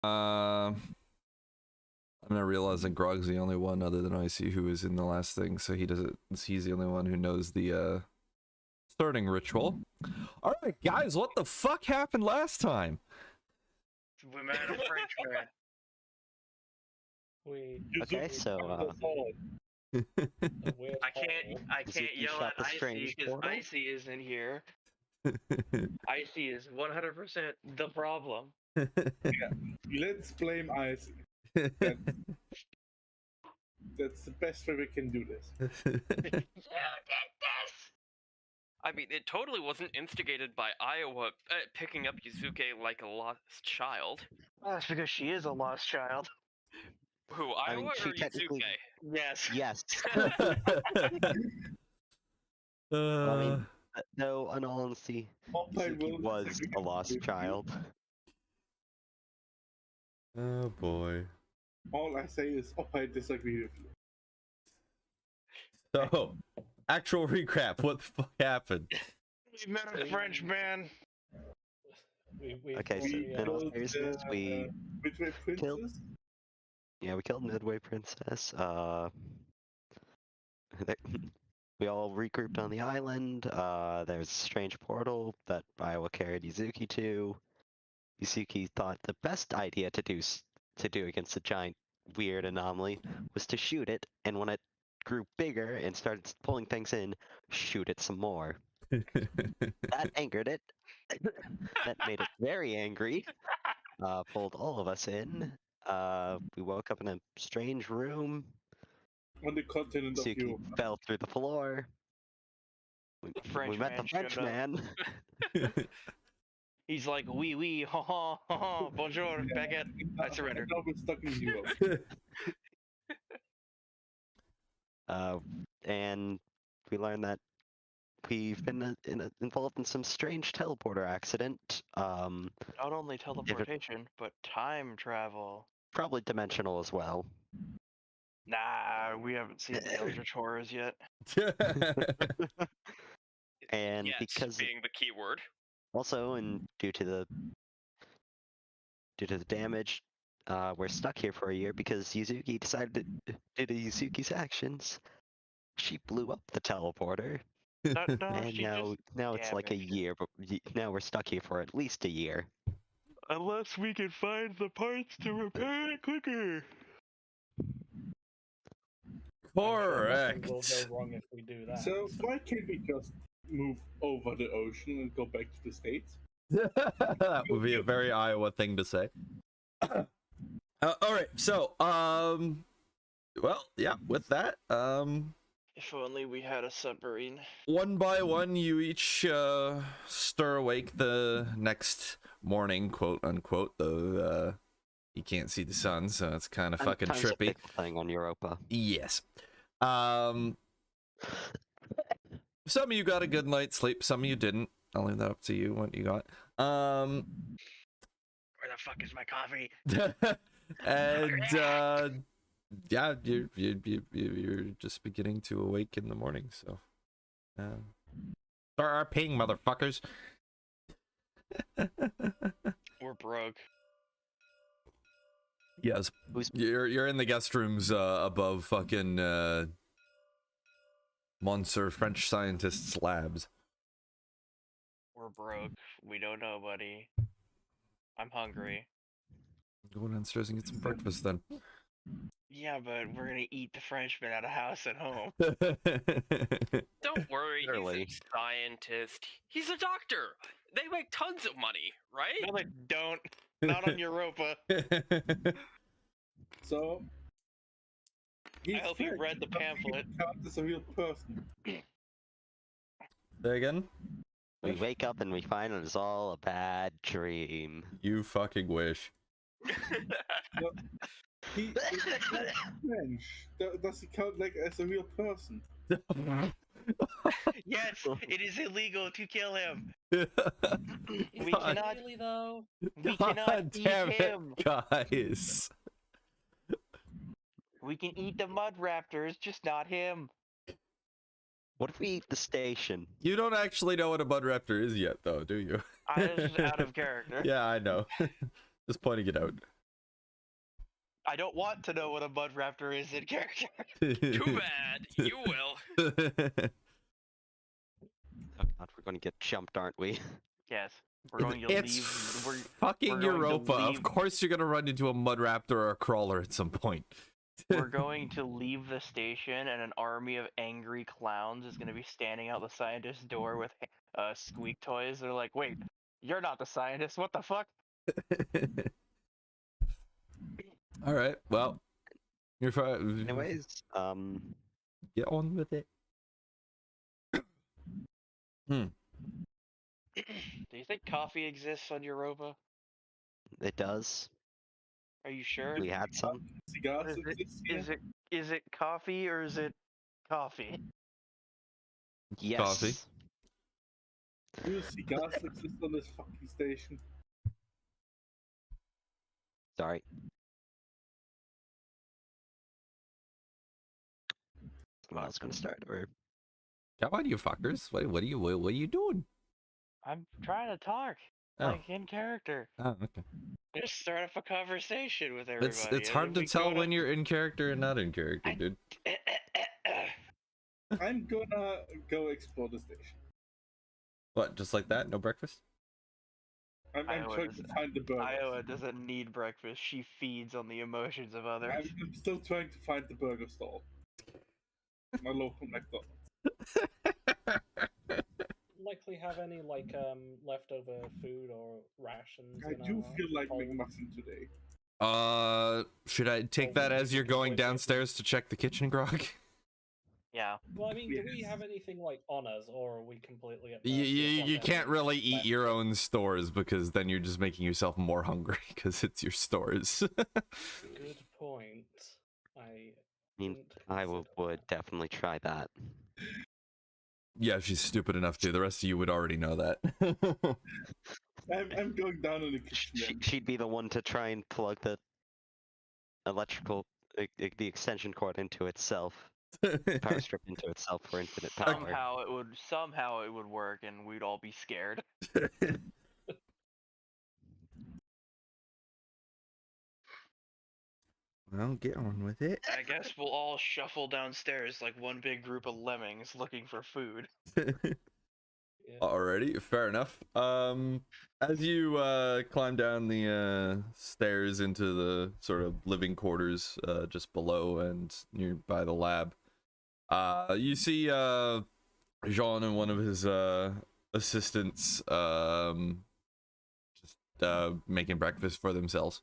I'm not realizing Grog's the only one other than IC who is in the last thing, so he does it. He's the only one who knows the starting ritual. All right, guys, what the fuck happened last time? We met a Frenchman. Okay, so I can't yell shot at the Icy strange because portal? Icy isn't here. Icy is 100% the problem. Let's blame Icy. That's the best way we can do this. You did this! I mean, it totally wasn't instigated by Iowa picking up Yuzuke like a lost child. Oh, that's because she is a lost child. Who, I mean, Iowa she or technically- Yuzuke? Yes. yes. Uh, I mean, no, in all honesty, Yuzuki was a lost child. oh boy. All I say is, I disagree with you. So, actual recap. What the fuck happened? We met a Frenchman. Okay, so in all seriousness, we Midway Princess? we killed Midway Princess. We all regrouped on the island. There's a strange portal that Iowa carried Yuzuki to. Yuzuki thought the best idea to do against a giant weird anomaly was to shoot it, and when it grew bigger and started pulling things in, shoot it some more. That angered it. That made it very angry. Pulled all of us in. We woke up in a strange room. On the continent of Yuzuki Europa. fell through the floor. We met the Frenchman showed Frenchman. He's like, oui, ha ha ha ha, bonjour, baguette. I surrender. Now we're stuck in Europe. And we learned that we've been involved in some strange teleporter accident. Not only teleportation, but time travel. Probably dimensional as well. Nah, we haven't seen the Eldritch Horrors yet. And yes, because being the key word. also, and due to the damage, we're stuck here for a year because Yuzuki decided to, due to Yuzuki's actions, she blew up the teleporter. No, And she just now it's like a damaged it. year, but now we're stuck here for at least a year. Unless we can find the parts to repair it quicker. Correct. Will go wrong if we do that. So why can't we just move over the ocean and go back to the States? That would be a very Iowa thing to say. All right, so well, yeah, with that, If only we had a submarine. one by one, you each stir awake the next morning, quote unquote. Though you can't see the sun, so it's kind of fucking Time's a trippy. fickle thing on Europa. Yes. Some of you got a good night's sleep, some of you didn't. I'll leave that up to you. What you got? Where the fuck is my coffee? And yeah, you're just beginning to awake in the morning. So, start RPing, motherfuckers. We're broke. Yes, you're in the guest rooms above fucking Monsieur French scientists' labs. We're broke. We don't know, buddy. I'm hungry. Go downstairs and get some breakfast then. Yeah, but we're gonna eat the Frenchman at a house at home. Don't worry, Clearly. he's a scientist. He's a doctor. They make tons of money, right? No, they don't. Not on Europa. So I hope you read the pamphlet. Count as a real person. Say again? We wake up and we find it's all a bad dream. You fucking wish. He's French. Does he count like as a real person? Yes, it is illegal to kill him. We God, cannot really though. We God cannot eat damn it, him. guys. We can eat the mud raptors, just not him. What if we eat the station? You don't actually know what a mud raptor is yet, though, do you? I was out of character. Yeah, I know. Just pointing it out. I don't want to know what a mud raptor is in character. Too bad. You will. Oh god, we're going to get jumped, aren't we? Yes, we're going to It's leave. We're fucking going to Europa. Of leave- course, you're gonna run into a mud raptor or a crawler at some point. we're going to leave the station, and an army of angry clowns is going to be standing out the scientist's door with squeak toys. They're like, "Wait, you're not the scientist. What the fuck?" All right. Well, you're fine. Anyways, Get on with it. Do you think coffee exists on Europa? it does. Are you sure? We had some. Cigars Is it, exist here? is it coffee or is it coffee? Yes. Coffee. Do cigars exist on this fucking station? Sorry. Well, I was gonna start over. Come on, you fuckers. What are you doing? I'm trying to talk, Oh. like in character. Oh, okay. Just start up a conversation with everybody. It's and hard then to we tell go to- when you're in character and not in character, I- dude. I'm gonna go explore the station. What? Just like that? No breakfast? I'm Iowa trying to find the burgers. Iowa doesn't need breakfast. She feeds on the emotions of others. I'm still trying to find the burger stall. My local McDonald's. Likely have any like leftover food or rations? I in do our feel like hold? McMuffin today. Should I take that as you're going downstairs to check the kitchen, Grog? Yeah. Well, I mean, do we Yes. have anything like on us, or are we completely at You, mercy of you, what you can't everyone's really eat left? your own stores because then you're just making yourself more hungry because it's your stores. Good point. I mean, didn't I consider would that. definitely try that. Yeah, she's stupid enough to. The rest of you would already know that. I'm going down in the kitchen. She'd be the one to try and plug the electrical, the extension cord into itself, power strip into itself for infinite power. Somehow it would work, and we'd all be scared. Well, get on with it. I guess we'll all shuffle downstairs like one big group of lemmings looking for food. Yeah. Alrighty, fair enough. As you climb down the stairs into the sort of living quarters just below and nearby the lab, you see Jean and one of his assistants just making breakfast for themselves.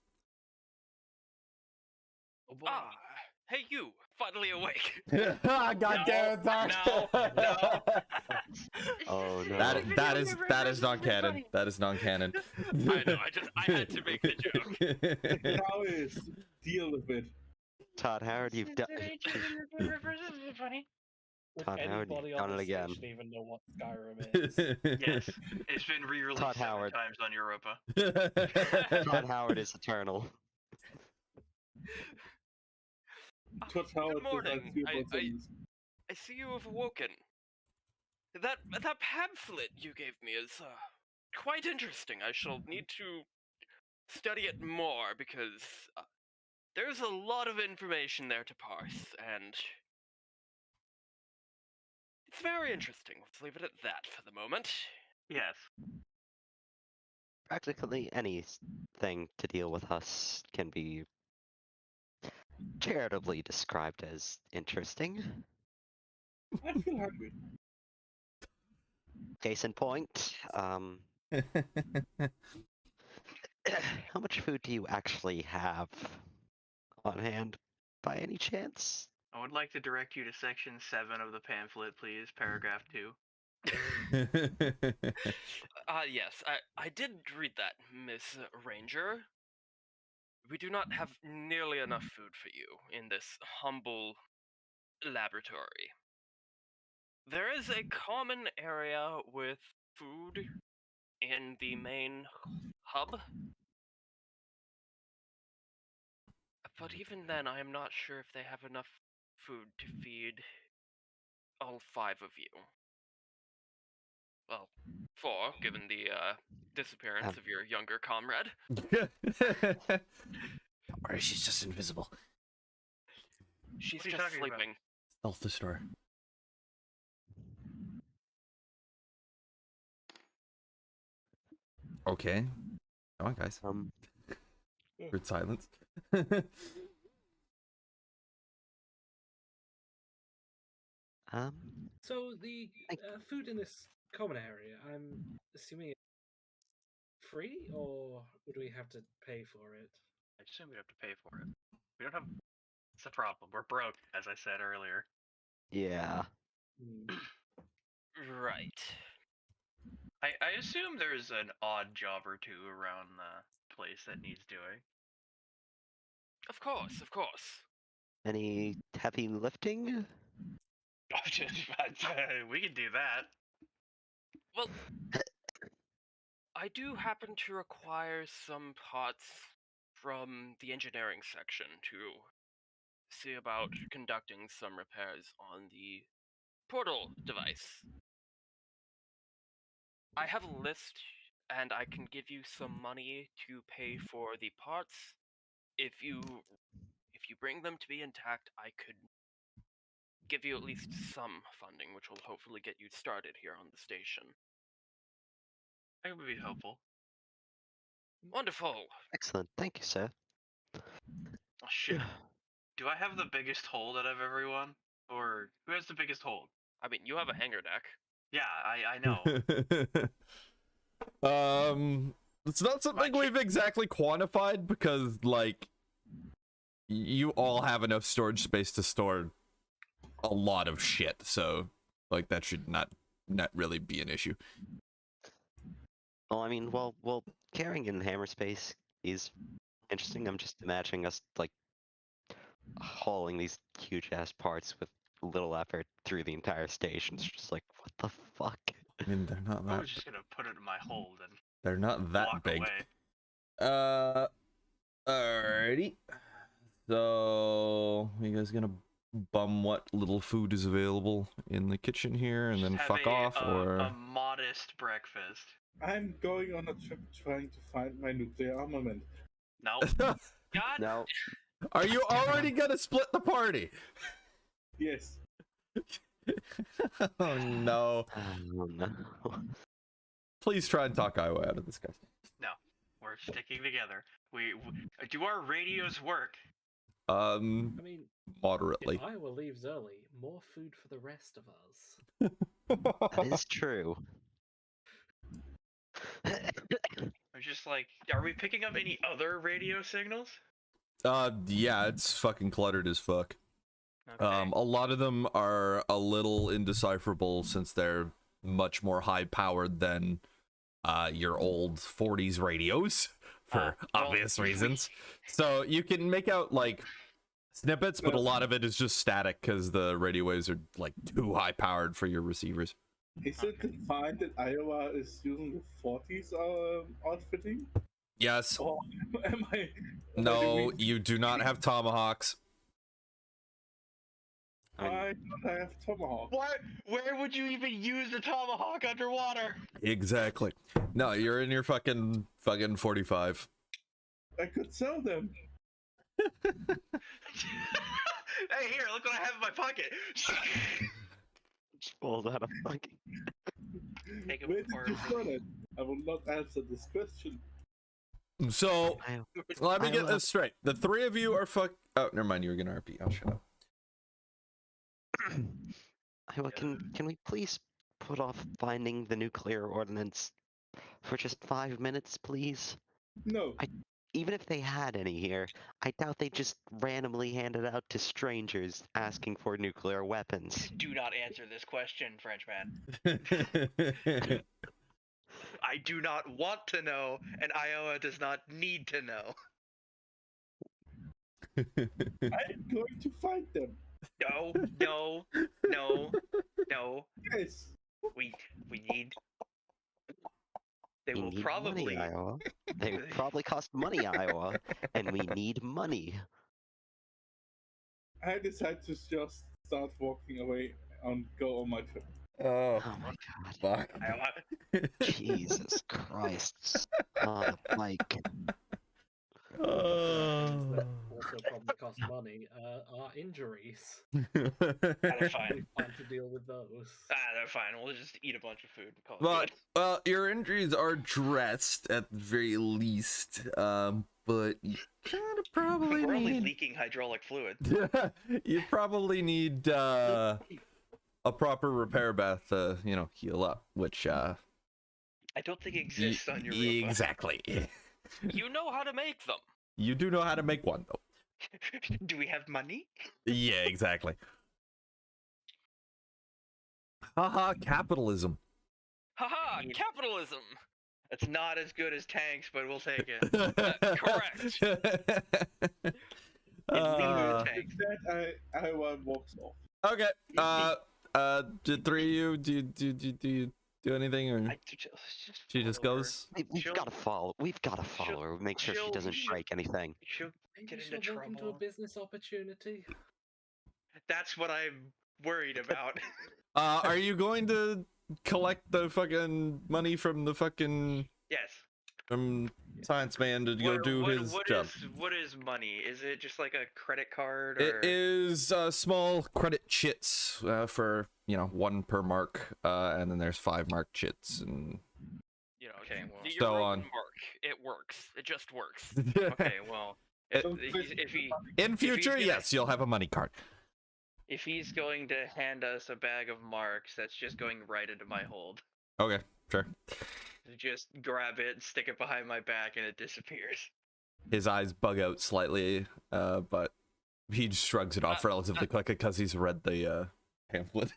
Oh boy. Ah, hey you! Finally awake. God damn it, Doc. No. Oh no. That is non-canon. That is non-canon. I know. I had to make the joke. Now is deal with it. Todd Howard, you've done. Funny. Would Todd Howard, anybody you've on done it the again. station even know what Skyrim is? Yes, it's been re-released Todd 7 Howard. times on Europa. Todd Howard is eternal. Todd Howard Good morning. decides to I, do I see you have awoken. That pamphlet you gave me is quite interesting. I shall need to study it more because there's a lot of information there to parse, and it's very interesting. Let's leave it at that for the moment. Yes. Practically anything to deal with us can be charitably described as interesting. I feel hungry. Case in point, how much food do you actually have on hand, by any chance? I would like to direct you to section 7 of the pamphlet, please, paragraph 2. Yes, I did read that, Miss Ranger. We do not have nearly enough food for you in this humble laboratory. There is a common area with food in the main hub. But even then, I am not sure if they have enough food to feed all 5 of you. Well, 4, given the disappearance of your younger comrade. worry, she's just invisible. She's What are you just talking about? sleeping. Stealth destroyer. Okay. Come on, guys. Weird silence. So the food in this common area, I'm assuming it's free, or would we have to pay for it? I assume we have to pay for it. We don't have. It's a problem. We're broke, as I said earlier. Yeah. Right. I assume there's an odd job or two around the place that needs doing. Of course, of course. Any heavy lifting? We can do that. Well, I do happen to require some parts from the engineering section to see about conducting some repairs on the portal device. I have a list, and I can give you some money to pay for the parts. If you bring them to be intact, I could give you at least some funding, which will hopefully get you started here on the station. That would be helpful. Wonderful. Excellent. Thank you, sir. Oh, shit. Do I have the biggest hold out of everyone? Or who has the biggest hold? I mean, you have a hangar deck. Yeah, I know. It's not something we've exactly quantified because, like, you all have enough storage space to store a lot of shit, so, like, that should not really be an issue. Well, I mean, well, carrying in hammer space is interesting. I'm just imagining us like hauling these huge ass parts with little effort through the entire station. It's just like, what the fuck? I mean, they're not I that. was just gonna put it in my hold and They're not that walk big. away. Alrighty. So, you guys gonna bum what little food is available in the kitchen here and then Just fuck have off, or? a modest breakfast. I'm going on a trip trying to find my nuclear armament. No. God. No. Are you already gonna split the party? Yes. Oh no. Oh no. Please try and talk Iowa out of this, guys. No. We're sticking together. We do our radios work? I mean, Moderately. if Iowa leaves early, more food for the rest of us. That is true. I'm just like, are we picking up any other radio signals? Yeah, it's fucking cluttered as fuck. Okay. A lot of them are a little indecipherable since they're much more high powered than your old 40s radios for obvious reasons. So you can make out like snippets, but a lot of it is just static because the radio waves are like too high powered for your receivers. Is it confined that Iowa is using the 40s outfitting? Yes. Or am I? No, you do not have tomahawks. I thought I have tomahawk. What? Where would you even use the tomahawk underwater? Exactly. No, you're in your fucking 45. I could sell them. Hey, here, look what I have in my pocket. Just pulled out a fucking. Take it Where did apart. you sell it? I will not answer this question. So, let me get Iowa. this straight. The three of you are Oh, never mind. You were gonna RP. I'll shut up. Iowa, can we please put off finding the nuclear ordnance for just 5 minutes, please? No. Even if they had any here, I doubt they just randomly hand it out to strangers asking for nuclear weapons. Do not answer this question, Frenchman. I do not want to know, and Iowa does not need to know. I'm going to find them. No, no, no, no. Yes. We need. They We will need probably. money, Iowa. They probably cost money, Iowa, and we need money. I decide to just start walking away and go on my trip. Oh, Oh my god. fuck. Iowa. Jesus Christ. Mike. Oh. cost money, are injuries. They're We fine. plan to deal with those. They're fine. We'll just eat a bunch of food and call it But good. your injuries are dressed at the very least. But you kind of probably We're only need. leaking hydraulic fluid. You probably need a proper repair bath to, heal up, which I don't think exists on Europa. exactly. You know how to make them. You do know how to make one, though. Do we have money? Yeah, exactly. Haha, capitalism. Haha, Yeah. capitalism. It's not as good as tanks, but we'll take it. Correct. Illegal tanks. That I walks off. Okay. Did three of you do you do anything, or she just follow her. goes? We've She'll- got to follow. We've got to follow her. Make sure she she'll- doesn't she'll- break anything. She'll Maybe get into she'll walk into a trouble. business opportunity. That's what I'm worried about. Are you going to collect the fucking money from the fucking Yes. from Science Man to go do his job? What is money? Is it just like a credit card? Or... It is small credit chits for 1 per mark, and then there's 5 mark chits, and Okay, well. the So Europa on. mark. It works. It just works. Okay, well. in future, gonna- yes, you'll have a money card. If he's going to hand us a bag of marks, that's just going right into my hold. Okay, sure. Just grab it and stick it behind my back, and it disappears. His eyes bug out slightly, but he just shrugs it off relatively quickly because he's read the pamphlet.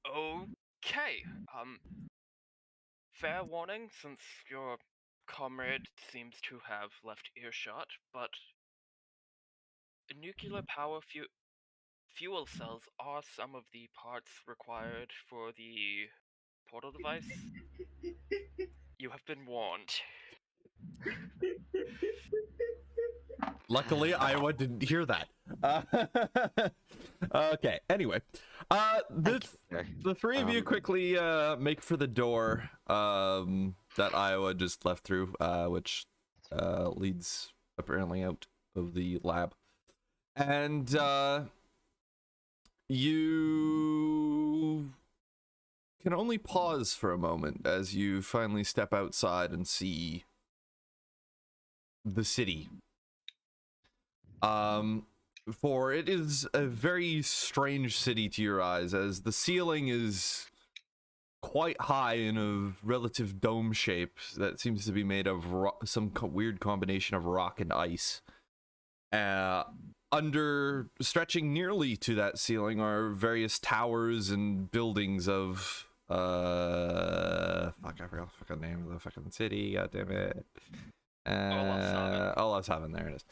Okay. Fair warning, since your comrade seems to have left earshot, but nuclear power fuel cells are some of the parts required for the portal device. You have been warned. Luckily, Iowa didn't hear that. Okay, anyway. The three of you quickly make for the door that Iowa just left through, which leads apparently out of the lab. And you can only pause for a moment as you finally step outside and see the city. For it is a very strange city to your eyes, as the ceiling is quite high in a relative dome shape that seems to be made of some weird combination of rock and ice. Stretching nearly to that ceiling are various towers and buildings of fuck, I forgot the fucking name of the fucking city, god damn it. Olafshaven, there it is.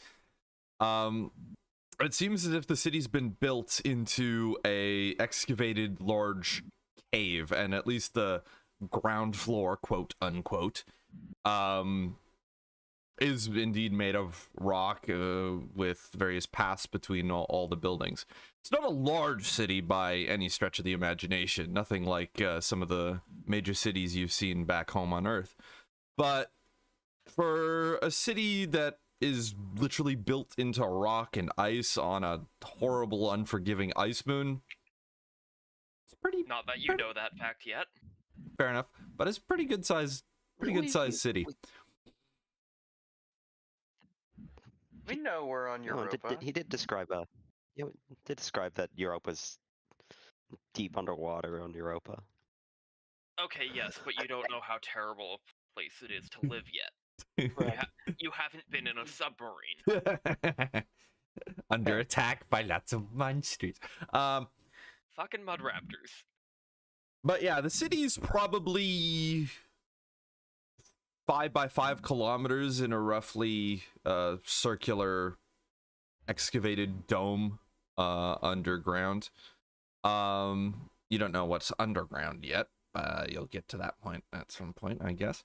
It seems as if the city's been built into a excavated large cave, and at least the ground floor, quote unquote, is indeed made of rock with various paths between all the buildings. It's not a large city by any stretch of the imagination, nothing like some of the major cities you've seen back home on Earth. But for a city that is literally built into rock and ice on a horrible, unforgiving ice moon, it's pretty... Not that you know that fact yet. Fair enough, but it's pretty good size city. We know we're on Europa. He did describe that Europa's deep underwater on Europa. Okay, yes, but you don't know how terrible a place it is to live yet. You haven't been in a submarine. Under attack by lots of monsters. Fucking mud raptors. But yeah, the city's probably 5 by 5 kilometers in a roughly circular excavated dome underground. You don't know what's underground yet. You'll get to that point at some point, I guess.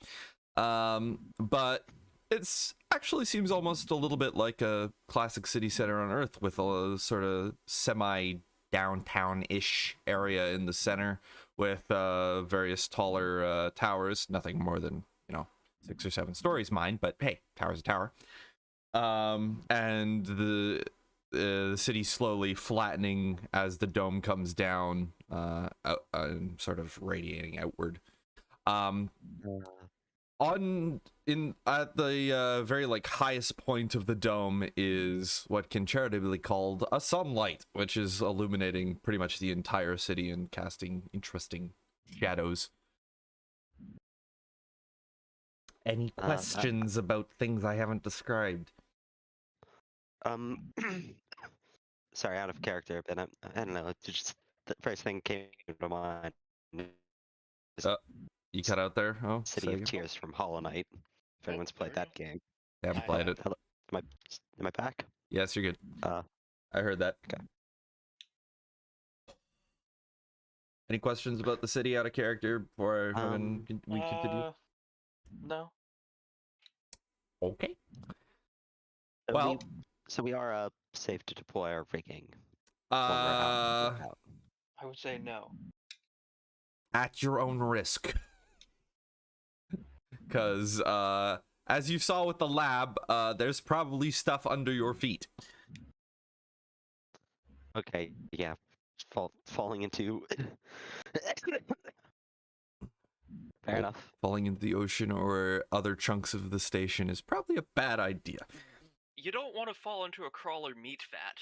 But it's actually seems almost a little bit like a classic city center on Earth, with a sort of semi downtown-ish area in the center with various taller towers, nothing more than 6 or 7 stories, mind, but hey, tower's a tower. and the city slowly flattening as the dome comes down, and sort of radiating outward. At the very like highest point of the dome is what can charitably called a sunlight, which is illuminating pretty much the entire city and casting interesting shadows. Any questions about things I haven't described? Sorry, out of character, but I don't know. Just the first thing came to mind. You cut out there? Oh, City of Tears from Hollow Knight. If anyone's played that game. I haven't played it. Hello? Am I back? Yes, you're good. I heard that. Okay. Any questions about the city out of character before we continue? No. Okay. So Well, we are safe to deploy our rigging. I would say no. At your own risk. Because, as you saw with the lab, there's probably stuff under your feet. Okay, yeah. Falling into... Fair enough. Falling into the ocean or other chunks of the station is probably a bad idea. You don't want to fall into a crawler meat vat.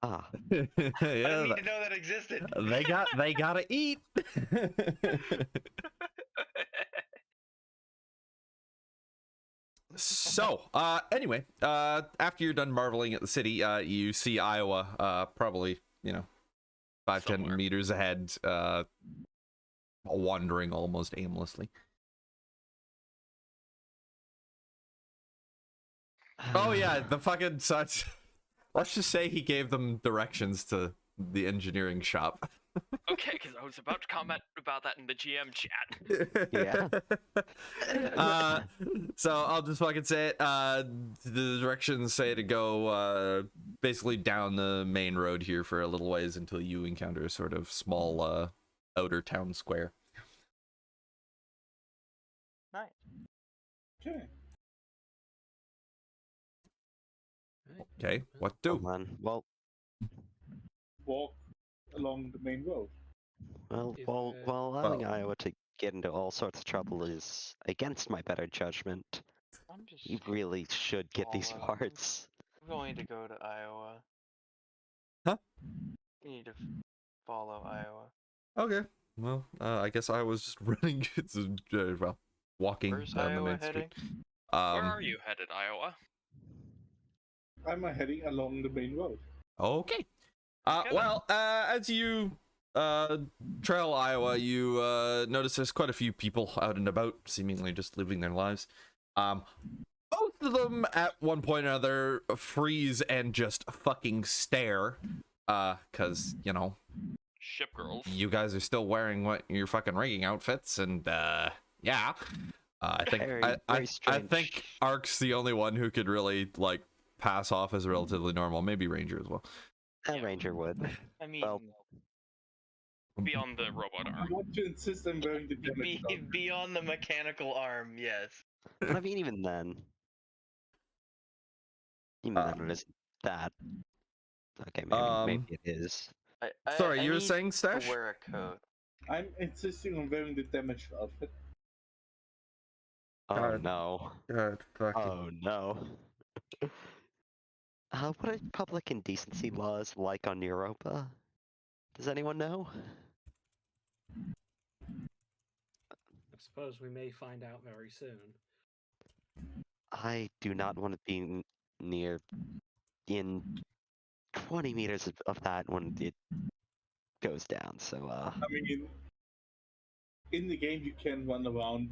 Ah. I didn't need to know that existed. They gotta eat. So, anyway, after you're done marveling at the city, you see Iowa, probably, 5-10 meters ahead, wandering almost aimlessly. Oh yeah, the fucking such. Let's just say he gave them directions to the engineering shop. Okay, because I was about to comment about that in the GM chat. Yeah. So I'll just fucking say it. The directions say to go basically down the main road here for a little ways until you encounter a sort of small outer town square. Nice. Okay. Okay, what do? Come on. Well, Walk along the main road. while allowing Iowa to get into all sorts of trouble is against my better judgment. I'm just. You really should get these Iowa. parts. I'm going to go to Iowa. Huh? You need to follow Iowa. Okay. Well, I guess I was just running. Walking Where's down the Iowa main heading? street. Where are you headed, Iowa? I'm heading along the main road. Okay. Okay. Well, as you trail Iowa, you notice there's quite a few people out and about, seemingly just living their lives. Both of them at one point or another freeze and just fucking stare, because Ship girls. you guys are still wearing your fucking rigging outfits, and yeah. I think Very I strange. think Ark's the only one who could really like pass off as relatively normal. Maybe Ranger as well. A ranger would. I mean, Well, Beyond the robot I arm. want to insist on wearing the damage belt. Beyond the mechanical arm, yes. But I mean, even then it isn't that. Okay, maybe it is. Sorry, I you were need saying, Stash? to wear a coat. I'm insisting on wearing the damaged outfit. Oh God. no. God, fucking. Oh no. What are public indecency laws like on Europa? Does anyone know? I suppose we may find out very soon. I do not want to be near in 20 meters of that when it goes down. So I mean, in the game you can run around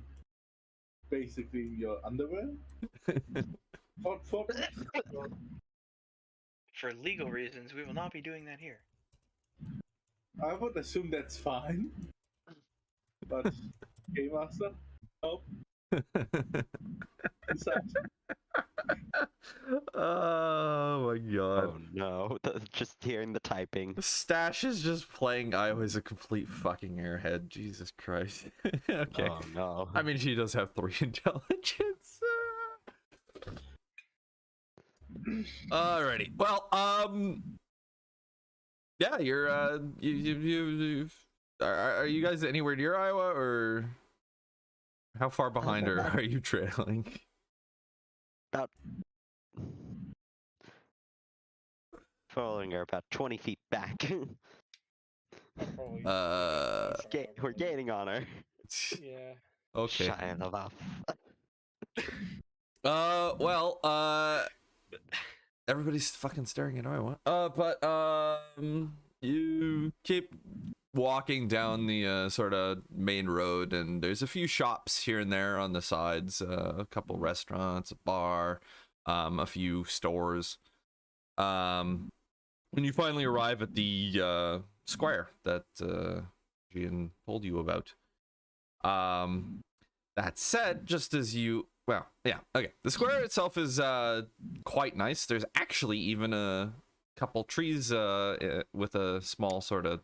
basically in your underwear. For legal reasons, we will not be doing that here. I would assume that's fine. But Game Master? Nope. Oh my god. oh no, just hearing the typing. Stash is just playing Iowa as a complete fucking airhead. Jesus Christ. Okay. Oh no. I mean, she does have 3 intelligence. Alrighty. Well, yeah, you're are you guys anywhere near Iowa, or how far behind are you trailing? About following her about 20 feet back. Probably We're gaining on her. Yeah. Okay. Shia LaBeouf. Everybody's fucking staring at Iowa. You keep walking down the sort of main road, and there's a few shops here and there on the sides, a couple restaurants, a bar, a few stores. When you finally arrive at the square that Gian told you about. That said, just as you, well, yeah, okay. The square itself is quite nice. There's actually even a couple trees with a small sort of,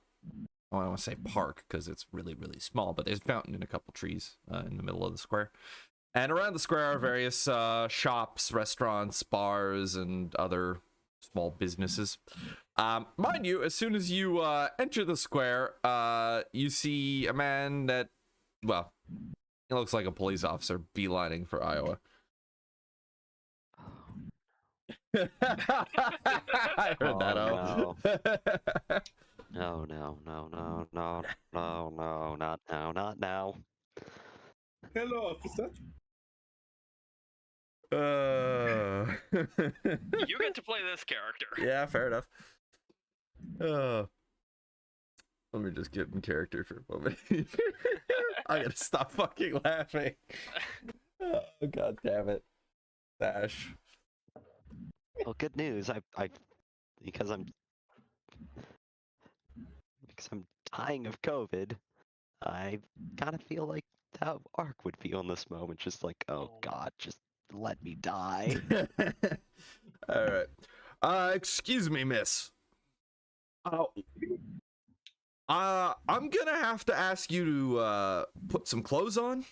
well, I don't want to say park because it's really, really small, but there's a fountain and a couple trees in the middle of the square. And around the square are various shops, restaurants, bars, and other small businesses. Mind you, as soon as you enter the square, you see a man that, well, he looks like a police officer beelining for Iowa. I heard that out. No, not now. Hello, officer. You get to play this character. Yeah, fair enough. Let me just get in character for a moment. I gotta stop fucking laughing. Oh, god damn it. Dash. Well, good news. Because I'm dying of COVID, I kind of feel like how Ark would feel in this moment. Just like, oh god, just let me die. All right. Excuse me, miss. I'm gonna have to ask you to put some clothes on.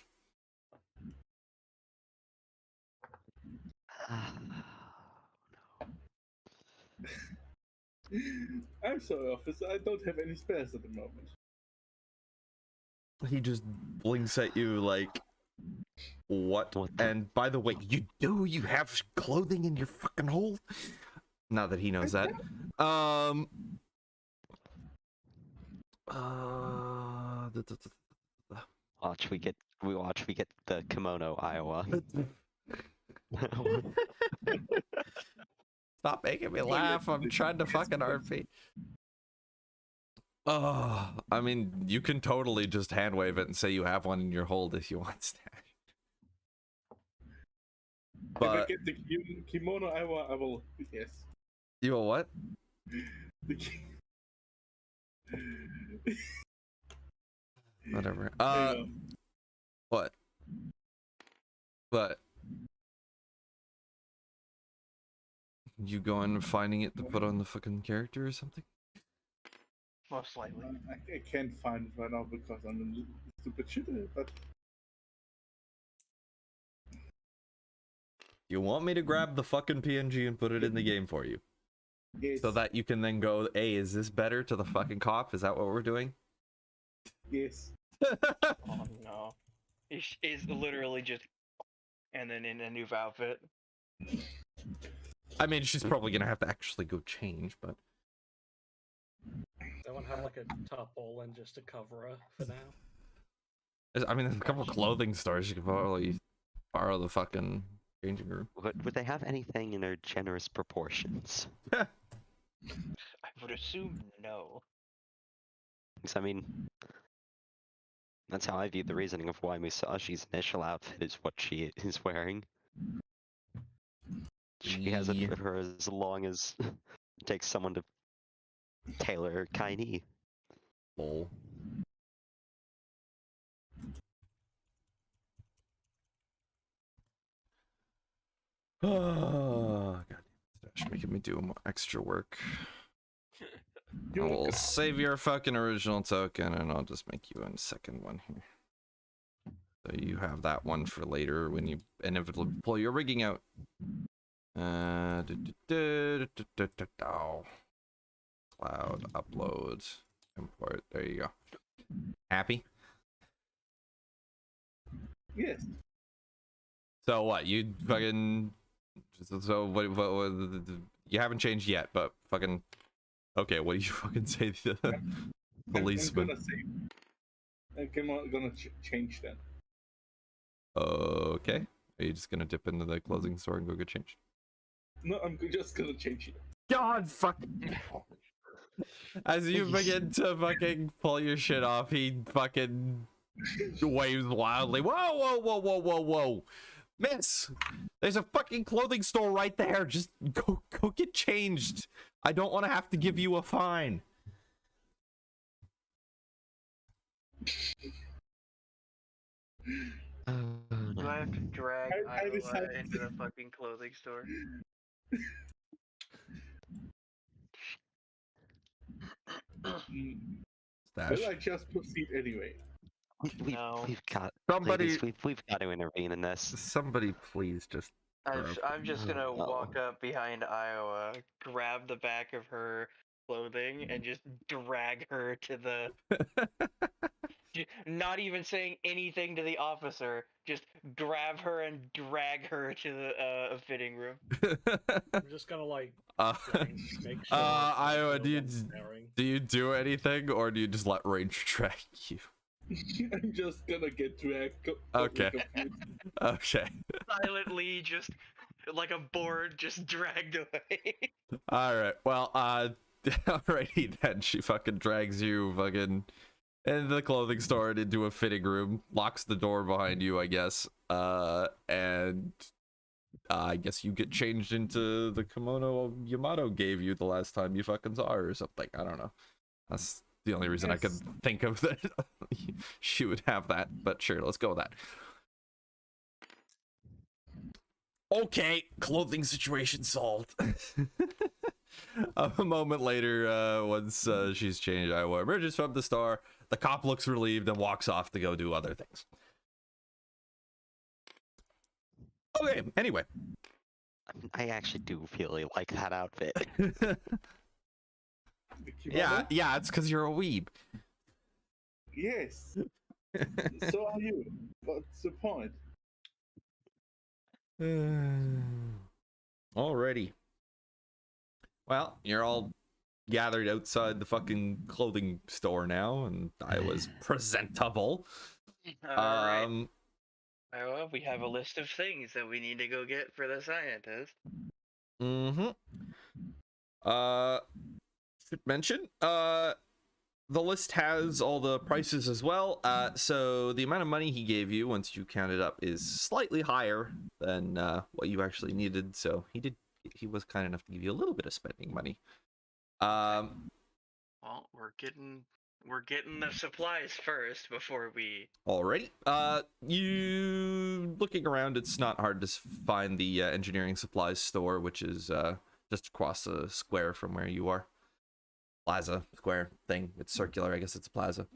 I'm sorry, officer. I don't have any spares at the moment. He just blinks at you like, what? What the- And by the way, you have clothing in your fucking hold? Not that he knows that. We get the kimono, Iowa. Stop making me laugh. I'm trying to fucking RP. Oh, I mean, you can totally just hand wave it and say you have one in your hold if you want, Stash. If I But get the kimono, I will. Yes. you will what? The Whatever. There you What? What? You going and finding it to put on the fucking character or something? Most likely. I can't find it right now because I'm a stupid shooter, but You want me to grab the fucking PNG and put it in the game for you? yes. So that you can then go, hey, is this better to the fucking cop? Is that what we're doing? Yes. Oh no. He's literally just, and then in a new outfit. I mean, she's probably gonna have to actually go change, but... Someone have like a tarpaulin just to cover her for now. I mean, there's a couple clothing stores you can probably borrow the fucking changing room. Would they have anything in their generous proportions? I would assume no. Because I mean, that's how I view the reasoning of why Musashi's initial outfit is what she is wearing. She has it for her as long as it takes someone to tailor Kaini. Lol. Oh, god, Stash making me do more extra work. I will save your fucking original token, and I'll just make you a second one here. So you have that one for later when you inevitably pull your rigging out. Oh. Cloud upload import. There you go. Happy? Yes. So what? You fucking. So what you haven't changed yet, but fucking. Okay, what do you fucking say to the policeman? I'm gonna change then. Okay. Are you just gonna dip into the clothing store and go get changed? No, I'm just gonna change it. God fuck. As you begin to fucking pull your shit off, he fucking waves wildly. Whoa, whoa, whoa, whoa, whoa, whoa. Miss, there's a fucking clothing store right there. Just go get changed. I don't want to have to give you a fine. Do I have to drag I Iowa decided- into the fucking clothing store? Stash. Will I just proceed anyway? No. We've got Somebody, ladies, we've got to intervene in this. somebody, please just. I'm just gonna Oh, no. walk up behind Iowa, grab the back of her clothing, and just drag her to the. Not even saying anything to the officer, just grab her and drag her to the fitting room. I'm just gonna like make sure. Iowa, no do one's staring. you do anything, or do you just let Ranger track you? I'm just gonna get dragged. Okay. Okay. Silently, just like a board, just dragged away. All right. Well, alrighty then. She fucking drags you fucking into the clothing store and into a fitting room, locks the door behind you, I guess. And I guess you get changed into the kimono Yamato gave you the last time you fucking saw her or something. I don't know. That's the only reason I could think of that she would have that. But sure, let's go with that. Okay, clothing situation solved. A moment later, once she's changed, Iowa emerges from the store. The cop looks relieved and walks off to go do other things. Okay, anyway. I actually do really like that outfit. Yeah, it's because you're a weeb. Yes. So are you. What's the point? Alrighty. Well, you're all gathered outside the fucking clothing store now, and I was presentable. Alright. Iowa, we have a list of things that we need to go get for the scientist. Should mention, the list has all the prices as well. So the amount of money he gave you, once you count it up, is slightly higher than what you actually needed. So he was kind enough to give you a little bit of spending money. Well, we're getting the supplies first before we. Alrighty. You looking around, it's not hard to find the engineering supplies store, which is just across the square from where you are. Plaza square thing. It's circular. I guess it's a plaza.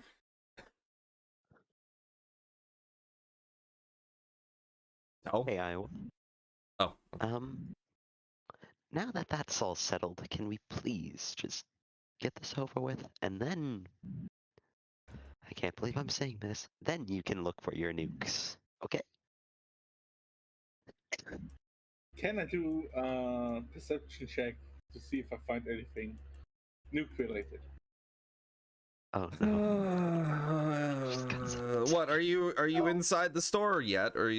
Oh. Hey, Iowa. Oh. Now that that's all settled, can we please just get this over with, and then I can't believe I'm saying this. Then you can look for your nukes. Okay? Can I do a perception check to see if I find anything nuke related? Oh no. What are you inside the store yet, or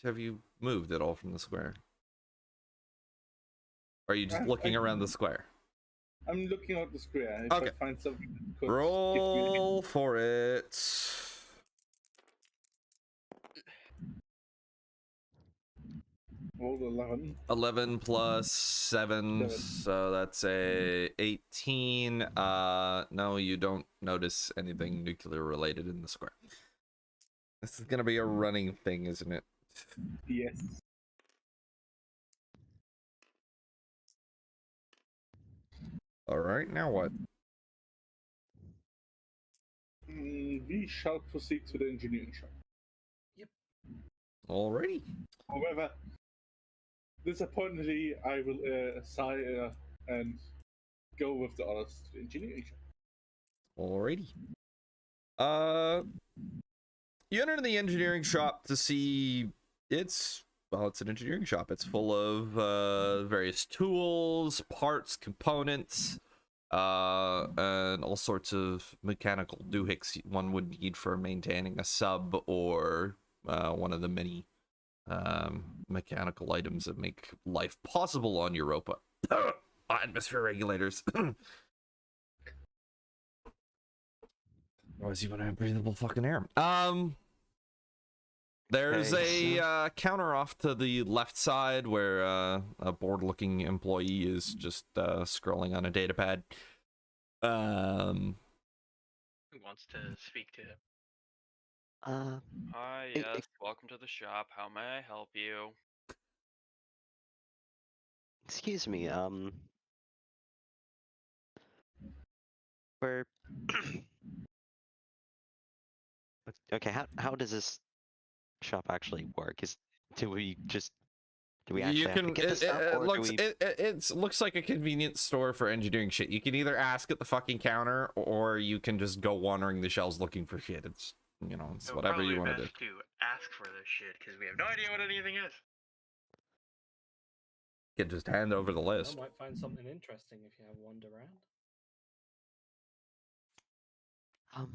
have you moved at all from the square? Or are you just looking around the square? I'm looking out the square. If Okay. I find something that could Roll for it. Roll 11. 11 plus 7, so that's a 18. No, you don't notice anything nuclear related in the square. This is gonna be a running thing, isn't it? Yes. Alright, now what? We shall proceed to the engineering shop. Alrighty. However, disappointingly, I will sigh and go with the others to the engineering shop. Alrighty. You enter the engineering shop to see it's an engineering shop. It's full of various tools, parts, components, and all sorts of mechanical doohicks one would need for maintaining a sub or one of the many mechanical items that make life possible on Europa. Atmosphere regulators. Always even have breathable fucking air. There's Okay, a counter off to the left side where a bored-looking employee is just scrolling on a datapad. Who wants to speak to him? Hi, It- yes, welcome to the shop. How may I help you? excuse me, we're okay. How does this shop actually work? Do we You actually have to can. get the stuff, or do we? It looks like a convenience store for engineering shit. You can either ask at the fucking counter, or you can just go wandering the shelves looking for shit. It's it's It would whatever probably you want to do. best to ask for this shit because we have no idea what anything is. You can just hand over the I list. might find something interesting if you have wander around. Um,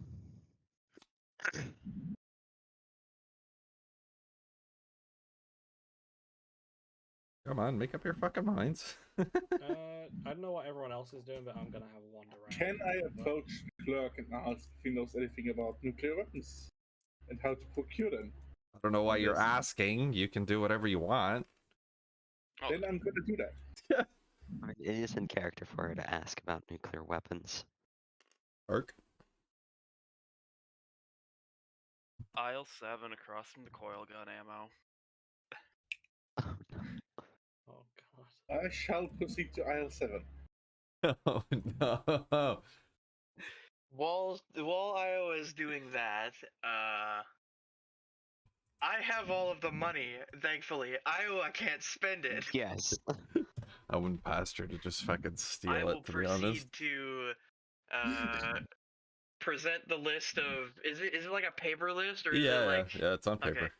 Come on, make up your fucking minds. I don't know what everyone else is doing, but I'm gonna have a wander around. Can I approach the clerk and ask if he knows anything about nuclear weapons and how to procure them? I don't know why you're Yes. asking. You can do whatever you want. Oh, Then I'm gonna do that. it is in character for her to ask about nuclear weapons. Ark. aisle 7 across from the coil gun ammo. Oh no. Oh god. I shall proceed to aisle 7. Oh no. While Io is doing that, I have all of the money. Thankfully, Iowa can't spend it. Yes. I wouldn't past her to just fucking steal I will it, to be honest. proceed to present the list of. Is it like a paper list or is it like? Yeah, it's on paper. Okay.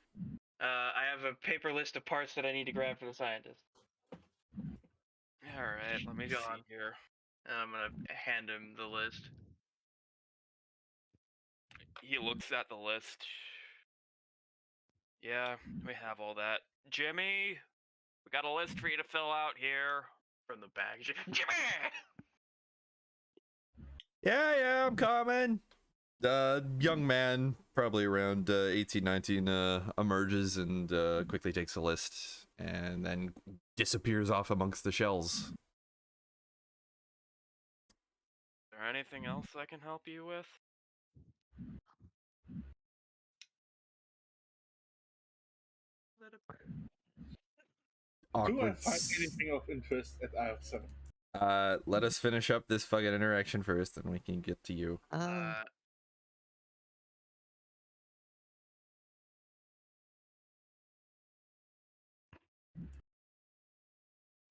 I have a paper list of parts that I need to grab for the scientist. Alright, let me see Gone. here. And I'm gonna hand him the list. He looks at the list. Yeah, we have all that. Jimmy, we got a list for you to fill out here. From the bag. Jimmy! Yeah, I'm coming. Young man, probably around 18, 19, emerges and quickly takes a list and then disappears off amongst the shells. Is there anything else I can help you with? Do I Awkward. find anything of interest at aisle 7? Let us finish up this fucking interaction first, and we can get to you.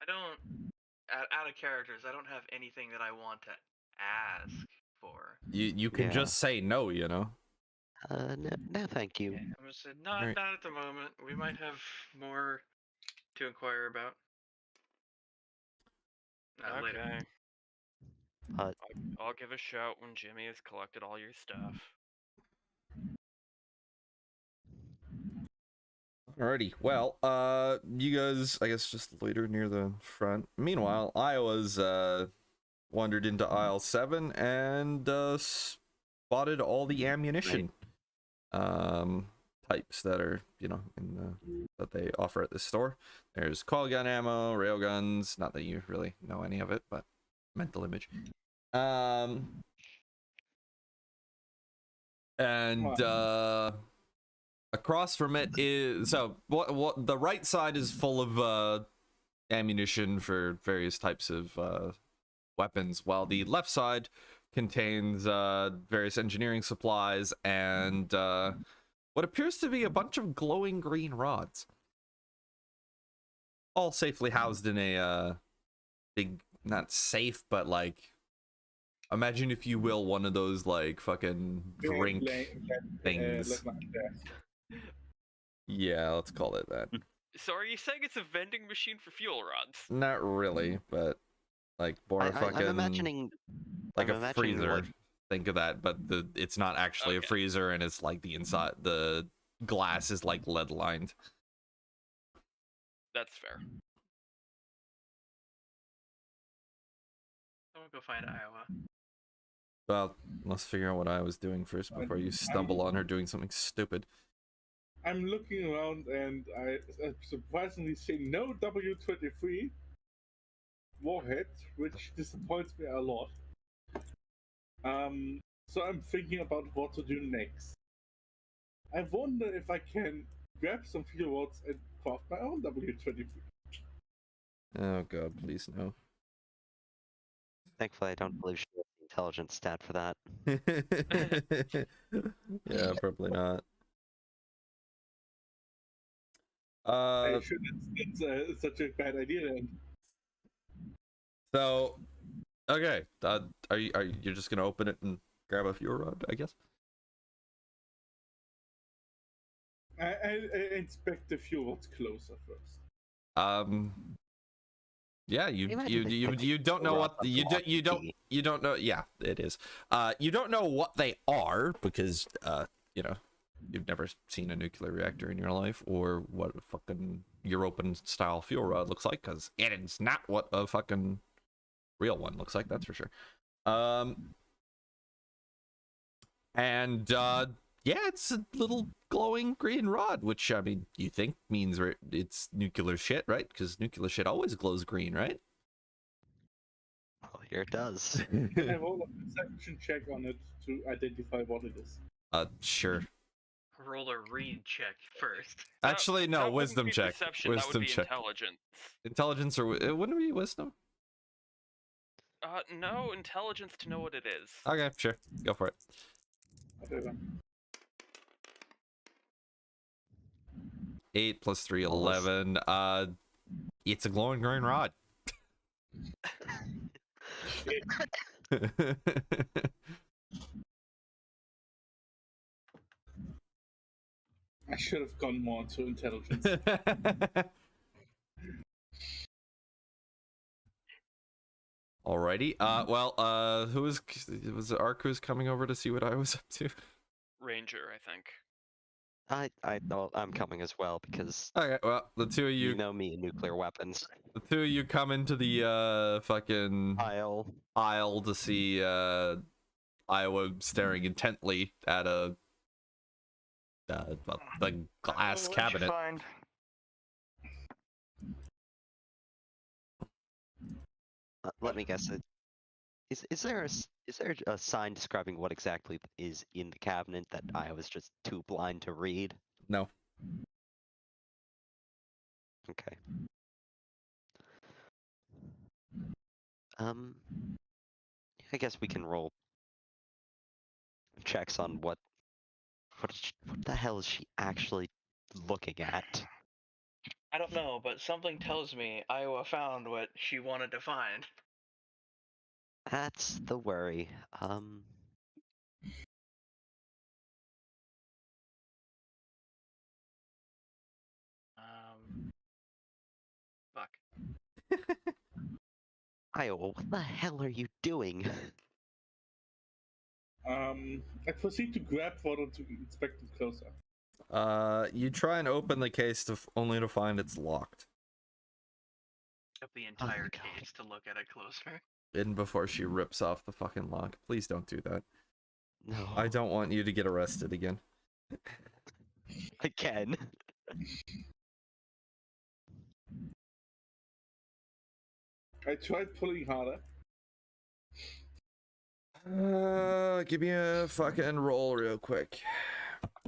I don't. Out of characters, I don't have anything that I want to ask for. You can Yeah. just say no, you know. No, thank you. Okay, I'm gonna say not Alright. not at the moment. We might have more to inquire about. Later. Okay. Uh, I'll give a shout when Jimmy has collected all your stuff. Alrighty. Well, you guys, I guess, just later near the front. Meanwhile, Iowa's wandered into aisle 7 and spotted all the ammunition types that are, in that they offer at this store. There's coil gun ammo, rail guns. Not that you really know any of it, but mental image. Across from it is what the right side is full of ammunition for various types of weapons, while the left side contains various engineering supplies and what appears to be a bunch of glowing green rods. all safely housed in a big, not safe, but like, imagine if you will, one of those like fucking drink things. Yeah, let's call it that. So are you saying it's a vending machine for fuel rods? Not really, but like more fucking I'm imagining like I'm a imagining, freezer. like- Think of that, but it's not actually a Okay. freezer, and it's like the inside, the glass is like lead lined. That's fair. Someone go find Iowa. Well, let's figure out what I was doing first before you stumble on her doing something stupid. I'm looking around and I surprisingly see no W23 warhead, which disappoints me a lot. So I'm thinking about what to do next. I wonder if I can grab some fuel rods and craft my own W23. Oh god, please no. Thankfully, I don't believe she has the intelligence stat for that. Yeah, probably not. I'm sure that's such a bad idea then. So, okay, are you just gonna open it and grab a fuel rod? I guess. I inspect the fuel rods closer first. Yeah, you Imagine you don't know what you don't know. Yeah, it is. You don't know what they are because you know, you've never seen a nuclear reactor in your life, or what a fucking European style fuel rod looks like, because it is not what a fucking real one looks like. That's for sure. And yeah, it's a little glowing green rod, which I mean, you think means it's nuclear shit, right? Because nuclear shit always glows green, right? Well, here it does. Can I roll a perception check on it to identify what it is? Sure. Roll a read check first. Actually, no, that wouldn't wisdom be check. Perception, that would Wisdom be check. intelligence. Intelligence, or it wouldn't it be wisdom? No, intelligence to know what it is. Okay, sure, go for it. Whatever. 8 plus 3, All this- 11. It's a glowing green rod. I should have gone more into intelligence. Alrighty. Well, who was it? Arku's coming over to see what I was up to. Ranger, I think. I'm coming as well because Okay. Well, the two of you you, know me and nuclear weapons. the two of you come into the fucking aisle to see Iowa staring intently at the glass What'd you cabinet. find? Let me guess. Is there a sign describing what exactly is in the cabinet that I was just too blind to read? No. Okay. I guess we can roll checks on what the hell is she actually looking at? I don't know, but something tells me Iowa found what she wanted to find. That's the worry. Fuck. Iowa, what the hell are you doing? I proceed to grab one to inspect it closer. You try and open the case only to find it's locked. Up the entire my God. case to look at it closer. And before she rips off the fucking lock. Please don't do that. No. I don't want you to get arrested again. Again. I tried pulling harder. Give me a fucking roll real quick.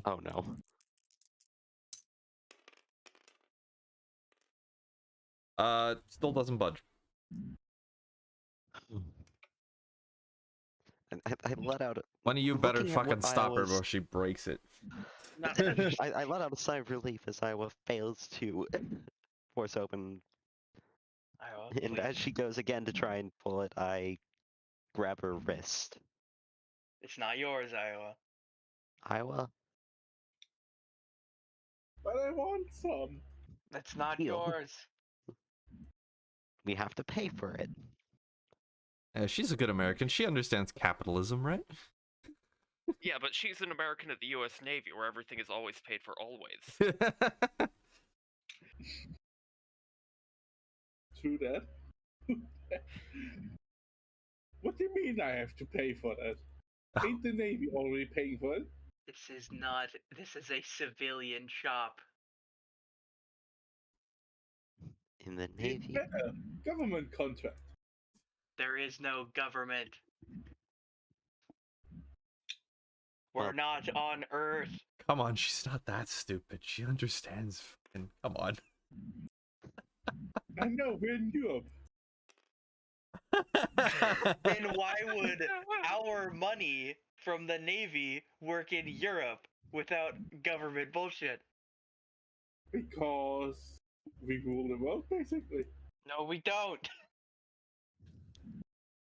Oh no. Still doesn't budge. I let out. One of you better Looking at fucking what stop her Iowa's- before she breaks it. Not finished. I let out a sigh of relief as Iowa fails to force open And please. as she goes again to try and pull it, I grab her wrist. It's not yours, Iowa. Iowa, But I want some. That's not Deal. yours. we have to pay for it. She's a good American. She understands capitalism, right? Yeah, but she's an American of the U.S. Navy, where everything is always paid for always. True that. What do you mean I have to pay for that? Ain't the Navy already paying for it? This is not. This is a civilian shop. In the Even Navy, better. Government contract. There is no government. We're Well- not on Earth. Come on, she's not that stupid. She understands. Fucking, come on. I know, we're in Europe. Then why would our money from the Navy work in Europe without government bullshit? Because we rule the world, basically. No, we don't.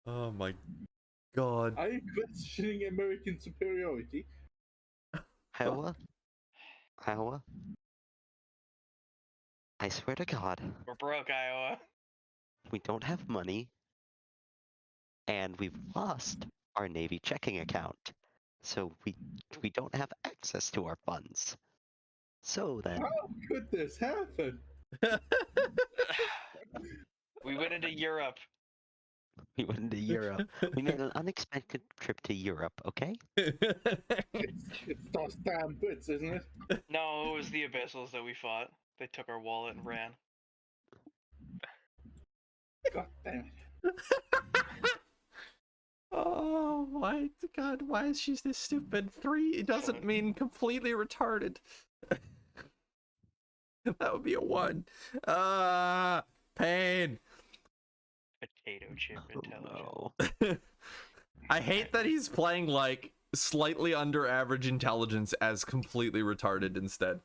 Oh my god. Are you questioning American superiority? Iowa, Iowa. I swear to God, We're broke, Iowa. we don't have money, and we've lost our Navy checking account, so we don't have access to our funds. So then, How could this happen? We went into Europe. we went into Europe. We made an unexpected trip to Europe. Okay. It's those damn Brits, isn't it? No, it was the Abyssals that we fought. They took our wallet and ran. God damn it. Oh my god, why is she this stupid? 3 doesn't mean completely retarded. That would be a 1. Pain. Potato chip intelligence. No. I hate that he's playing like slightly under average intelligence as completely retarded instead.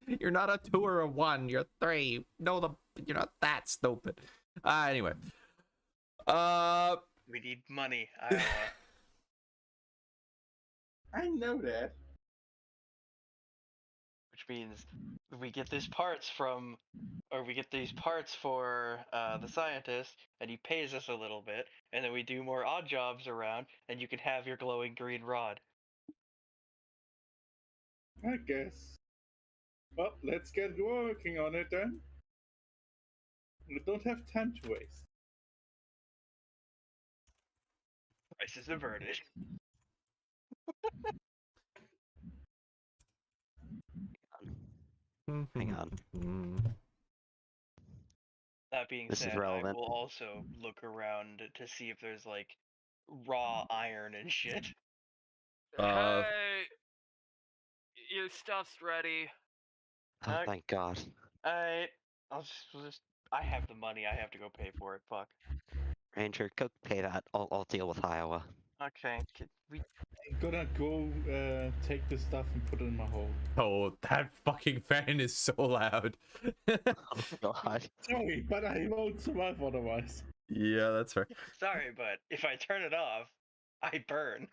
You're not a 2 or a 1, you're 3. No, you're not that stupid. Anyway. We need money, Iowa. I know that. Which means we get these parts from, or we get these parts for the scientist, and he pays us a little bit, and then we do more odd jobs around, and you can have your glowing green rod. I guess. Well, let's get working on it then. We don't have time to waste. Crisis averted. Hang on. That being This is said, I relevant. will also look around to see if there's like raw iron and shit. Uh, Hey, your stuff's ready. Oh, Uh, thank God. Alright, we'll just. I have the money. I have to go pay for it. Fuck. Ranger, go pay that. I'll deal with Iowa. Okay. We I'm gonna go take the stuff and put it in my hole. Oh, that fucking fan is so loud. Oh God. Sorry, but I won't survive otherwise. Yeah, that's fair. Sorry, but if I turn it off, I burn.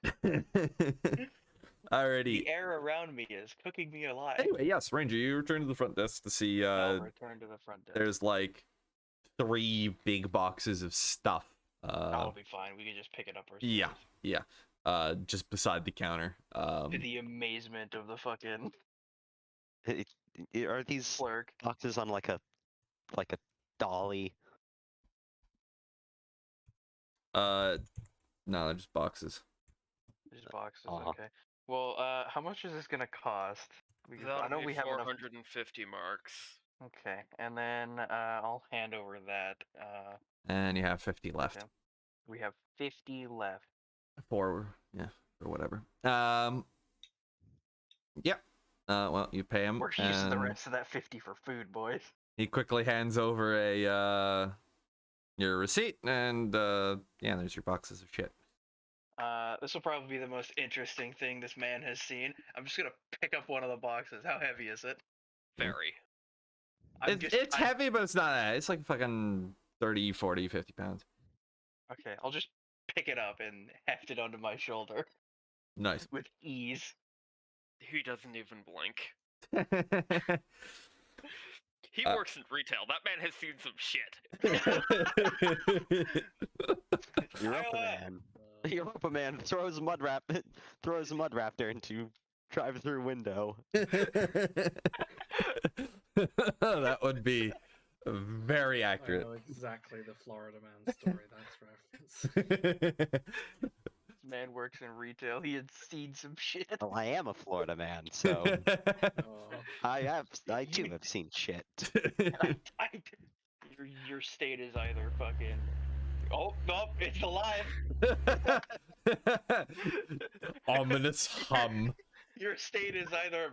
Alrighty. The air around me is cooking me alive. Anyway, yes, Ranger, you return to the front desk to see I'll return to the front desk. there's like 3 big boxes of stuff. That'll be fine. We can just pick it up ourselves. Yeah. Just beside the counter. To the amazement of the fucking Are these clerk. boxes on like a dolly? No, they're just boxes. These boxes, Aw. okay. Well, how much is this gonna cost? Because I That'll know be we have enough. 450 marks. Okay, and then I'll hand over that. And you have 50 left. Okay. We have 50 left. Or whatever. Yep. Well, you pay him. We're using the and rest of that 50 for food, boys. He quickly hands over your receipt, and there's your boxes of shit. This will probably be the most interesting thing this man has seen. I'm just gonna pick up one of the boxes. How heavy is it? Very. It's heavy, but it's not that. It's like fucking 30, 40, 50 pounds. Okay, I'll just pick it up and heft it onto my shoulder Nice. with ease. He doesn't even blink. He works in retail. That man has seen some shit. Europa man. Europa man throws a mud rafter into drive-through window. That would be very I accurate. know exactly the Florida man story that's referenced. This man works in retail. He had seen some shit. Well, I am a Florida man, so Oh, I too have seen shit. Your state is either fucking. Oh nope, it's alive. Ominous hum. Your state is either.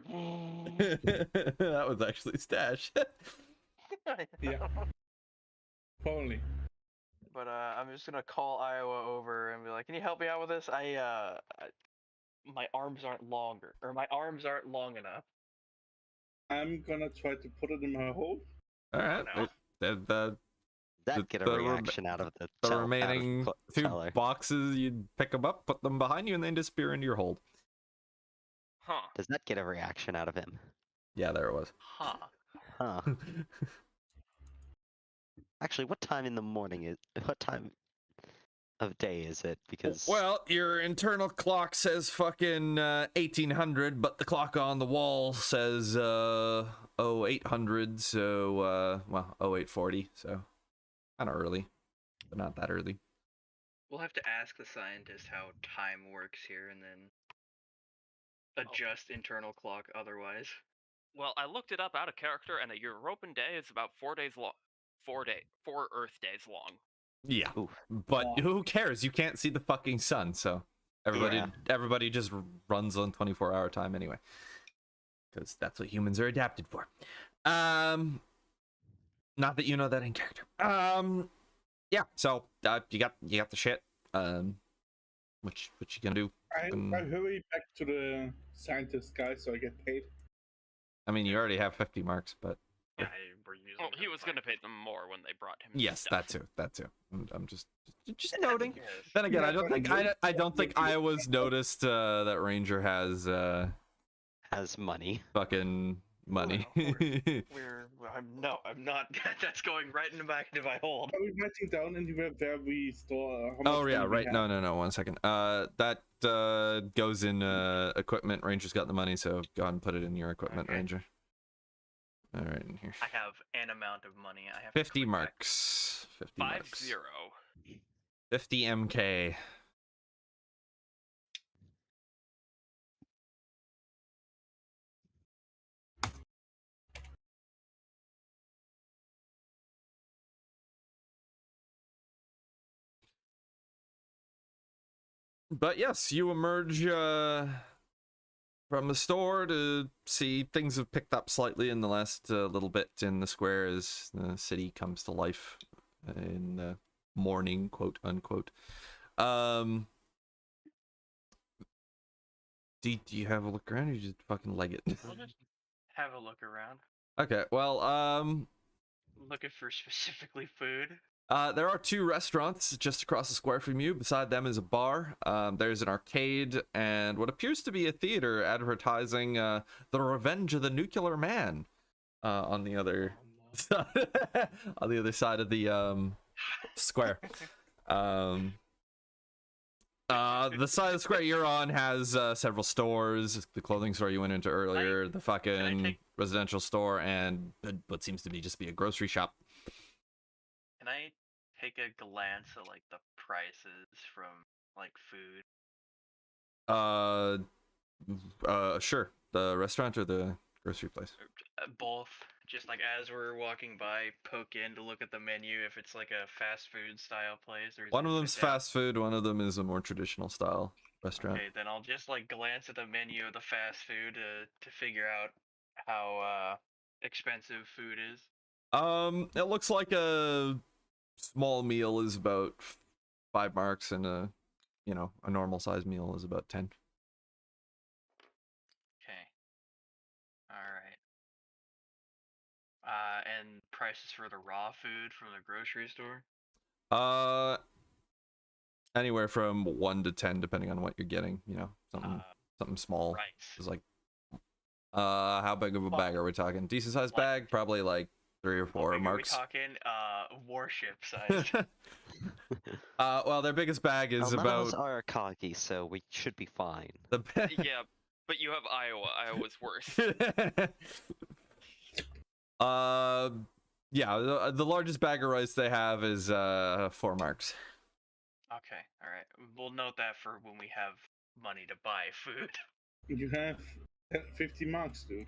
That was actually Stash. Yeah. Probably. But I'm just gonna call Iowa over and be like, "Can you help me out with this? My arms aren't long enough." I'm gonna try to put it in my hold. All right. no. That get a the reaction out of the remaining two teller. boxes, you pick them up, put them behind you, and then disappear into your hold. Huh. Does that get a reaction out of him? Yeah, there it was. Huh. Huh. Actually, what time of day is it? Because Well, your internal clock says fucking 1800, but the clock on the wall says 0800, so well, 0840, so kind of early, but not that early. We'll have to ask the scientist how time works here, and then adjust internal clock otherwise. Well, I looked it up out of character, and a European day is about 4 days long. 4 Earth days long. Yeah, Oof. but who cares? You can't see the fucking sun, so everybody just runs on 24-hour time anyway, because that's what humans are adapted for. Not that you know that in character. Yeah. So you got the shit. What you gonna do? I hurry back to the scientist guy so I get paid. I mean, you already have 50 marks, but Yeah, we're using. Well, he was going to pay them more when they brought him. yes, stuff. that too. I'm just noting. Yes. Then again, Yeah, I don't think but- Iowa's noticed that Ranger has money. fucking money. I'm not. That's going right into back into my hold. Are we writing down anywhere where we store how much Oh yeah, money we right. have? No. 1 second. That goes in equipment. Ranger's got the money, so go ahead and put it in your equipment, Okay. Ranger. All right, in here. I have an amount of money. I have to 50 click back. marks. 50 marks. 50. 50 MK. But yes, you emerge from the store to see things have picked up slightly in the last little bit in the square as the city comes to life in the morning, quote unquote. Do you have a look around, or you just fucking leg it? I'll just have a look around. Okay, well, Looking for specifically food. there are 2 restaurants just across the square from you. Beside them is a bar. There's an arcade and what appears to be a theater advertising The Revenge of the Nuclear Man on the other on the other side of the square. The side of the square you're on has several stores. The clothing store you went into earlier, the fucking residential store, and what seems to be just be a grocery shop. Can I take a glance at like the prices from like food? Sure. The restaurant or the grocery place? Both. Just like as we're walking by, poke in to look at the menu if it's like a fast food style place. Or is One it of them's sit down? fast food, one of them is a more traditional style restaurant. Okay, then I'll just like glance at the menu of the fast food to figure out how expensive food is. It looks like a small meal is about 5 marks, and a normal size meal is about 10. Okay. All right. And prices for the raw food from the grocery store. Anywhere from 1 to 10, depending on what you're getting. You know, something small. Rice. Is like, how big of a bag are we talking? Decent sized bag, probably like 3 or 4 marks. Are we talking warship size? Well, their biggest bag is None about of us are Akagi, so we should be fine. the. Yeah, but you have Iowa. Iowa's worse. Yeah, the largest bag of rice they have is 4 marks. Okay, all right. We'll note that for when we have money to buy food. You have 50 marks, dude.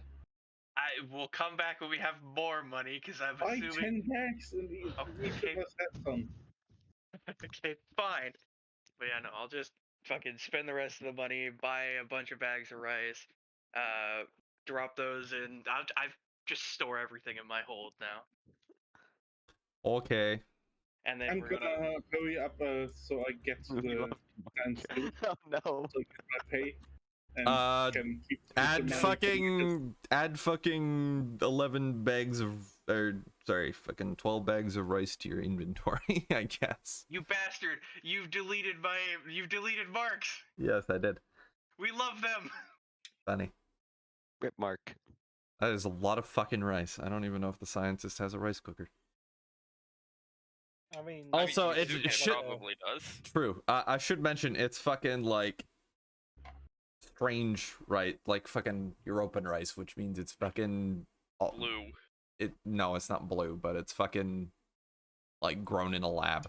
I will come back when we have more money, because I'm Buy assuming. 10 bags and each Okay. of us has some. Okay, fine. But yeah, no, I'll just fucking spend the rest of the money, buy a bunch of bags of rice, drop those in. I just store everything in my hold now. Okay. And then I'm we're gonna hurry up so I get to the dance too, Oh no. so I get my pay. And can keep Add fucking 11 bags of, or sorry, fucking 12 bags of rice to your inventory, I guess. You bastard! You've deleted marks. Yes, I did. We love them. Funny. Rip Mark. That is a lot of fucking rice. I don't even know if the scientist has a rice cooker. I mean, Also, it Zuko should probably does. True. I should mention it's fucking like strange, right? Like fucking European rice, which means it's fucking Blue. No, it's not blue, but it's fucking like grown in a lab.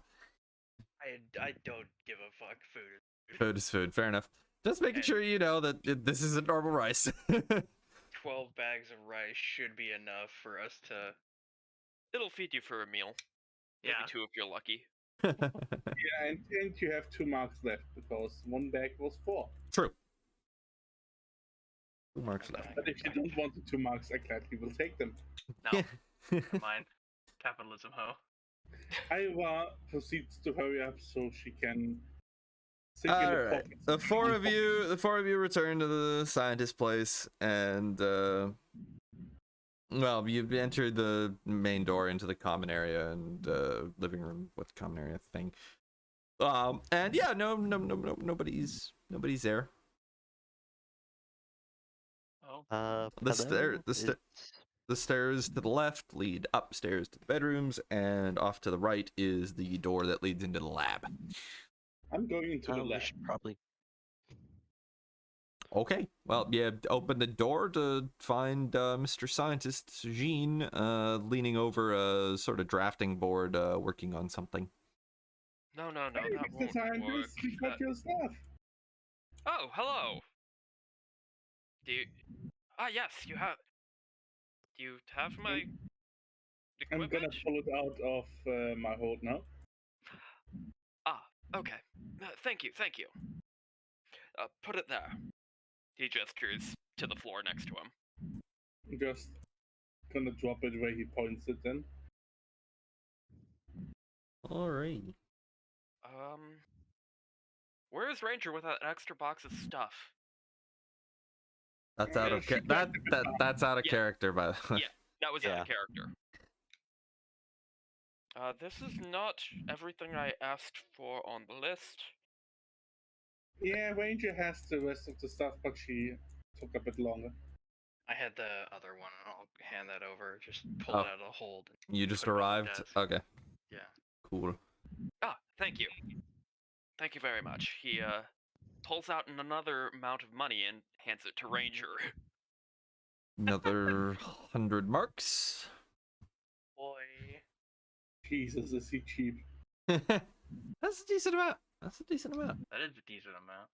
I don't give a fuck. Food. Food is food. Fair enough. Just making sure you know that this isn't normal rice. 12 bags of rice should be enough for us to. It'll feed you for a meal. Maybe Yeah. 2 if you're lucky. Yeah, and you have 2 marks left because 1 bag was 4. True. 2 marks left. But if you don't want the 2 marks, I gladly will take them. No, never mind. Capitalism, ho. Iowa proceeds to hurry up so she can. Sink in All the right. pockets. The four of you return to the scientist place, and well, you enter the main door into the common area and living room. What's common area thing? And yeah, nobody's there. Oh. The stairs to the left lead upstairs to the bedrooms, and off to the right is the door that leads into the lab. I'm going into the We lab. should probably. Okay, well, yeah, open the door to find Mr. Scientist Jean leaning over a sort of drafting board, working on something. No, Hey, that Mr. won't Scientist, work. we got your stuff. Oh, hello. Do you... yes, you have... Do you have my I'm equipment? gonna pull it out of my hold now. Okay. Thank you. Put it there. He gestures to the floor next to him. I'm just gonna drop it where he points it then. Alright. Where is Ranger with that extra box of stuff? That's out of She grabbed it that's out of Yeah. character, by the way. Yeah, that was out Yeah. of character. This is not everything I asked for on the list. Yeah, Ranger has the rest of the stuff, but she took a bit longer. I had the other one. I'll hand that over. Just pull Oh. it out of the hold. You just Put it on the arrived? desk. Okay, Yeah. cool. Thank you. Thank you very much. He, pulls out another amount of money and hands it to Ranger. Another 100 marks. Boy. Jesus, is he cheap? That's a decent amount. That is a decent amount.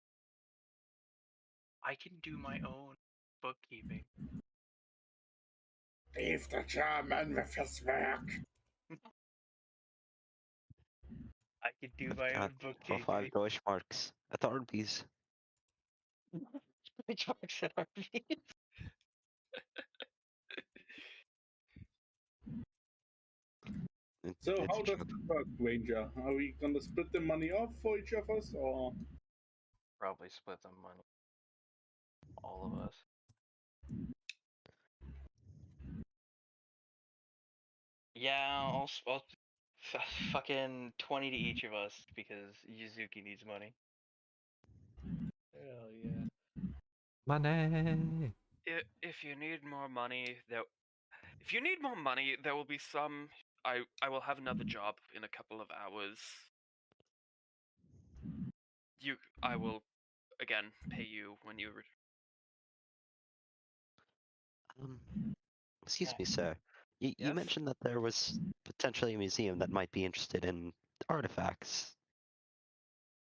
I can do my own bookkeeping. Leave the German with his work. I can do my own For bookkeeping. 5 Deutschmarks. Authorities. Which marks at RPs? So how does it work, Ranger? Are we gonna split the money off for each of us, or? Probably split the money. All of us. Yeah, fucking 20 to each of us because Yuzuki needs money. Hell yeah. Money. If you need more money, there will be some. I will have another job in a couple of hours. I will again pay you when you. Um, excuse Yeah. me, sir. You Yes? mentioned that there was potentially a museum that might be interested in artifacts.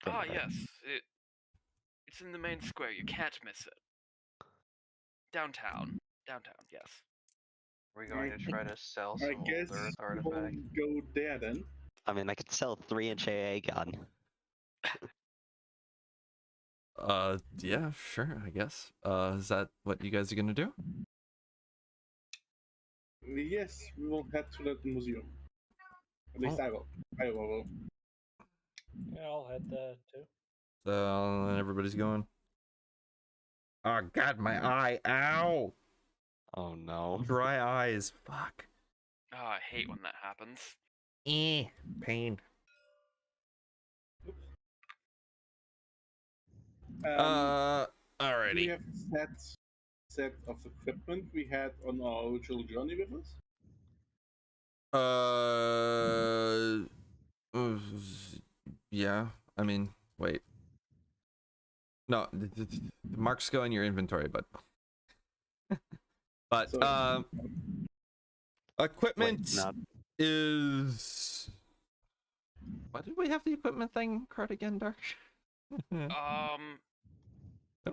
from Ah, there. yes. It's in the main square. You can't miss it. Downtown. Downtown. Yes. We're going to try to sell I some guess old Earth we'll artifacts. go there then. I mean, I could sell a 3-inch AA gun. Yeah, sure, I guess. Is that what you guys are gonna do? Yes, we will head to that museum. At least Oh. I will. I will. Yeah, I'll head there too. So everybody's going. Oh god, my eye! Ow! Oh no. Dry eyes. Fuck. Oh, I hate when that happens. Pain. Do we Alrighty. have set of equipment we had on our original journey with us? Yeah. I mean, wait. No, marks go in your inventory, but So- equipment Wait, not is. Why did we have the equipment thing card again, Dark? Don't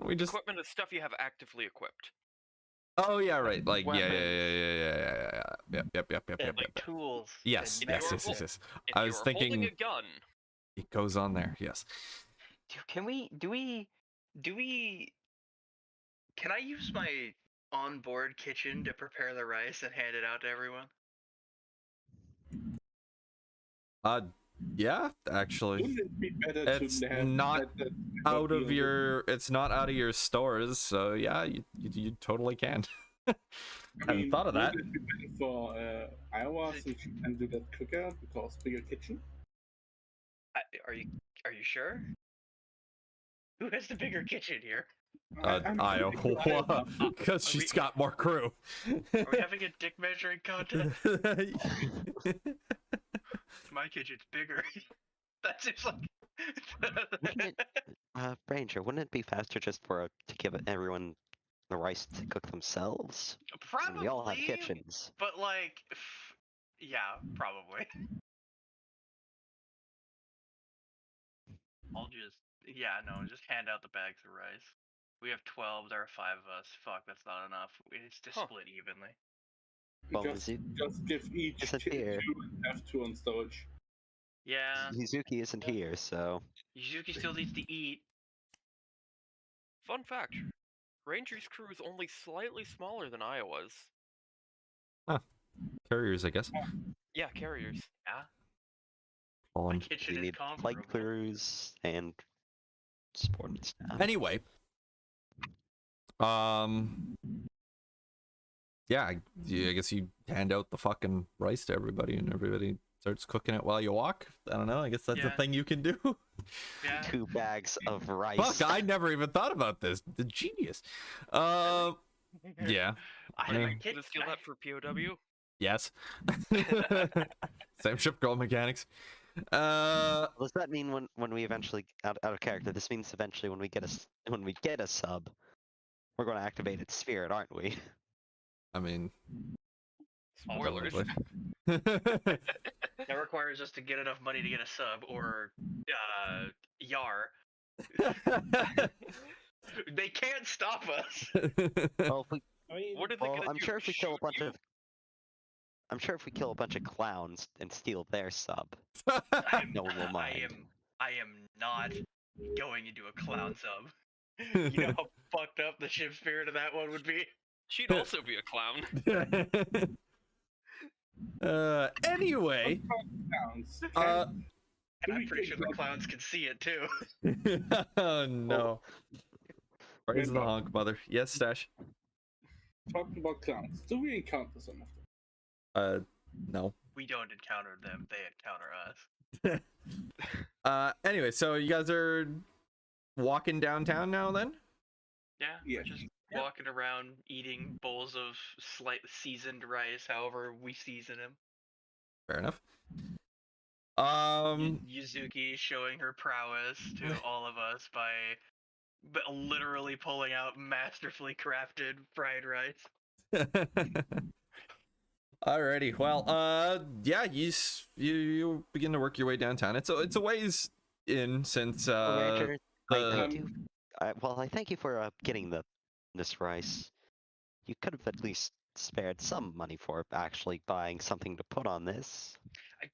we just? Equipment is stuff you have actively equipped. Oh yeah, right. Like yeah. Yep. And like tools. Yes, and yes. medicine. If I you was are thinking holding a gun, it goes on there. Yes. Can I use my onboard kitchen to prepare the rice and hand it out to everyone? Yeah, actually. Wouldn't it be better It's to have not that out of be your. It's not out of your stores, so yeah, you totally can. I hadn't thought of that. Wouldn't it be better for Iowa since you can do that quicker because bigger kitchen? Are you sure? Who has the bigger kitchen here? I'm Iowa, because Are she's we- got more crew. Are we having a dick measuring contest? My kitchen's bigger. That seems like. Wouldn't it, Ranger, wouldn't it be faster just to give everyone the rice to cook themselves? I mean, Probably. we all have kitchens. But like, yeah, probably. Just hand out the bags of rice. We have 12. There are 5 of us. Fuck, that's not enough. It's to split evenly. Well, just give each isn't 2 here. and have 2 on storage. Yeah. Yuzuki isn't here, so Yuzuki still needs to eat. fun fact: Ranger's crew is only slightly smaller than Iowa's. Carriers, I guess. Yeah, carriers. Yeah. My On. kitchen we is need comparable. flight crews and support and staff. Anyway. Yeah, I guess you hand out the fucking rice to everybody, and everybody starts cooking it while you walk. I don't know. I guess that's a Yeah. thing you can do. Yeah. 2 bags of rice. Fuck, I never even thought about this. The genius. Yeah. I have a Yeah. kitchen. Did steal that for POW? Yes. Same ship, girl mechanics. Does that mean when we eventually out of character? This means eventually when we get a sub, we're going to activate its spirit, aren't we? I mean, Spoilers. probably. That requires us to get enough money to get a sub or Yar. They can't stop us. Well, if we, I mean, What are they well, gonna I'm do? sure if we kill a shoot bunch you? of, I'm sure if we kill a bunch of clowns and steal their sub, no one will mind. I am not going into a clown sub. You know how fucked up the ship spirit of that one would be? She'd also be a clown. Anyway. Pounds. And I'm pretty sure the clowns can see it too. Oh no. Praise the honk, mother. Yes, Stash. Talking about clowns, do we encounter some of them? No. We don't encounter them; they encounter us. Anyway, so you guys are walking downtown now then? Yeah, Yeah. we're just walking around eating bowls of slightly seasoned rice, however we season them. Fair enough. Yuzuki showing her prowess to all of us by literally pulling out masterfully crafted fried rice. Alrighty. Well, yeah, you begin to work your way downtown. It's a ways in since Ranger, the I thank you for getting this rice. You could have at least spared some money for actually buying something to put on this.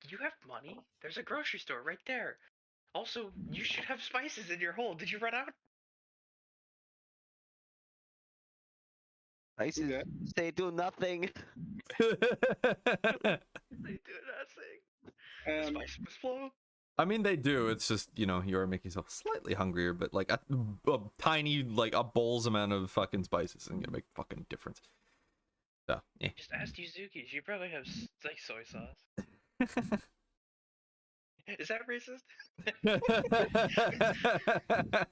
You have money? There's a grocery store right there. Also, you should have spices in your hold. Did you run out? Spices, Yeah. they do nothing. They do nothing. Spice must flow. I mean, they do. It's just, you're making yourself slightly hungrier, but like a tiny, like a bowl's amount of fucking spices isn't gonna make a fucking difference. So, yeah. Just ask Yuzuki. She probably has like soy sauce. Is that racist?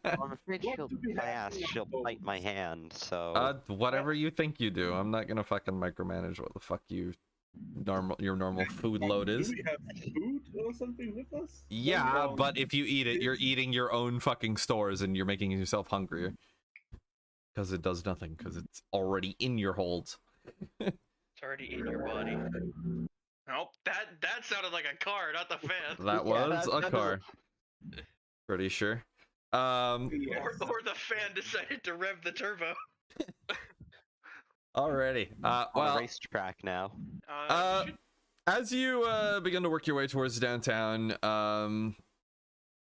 I'm afraid if I ask, she'll bite my hand, so... Whatever you think you do. I'm not gonna fucking micromanage what the fuck your normal food load is. Do we have food or something with us? Yeah, but if you eat it, you're eating your own fucking stores and you're making yourself hungrier. Because it does nothing, because it's already in your holds. It's already in your body. Nope, that sounded like a car, not the fan. That was a car. Pretty sure. Or the fan decided to rev the turbo. Alrighty. on Well, a racetrack now. as you begin to work your way towards downtown,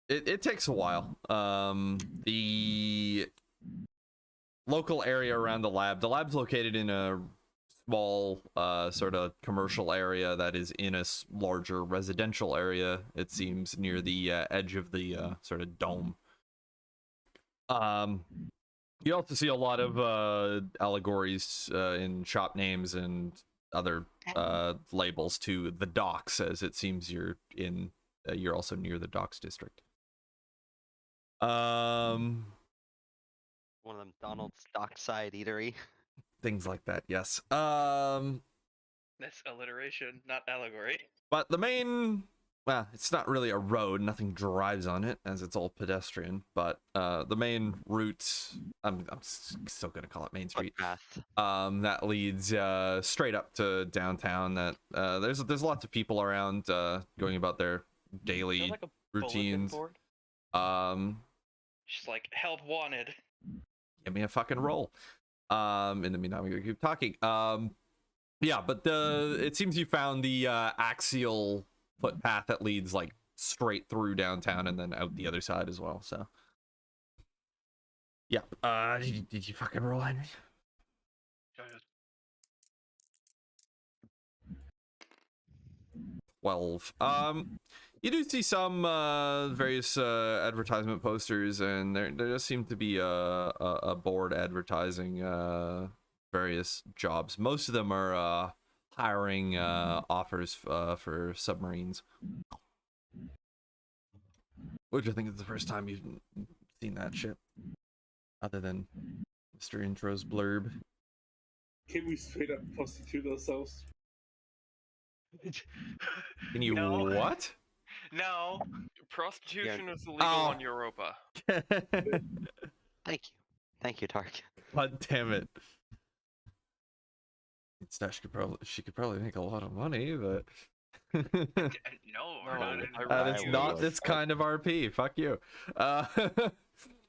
it takes a while. The local area around the lab's located in a small sort of commercial area that is in a larger residential area, it seems, near the edge of the sort of dome. You also see a lot of allegories in shop names and other labels to the docks, as it seems you're also near the docks district. One of them Donald's Dockside Eatery. Things like that, yes. That's alliteration, not allegory. But the main, well, it's not really a road, nothing drives on it, as it's all pedestrian, but the main route, I'm still gonna call it Main Street, Path. that leads straight up to downtown. That there's lots of people around going about their daily Like a bulletin routines. board. She's like, help wanted. Give me a fucking roll. In the meantime, we're gonna keep talking. Yeah, but it seems you found the axial footpath that leads like straight through downtown and then out the other side as well. So, yeah. Did you fucking roll, Henry? 12. You do see some various advertisement posters, and there does seem to be a board advertising various jobs. Most of them are hiring offers for submarines, which I think is the first time you've seen that shit, other than Mr. Intro's blurb. Can we straight up prostitute ourselves? Can you No. what? No. Prostitution is illegal Oh. on Europa. Thank you, Tark. God damn it. She could probably make a lot of money, but No, No, not I anymore. and it's I not would. this kind of RP. Fuck you.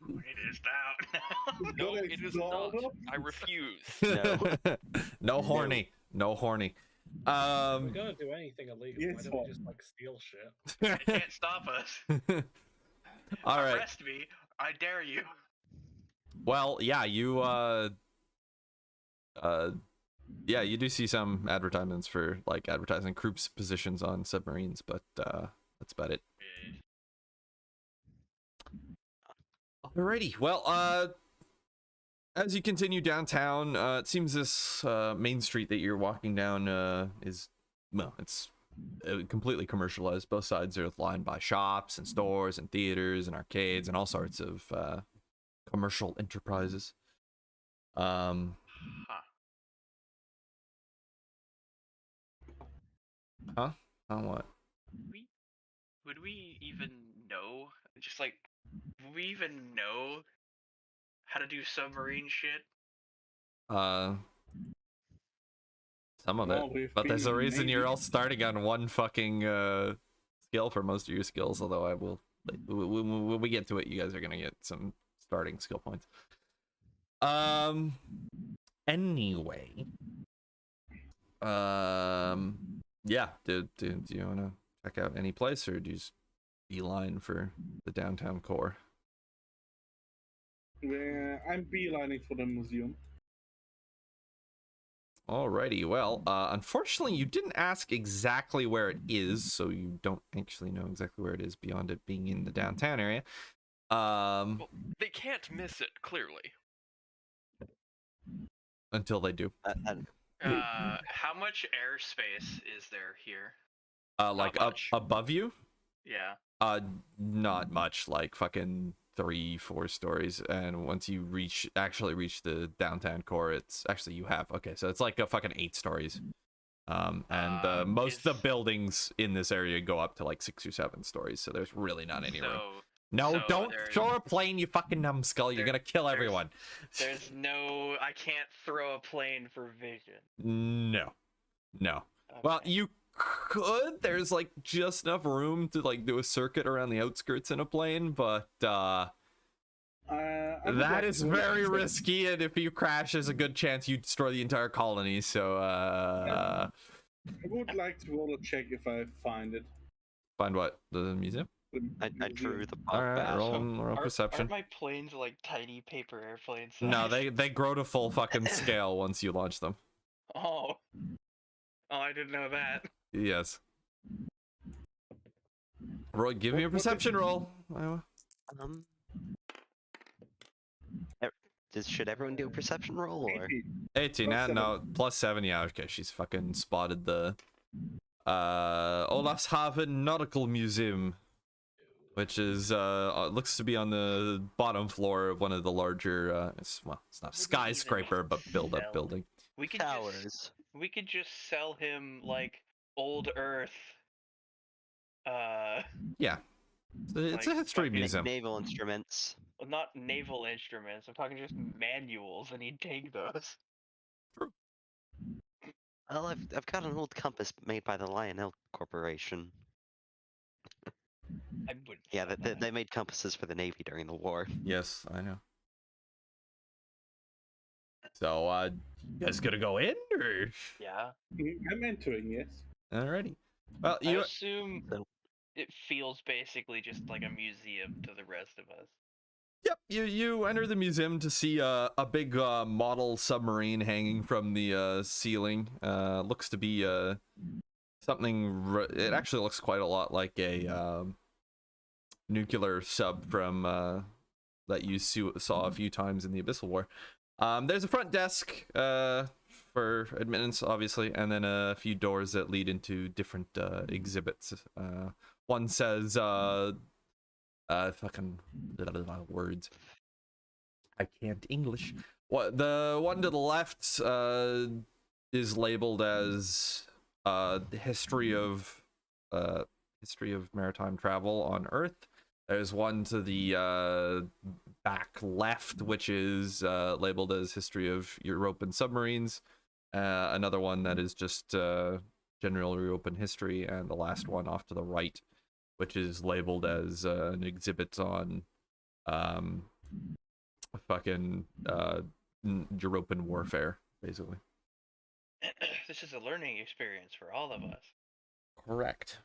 It is that. No, Gonna it is explode not. up? I refuse. No. No horny. No horny. If we're gonna do anything illegal, Yes, why don't we Paul. just like steal shit? It can't stop us. All right. Arrest me. I dare you. Well, yeah, you you do see some advertisements for like advertising groups positions on submarines, but that's about it. Alrighty. Well, as you continue downtown, it seems this main street that you're walking down is, well, it's completely commercialized. Both sides are lined by shops and stores and theaters and arcades and all sorts of commercial enterprises. Huh. Huh? On what? Would we even know? Just like, would we even know how to do submarine shit? Some of Well, it, we've but there's a been reason you're maybe- all starting on one fucking skill for most of your skills. Although I will, when we get to it, you guys are gonna get some starting skill points. Anyway, yeah. Do you want to check out any place, or do you just beeline for the downtown core? I'm beelining for the museum. Alrighty, well, unfortunately you didn't ask exactly where it is, so you don't actually know exactly where it is beyond it being in the downtown area. Well, they can't miss it, clearly. Until they do. How much airspace is there here? Like up much. above you? Yeah. Not much, like fucking 3-4 stories, and once you actually reach the downtown core, it's actually so it's like a fucking 8 stories. And most of the buildings in this area go up to like 6 or 7 stories, so there's really not any room. No, so don't throw a plane, you fucking numbskull. You're gonna kill everyone. There's no. I can't throw a plane for vision. No. Well, Okay. you could. There's like just enough room to like do a circuit around the outskirts in a plane, but I would that like is to- very risky, and if you crash, there's a good chance you destroy the entire colony. So I would like to roll a check if I find it. find what? The museum? I drew the All right, bash. roll perception. Aren't my planes like tiny paper airplanes? No, they grow to full fucking scale once you launch them. Oh. Oh, I didn't know that. Yes. Roy, give me a What did perception you- roll. Iowa. Should everyone do a perception roll or? 18, Plus no, +7, yeah, okay, she's fucking spotted the Olafshaven Nautical Museum, which is looks to be on the bottom floor of one of the larger it's not a skyscraper, but build up sell? building. We could Towers. we could just sell him like old Earth. Yeah, it's a Like history fucking museum. Naval instruments. Well, not naval instruments. I'm talking just manuals, and he'd take those. Well, I've got an old compass made by the Lionel Corporation. I wouldn't. Yeah, sell that. they made compasses for the Navy during the war. Yes, I know. So, you guys gonna go in, or? Yeah. I'm entering, yes. Alrighty. Well, I you assume So- it feels basically just like a museum to the rest of us. Yep, you enter the museum to see a big model submarine hanging from the ceiling. Looks to be something. It actually looks quite a lot like a nuclear sub from that you saw a few times in the Abyssal War. There's a front desk for admittance, obviously, and then a few doors that lead into different exhibits. One says fucking words. I can't English. What the one to the left is labeled as the history of maritime travel on Earth. There's one to the back left, which is labeled as history of European submarines. Another one that is just general European history, and the last one off to the right, which is labeled as an exhibit on fucking European warfare, basically. This is a learning experience for all of us. Correct.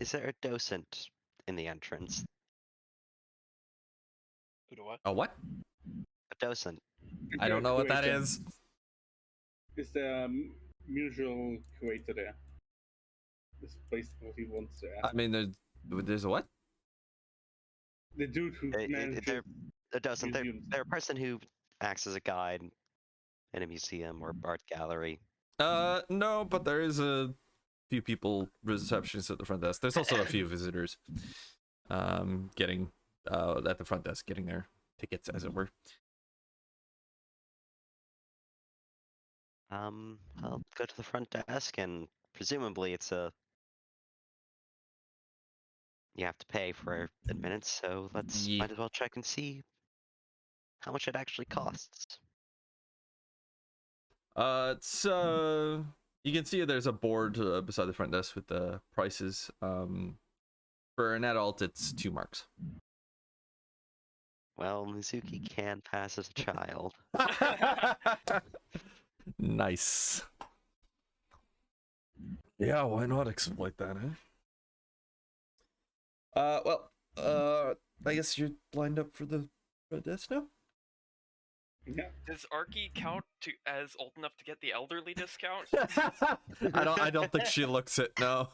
Is there a docent in the entrance? Who do what? Oh, what? A docent. I don't know what that is. Is the mutual curator there? This place what he wants to ask. I mean, there's a what? The dude who manages They're a docent. museums. They're a person who acts as a guide in a museum or art gallery. No, but there is a few people, receptionists at the front desk. There's also a few visitors getting at the front desk, getting their tickets, as it were. I'll go to the front desk, and presumably it's a you have to pay for admittance, so let's Yeah. might as well check and see how much it actually costs. It's you can see there's a board beside the front desk with the prices. For an adult, it's 2 marks. Well, Mizuki can pass as a child. Nice. Yeah, why not exploit that, I guess you're lined up for the front desk now. Yeah. Does Arky count as old enough to get the elderly discount? I don't think she looks it. No.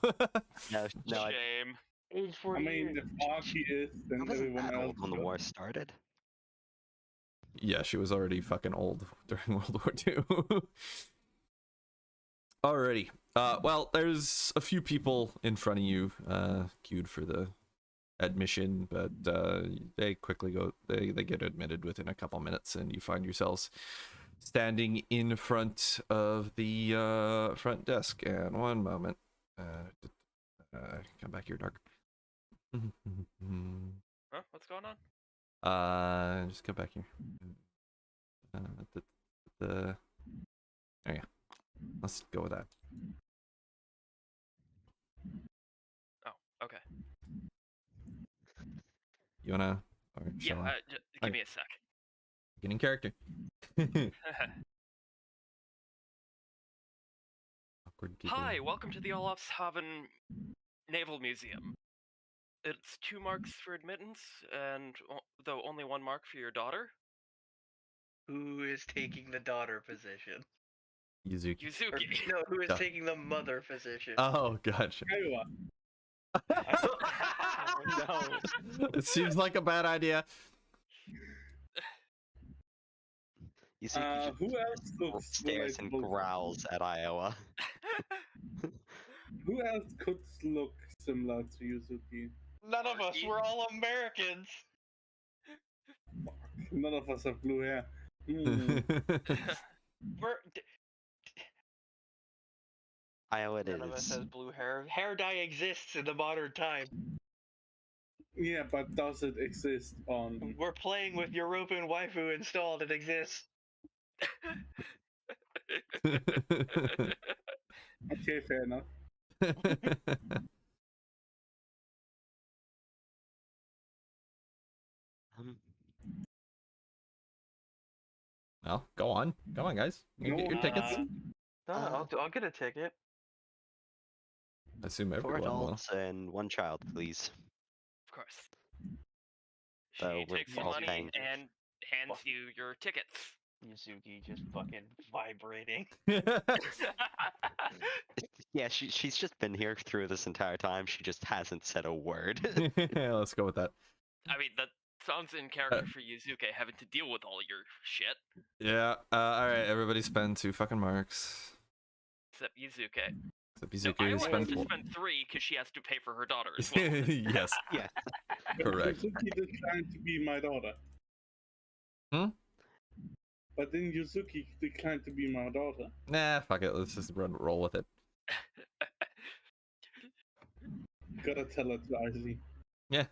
No, Shame. Age I 40 mean, years. if Archie is, I then wasn't everyone that else. old when the will. war started. Yeah, she was already fucking old during World War II. Alrighty. Well, there's a few people in front of you queued for the admission, but they quickly they get admitted within a couple minutes, and you find yourselves standing in front of the front desk. And one moment. Come back here, Dark. Huh? What's going on? Just come back here. There you go. Let's go with that. Oh, okay. You wanna? Or Yeah, shall I? give me a sec. Get in character. Awkward people. Hi, welcome to the Olafshaven Naval Museum. It's 2 marks for admittance, and though only 1 mark for your daughter. Who is taking the daughter position? Yuzuki. Or, Yuzuki. no, who is Yeah. taking the mother position? Oh, gotcha. Iowa. No. It seems like a bad idea. Yuzuki Who else just looks stares and relatable? growls at Iowa. Who else could look similar to Yuzuki? None of us. Archie? We're all Americans. None of us have blue hair. Hmm. We're, Iowa it none of us is. has blue hair. Hair dye exists in the modern time. Yeah, but does it exist on? We're playing with European waifu installed. It exists. Okay, fair enough. Well, go on, guys. You can get your tickets. I'll get a ticket. I assume 4 everyone will. adults and 1 child, please. Of course. So She we're takes the all money paying. and hands you your tickets. Yuzuki just fucking vibrating. Yeah, she's just been here through this entire time. She just hasn't said a word. Let's go with that. I mean, that sounds in character for Yuzuki, having to deal with all your shit. Yeah. All right. Everybody spend 2 fucking marks. Except Yuzuki. Except No, Yuzuki Iowa has spends to 4. spend 3 because she has to pay for her daughter as well. Yes. Yeah. Correct. Yuzuki declined to be my daughter. Hmm? But then Yuzuki declined to be my daughter. Nah, fuck it. Let's just roll with it. Gotta tell her twice. Yeah.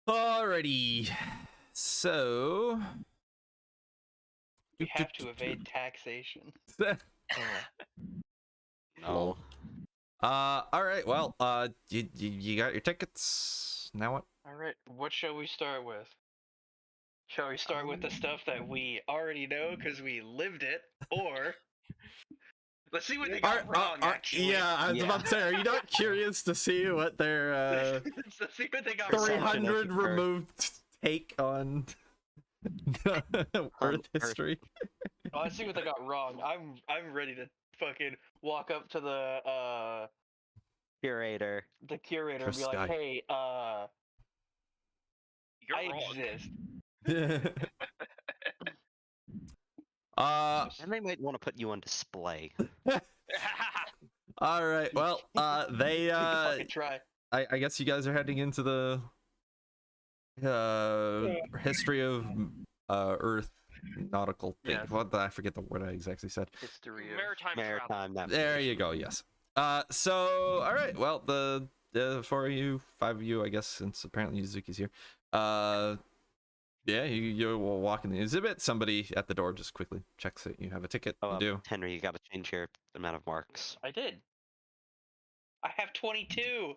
Alrighty. So. We have to evade taxation. No. All right. Well, you got your tickets. Now what? All right, what shall we start with? Shall we start with the stuff that we already know because we lived it, or let's see what they got wrong? Actually, Yeah, I was about to say, are you not curious to see what their let's see what they got Perception wrong. 300 of Earth. removed take on Earth history? Oh, let's see what they got wrong. I'm ready to fucking walk up to the Curator. curator and be Sky. like, hey, You're I wrong. exist. uh, And they might want to put you on display. All right. Well, they We can fucking try. I guess you guys are heading into the history of Earth nautical thing. Yes. I forget the word I exactly said. History of Maritime travel. Maritime There you navigation. go. Yes. So all right. Well, the four of you, five of you, I guess, since apparently Yuzuki's here. Yeah, you're walking the exhibit. Somebody at the door just quickly checks that you have a ticket. Oh, You do. Henry, you gotta change your amount of marks. I did. I have 22.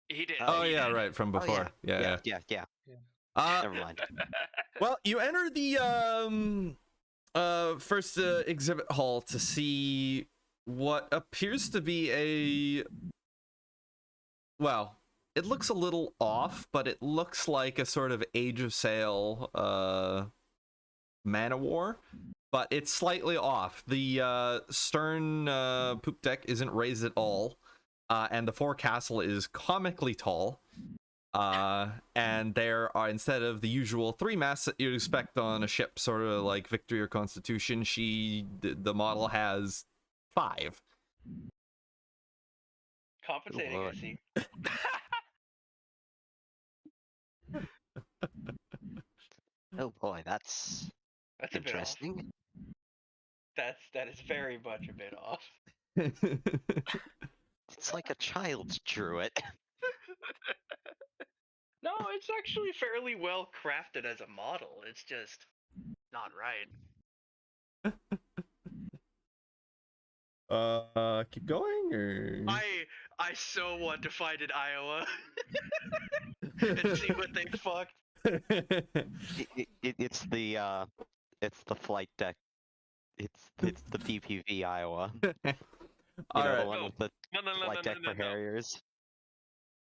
He did. Oh he yeah, did. right from Oh, before. Yeah. yeah. Uh, Never mind. well, you enter the first exhibit hall to see what appears to be it looks a little off, but it looks like a sort of Age of Sail man of war, but it's slightly off. The stern poop deck isn't raised at all, and the forecastle is comically tall. And there are, instead of the usual 3 masts that you'd expect on a ship, sort of like Victory or Constitution, the model has 5. Compensating, I Lord. see. Oh boy, that's That's a bit off. interesting. That is very much a bit off. It's like a child drew it. No, it's actually fairly well crafted as a model. It's just not right. Keep going, or I so want to find in Iowa and see what they fucked. It's the flight deck. It's the PPV Iowa. You All know, right. the one with the No. flight deck for Harriers.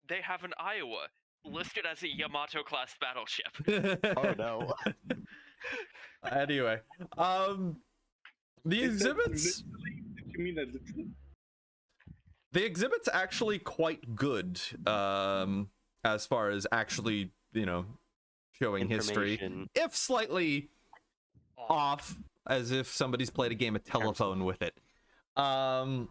They have an Iowa listed as a Yamato class battleship. Oh no. Anyway, the Is that exhibits. literally? Did you mean that literally? The exhibit's actually quite good, as far as actually, showing history. Information. If slightly off, as if somebody's played a game of telephone with it. The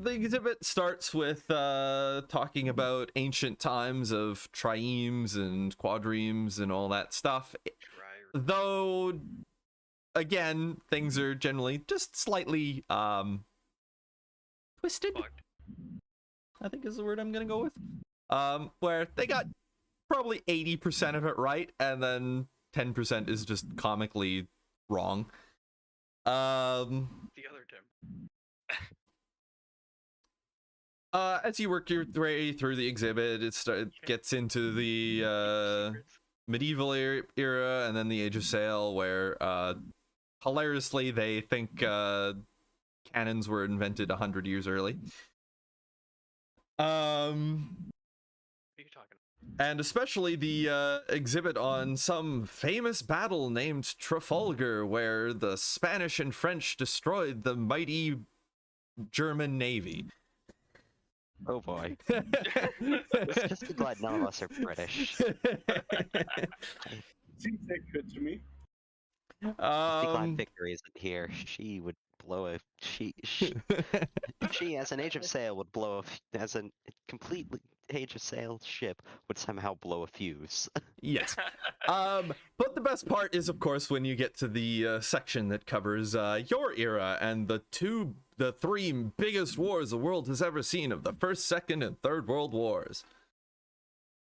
exhibit starts with talking about ancient times of triremes and quadremes and all that stuff. Though, again, things are generally just slightly twisted, Fucked. I think is the word I'm gonna go with. Where they got probably 80% of it right, and then 10% is just comically wrong. The other term. As you work your way through the exhibit, it gets into the medieval era and then the Age of Sail, where hilariously they think cannons were invented 100 years early. What are you talking about? And especially the exhibit on some famous battle named Trafalgar, where the Spanish and French destroyed the mighty German navy. Oh boy. It's just glad none of us are British. Seems accurate to me. Glad Victory isn't here. She would blow a she as an Age of Sail would blow as a completely Age of Sail ship would somehow blow a fuse. Yes. But the best part is, of course, when you get to the section that covers your era and the 3 biggest wars the world has ever seen of the First, Second, and Third World Wars,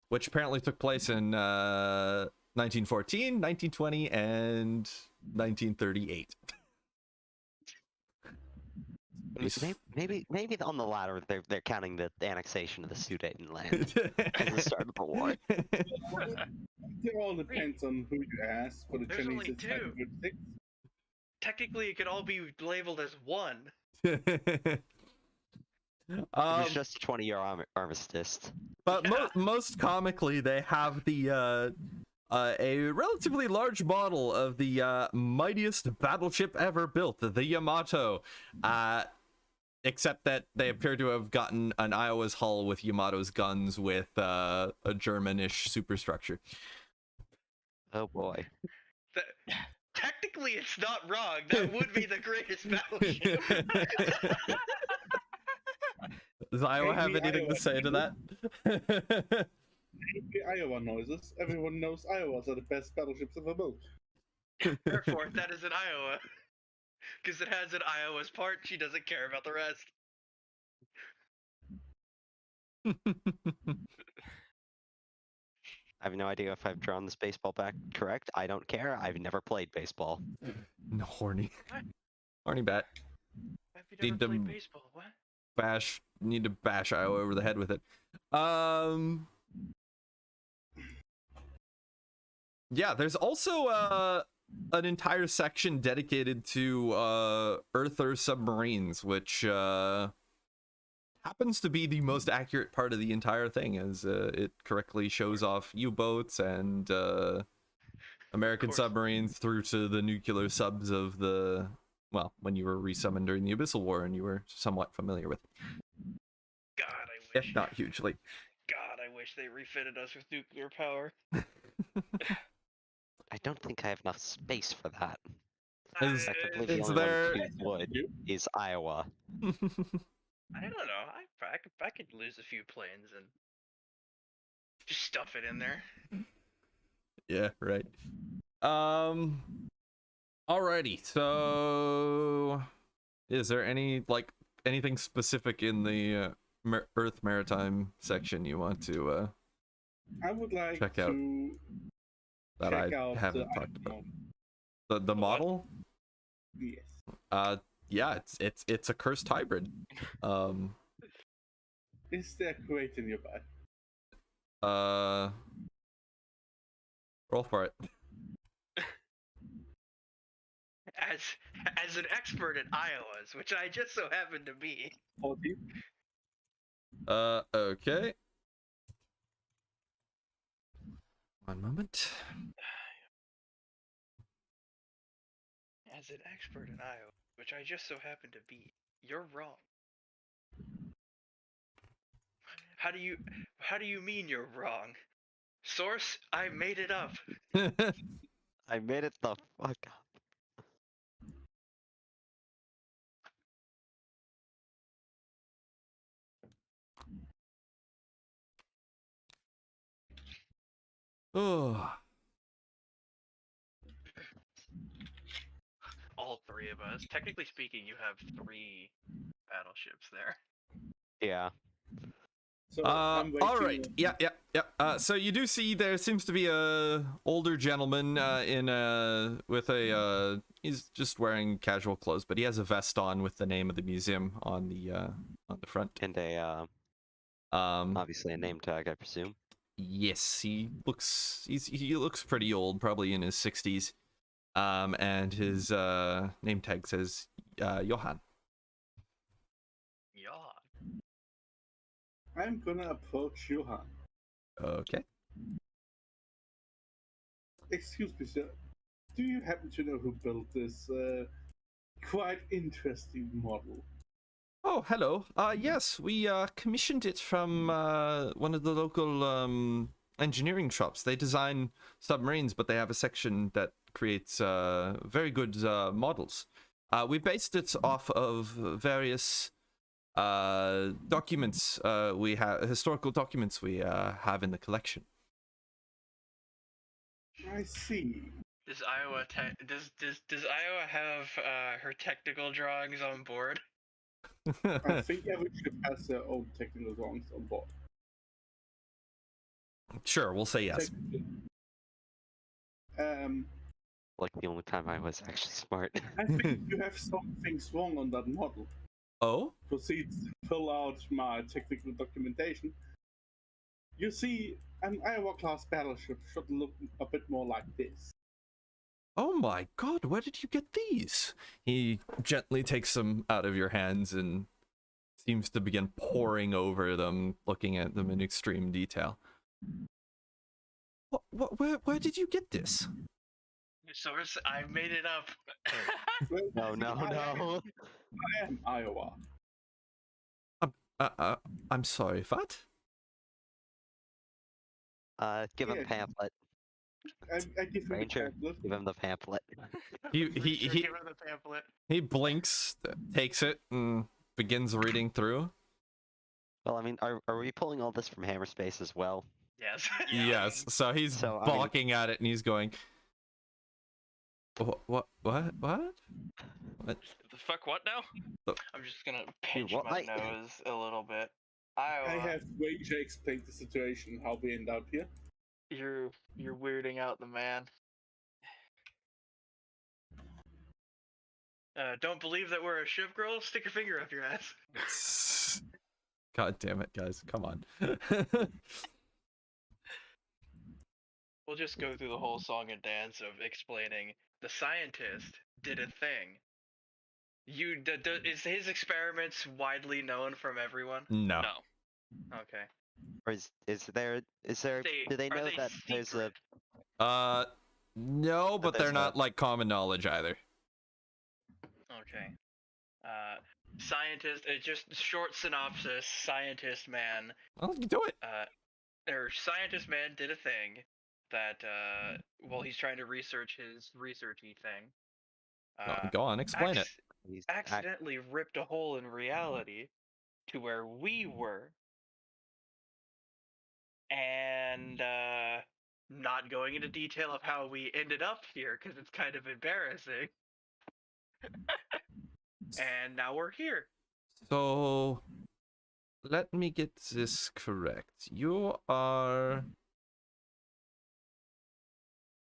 which apparently took place in 1914, 1920, and 1938. Maybe on the latter they're counting the annexation of the Sudetenland as the start of the war. It all depends on who you ask. For the There's Chinese, only it's 2. 506. Technically, it could all be labeled as 1. It was just a 20-year armistice. But most comically, they have the a relatively large model of the mightiest battleship ever built, the Yamato. Except that they appear to have gotten an Iowa's hull with Yamato's guns with a Germanish superstructure. Oh boy. technically it's not wrong. That would be the greatest battleship. Does Iowa have Maybe anything to Iowa say to knows. that? The Iowa noises. Everyone knows Iowas are the best battleships ever built. Therefore, that is in Iowa. Because it has an Iowa's part, she doesn't care about the rest. I have no idea if I've drawn this baseball back correct. I don't care. I've never played baseball. No, horny. What? Horny bat. Have you never Need to played baseball? What? Need to bash Iowa over the head with it. Yeah, there's also an entire section dedicated to Earther submarines, which happens to be the most accurate part of the entire thing, as it correctly shows off U-boats and American submarines through to the nuclear subs of the, well, when you were resummoned during the Abyssal War and you were somewhat familiar with. God, I wish. If not hugely. God, I wish they refitted us with nuclear power. I don't think I have enough space for that. Is- Technically, the is only there- one who would is Iowa. I don't know. I could lose a few planes and just stuff it in there. Yeah, right. Alrighty, so is there anything specific in the Earth Maritime section you want to I would like check out to that check I out haven't the talked about? Icon. The model? Yes. Yeah, it's a cursed hybrid. Is there crate nearby? Roll for it. As an expert in Iowas, which I just so happen to be. 40? Okay. One moment. As an expert in Iowa, which I just so happen to be, you're wrong. How do you mean you're wrong? Source, I made it up. I made it the fuck up. Oh. All three of us. Technically speaking, you have 3 battleships there. Yeah. So I'm waiting. All right. Yeah. So you do see there seems to be a older gentleman with a he's just wearing casual clothes, but he has a vest on with the name of the museum on the front. And a obviously a name tag, I presume. Yes, he looks pretty old, probably in his 60s. And his name tag says Johann. Yeah. I'm gonna approach Johann. Okay. Excuse me, sir. Do you happen to know who built this quite interesting model? Oh, hello. Yes, we commissioned it from one of the local engineering shops. They design submarines, but they have a section that creates very good models. We based it off of various documents we have, historical documents we have in the collection. I see. Does Iowa does Iowa have her technical drawings on board? I think every ship has their own technical drawings on board. Sure, we'll say yes. Like the only time I was actually smart. I think you have some things wrong on that model. Oh? Proceed to fill out my technical documentation. You see, an Iowa-class battleship should look a bit more like this. Oh my god, where did you get these? He gently takes them out of your hands and seems to begin poring over them, looking at them in extreme detail. Where did you get this? Source, I made it up. No. I am Iowa. I'm sorry, what? Give him Yeah. pamphlet. I give him the Ranger, pamphlet. give him the pamphlet. He Ranger, he give her the pamphlet. he blinks, takes it, and begins reading through. Well, I mean, are we pulling all this from Hammerspace as well? Yes. Yes. So he's So, I mean- balking at it, and he's going, What? The fuck what now? I'm just gonna pinch what my might- nose a little bit. I have Ranger explain the situation, how we end up here. You're weirding out the man. Don't believe that we're a ship girl? Stick your finger up your ass. God damn it, guys! Come on. We'll just go through the whole song and dance of explaining the scientist did a thing. Is his experiments widely known from everyone? No. No. Okay. Or is there do they Are know they that there's a secret? No, but there's they're not like common knowledge either. Okay. Scientist, just short synopsis, scientist man, Well, you do it. scientist man did a thing that, he's trying to research his researchy thing. Go on, explain it. he's Accidentally ripped a hole in reality to where we were. And, not going into detail of how we ended up here, because it's kind of embarrassing. And now we're here. So, let me get this correct. You are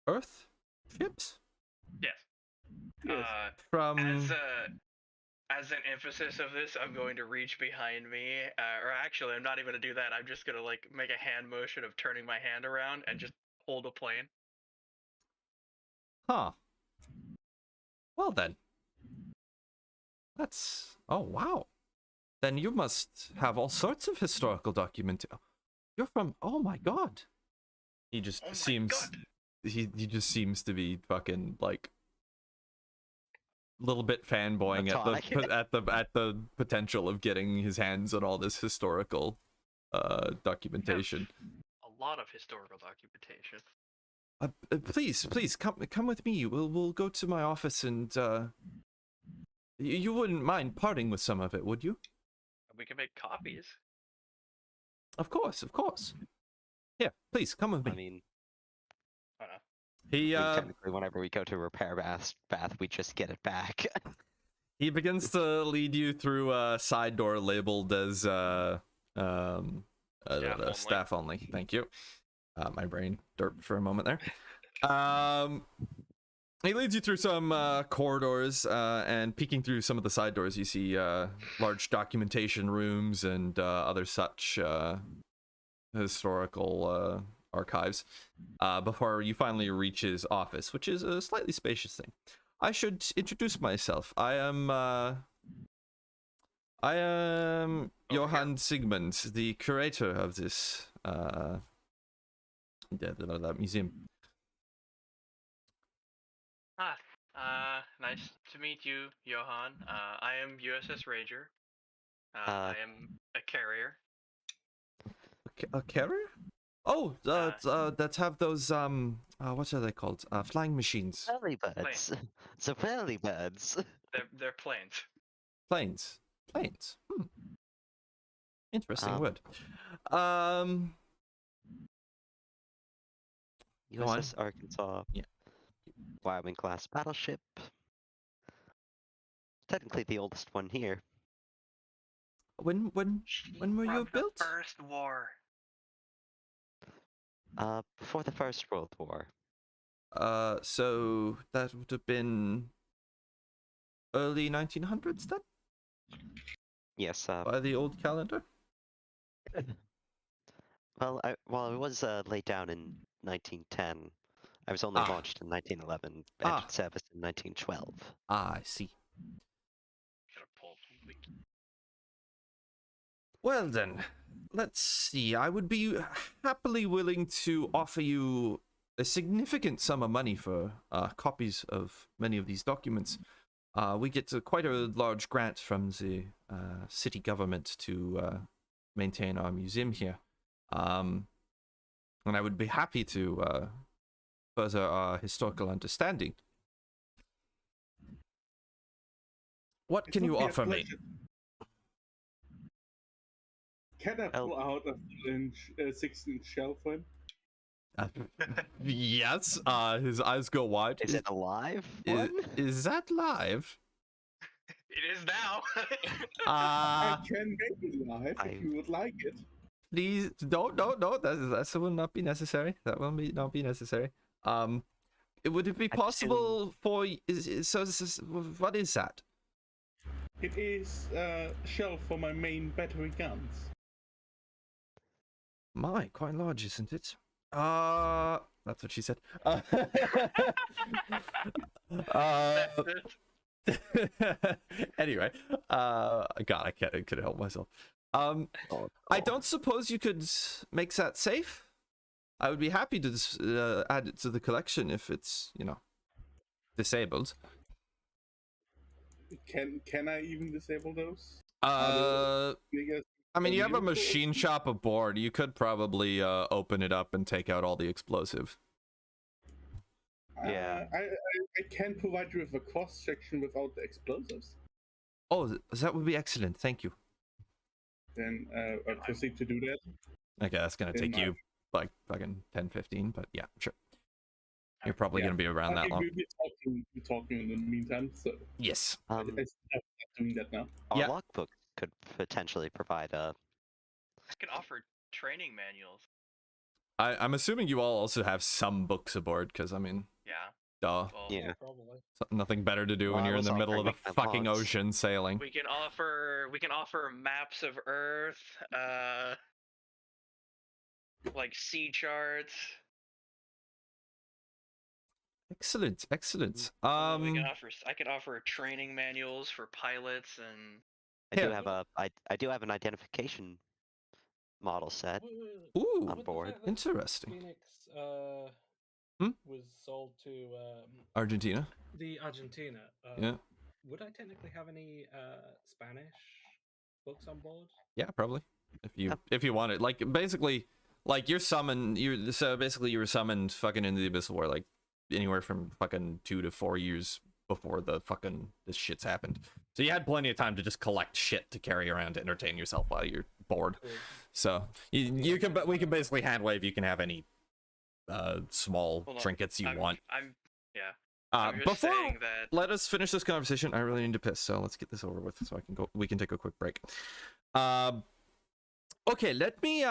Earth ships Yes. Yes. from. As an emphasis of this, I'm going to reach behind me, or actually, I'm not even gonna do that. I'm just gonna like make a hand motion of turning my hand around and just hold a plane. Huh. Well then. That's. Oh wow. Then you must have all sorts of historical document. You're from. Oh my god. He just Oh my seems. God. He just seems to be fucking like. Little bit fanboying at the potential of getting his hands on all this historical documentation. A lot of historical documentation. Please come with me. We'll go to my office and you wouldn't mind parting with some of it, would you? We can make copies. Of course. Here, please come with me. I mean, Oh no. He technically whenever we go to a repair bath, we just get it back. he begins to lead you through a side door labeled as staff only. Thank you. My brain derped for a moment there. He leads you through some corridors, and peeking through some of the side doors, you see large documentation rooms and other such historical archives, before you finally reach his office, which is a slightly spacious thing. I should introduce myself. I am Johann Sigmund, the curator of this museum. Nice to meet you, Johan. I am USS Ranger. I am a carrier. A carrier? Oh, that have those what are they called? Flying machines. Belly birds. So belly birds. They're planes. Planes. Interesting Um, word. Go on. USS Arkansas. Yeah. Wyoming class battleship. Technically the oldest one here. When were you From built? the First War. Before the First World War. So that would have been early 1900s then, Yes. by the old calendar. Well, it was laid down in 1910. I was only launched in 1911. Entered service in 1912. I see. Gotta pull from wiki. Well then, let's see. I would be happily willing to offer you a significant sum of money for copies of many of these documents. We get quite a large grant from the city government to maintain our museum here. And I would be happy to further our historical understanding. What It can would you be a offer me? pleasure. Can I pull out a 6-inch shell for him? Yes. His eyes go wide. Is it alive? Is that live? It is now. I can make it live if you would like it. Please, no. That will not be necessary. That will not be necessary. Would it be I possible for? What is that? It is a shell for my main battery guns. My, quite large, isn't it? That's what she said. Anyway, God, I couldn't help myself. I don't suppose you could make that safe. I would be happy to add it to the collection if it's, disabled. Can I even disable those? I mean, you have a machine shop aboard. You could probably open it up and take out all the explosive. Yeah. I can provide you with a cross section without the explosives. Oh, that would be excellent. Thank you. Then I proceed to do that. Okay, that's gonna take you like fucking 10-15, but yeah, sure. You're probably gonna be around that long. We're talking in the meantime, so Yes. I stop doing that now. Our logbook could potentially provide a. I can offer training manuals. I'm assuming you all also have some books aboard, because I mean, Yeah. duh. Well, Yeah. Probably. Nothing better to do when you're in the middle of the fucking ocean sailing. We can offer maps of Earth, like sea charts. Excellent. And then I can offer training manuals for pilots and. I do have an identification model set Ooh, on board. interesting. Phoenix was sold to Argentina. the Argentina. Yeah. Would I technically have any Spanish books on board? Yeah, probably. If you want it, like basically, like you were summoned fucking into the Abyssal War like anywhere from fucking 2 to 4 years before this shit's happened. So you had plenty of time to just collect shit to carry around to entertain yourself while you're bored. Cool. So we can basically hand wave. You can have any small trinkets you want. I'm just Before saying that. let us finish this conversation, I really need to piss, so let's get this over with so we can take a quick break. Okay, let me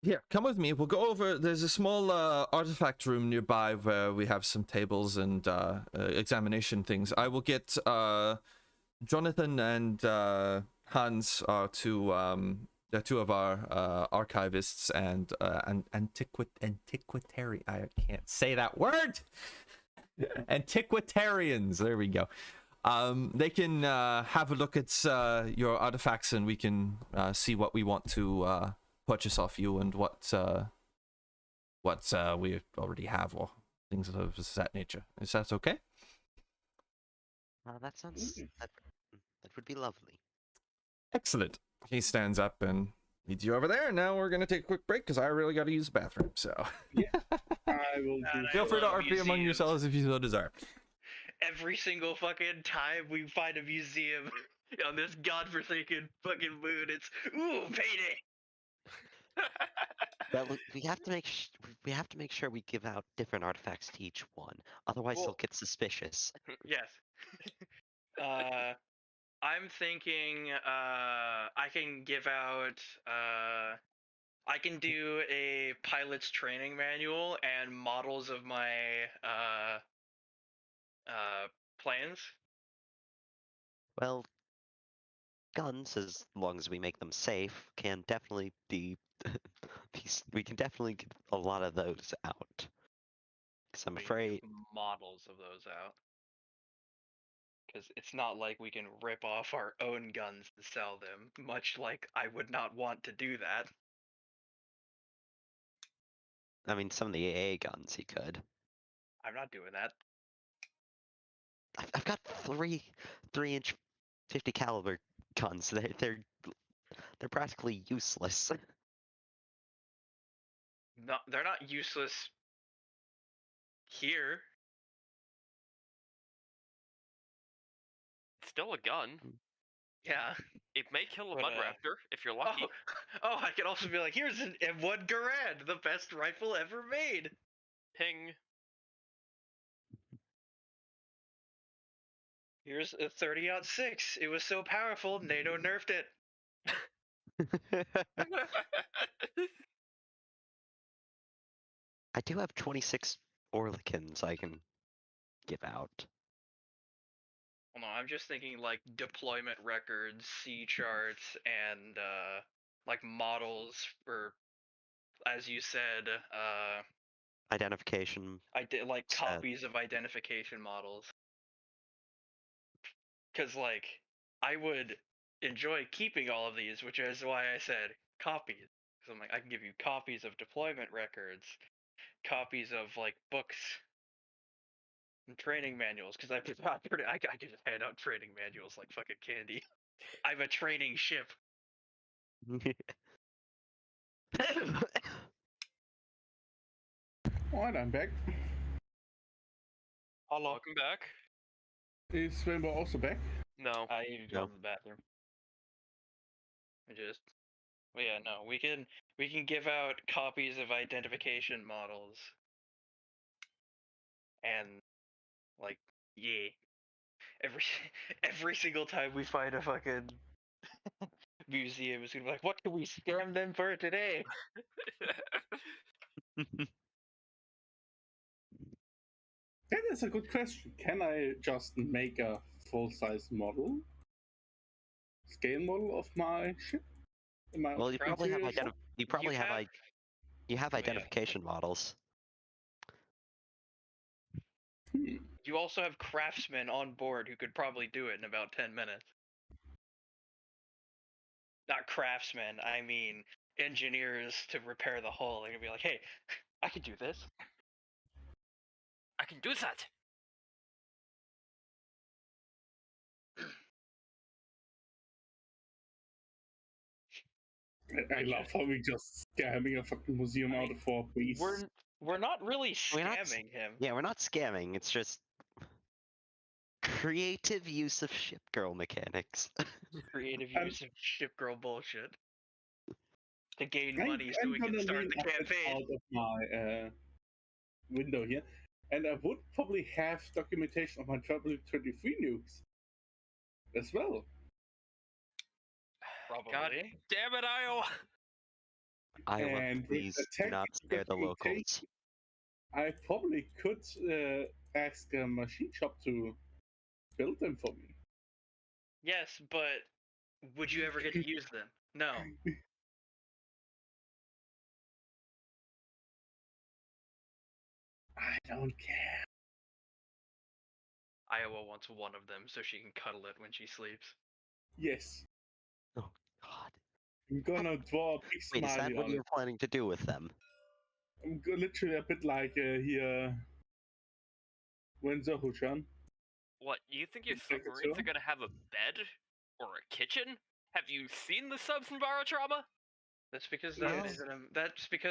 here, come with me. We'll go over. There's a small artifact room nearby where we have some tables and examination things. I will get Jonathan and Hans, two of our archivists and antiquitary. I can't say that word. Antiquitarians. There we go. They can have a look at your artifacts, and we can see what we want to purchase off you and what we already have or things of that nature. Is that okay? That sounds that would be lovely. Excellent. He stands up and leads you over there. And now we're gonna take a quick break because I really got to use the bathroom. So I will feel free to RP among yourselves if you so desire. Every single fucking time we find a museum on this godforsaken fucking moon, it's payday. Well, we have to make sure we give out different artifacts to each one. Otherwise, they'll get suspicious. Yes. I'm thinking I can give out I can do a pilot's training manual and models of my planes. Well, guns, as long as we make them safe, can definitely be. We can definitely get a lot of those out. Because I'm afraid models of those out. Because it's not like we can rip off our own guns to sell them, much like I would not want to do that. I mean, some of the AA guns he could. I'm not doing that. I've got 3-inch 50 caliber guns. They're practically useless. they're not useless here. It's still a gun. Yeah. It may kill a But, mud raptor if you're lucky. Oh, I could also be like, here's an M1 Garand, the best rifle ever made. Ping. Here's a 30-06. It was so powerful, NATO nerfed it. I do have 26 Orlikins I can give out. Well, no, I'm just thinking like deployment records, C charts, and like models for, as you said, Identification. I did like Set. copies of identification models. Because like I would enjoy keeping all of these, which is why I said copies. So I'm like, I can give you copies of deployment records, copies of like books and training manuals. Because I can just hand out training manuals like fucking candy. I'm a training ship. Alright, I'm back. Hello. Welcome back. Is Rainbow also back? No. I need to go to the bathroom. Well, yeah, no, we can give out copies of identification models, and like, yeah, every single time we find a fucking museum, it's gonna be like, what can we scam them for today? That is a good question. Can I just make a full-size model? Scale model of my ship? My Well, you probably have interior ship? you have yeah. identification models. You also have craftsmen on board who could probably do it in about 10 minutes. Not craftsmen, I mean engineers to repair the hull. They're gonna be like, hey, I can do this. I can do that. I love how we just scamming a fucking museum out of 4 piece. We're not really We're not scamming him. Yeah, we're not scamming. It's just creative use of ship girl mechanics. Creative I'm- use of ship girl bullshit to gain I'm money so we can gonna start lean the a bit campaign. out of my window here, and I would probably have documentation of my W23 nukes as well. Probably. God damn it, Io! Iowa, And with please the do not scare the locals. I probably could ask a machine shop to build them for me. Yes, but would you ever get to use them? No. I don't care. Iowa wants one of them so she can cuddle it when she sleeps. Yes. Oh God! I'm gonna draw a big Wait, is that smiley what on you're it. planning to do with them? I'm literally a bit like here. Wenzo-Huchan. What, you think your Take it submarines to are gonna have a bed? Or a kitchen? Have you seen the subs in Barotrauma? That's because Yes.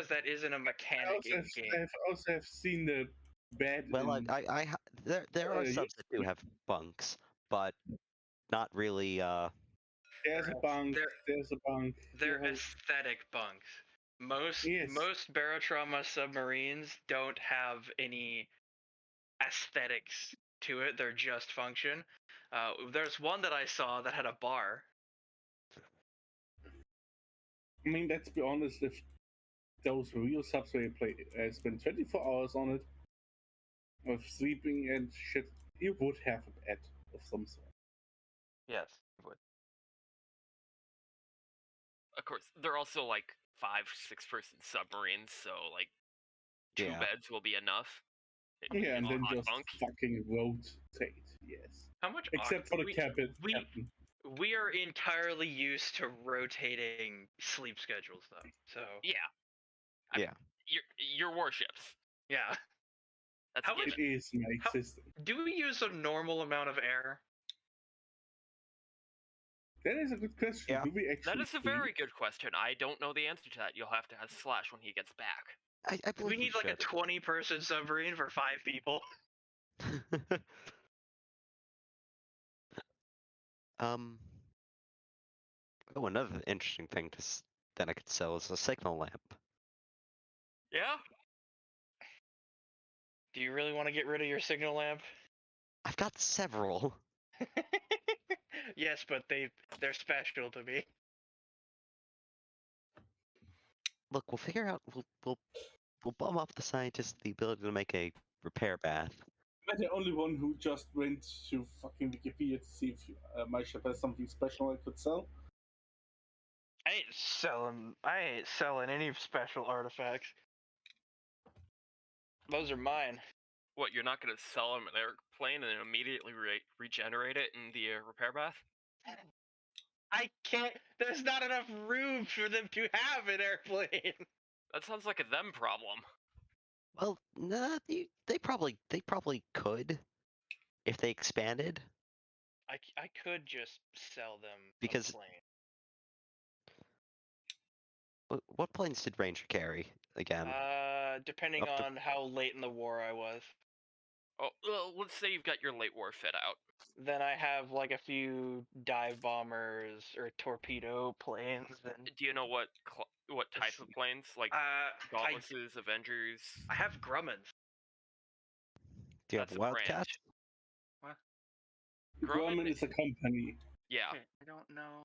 that isn't a mechanic in game. I also have seen the bed. Well, in, there are yes. subs that do have bunks, but not really. There's a bunk. There's a bunk. They're Yeah. aesthetic bunks. Most Yes. Barotrauma submarines don't have any aesthetics to it. They're just function. There's one that I saw that had a bar. I mean, let's be honest. If those real subs where you play, spend 24 hours on it, with sleeping and shit, you would have a bed of some sort. Yes, it would. Of course, they're also like 5-6 person submarines, so like 2 Yeah. beds will be enough. Yeah, and then On just bunk. fucking rotate. Yes. How much? Except for the captain. We are entirely used to rotating sleep schedules, though. So Yeah. Yeah. Your warships. yeah. That's How a much- given. It is my system. Do we use a normal amount of air? That is a good question. Yeah. Do we actually? That is a very good question. I don't know the answer to that. You'll have to ask Slash when he gets back. I believe We need like a should. 20-person submarine for 5 people. Oh, another interesting thing that I could sell is a signal lamp. Yeah? Do you really want to get rid of your signal lamp? I've got several. Yes, but they're special to me. Look, we'll figure out. We'll bum up the scientist the ability to make a repair bath. I'm the only one who just went to fucking Wikipedia to see if my ship has something special I could sell. I ain't selling any special artifacts. Those are mine. What, you're not going to sell them an airplane and then immediately regenerate it in the repair bath? I can't. There's not enough room for them to have an airplane. That sounds like a them problem. Well, nah, they probably could if they expanded. I could just sell them Because- a plane. What planes did Ranger carry again? Depending Up to- on how late in the war I was. Oh, well, let's say you've got your late war fit out. Then I have like a few dive bombers or torpedo planes. And Do you know what type of planes? Like Dauntlesses, Avengers? I have Grummins. Do you have That's a Wildcats? Grumman is a company. Yeah. I don't know.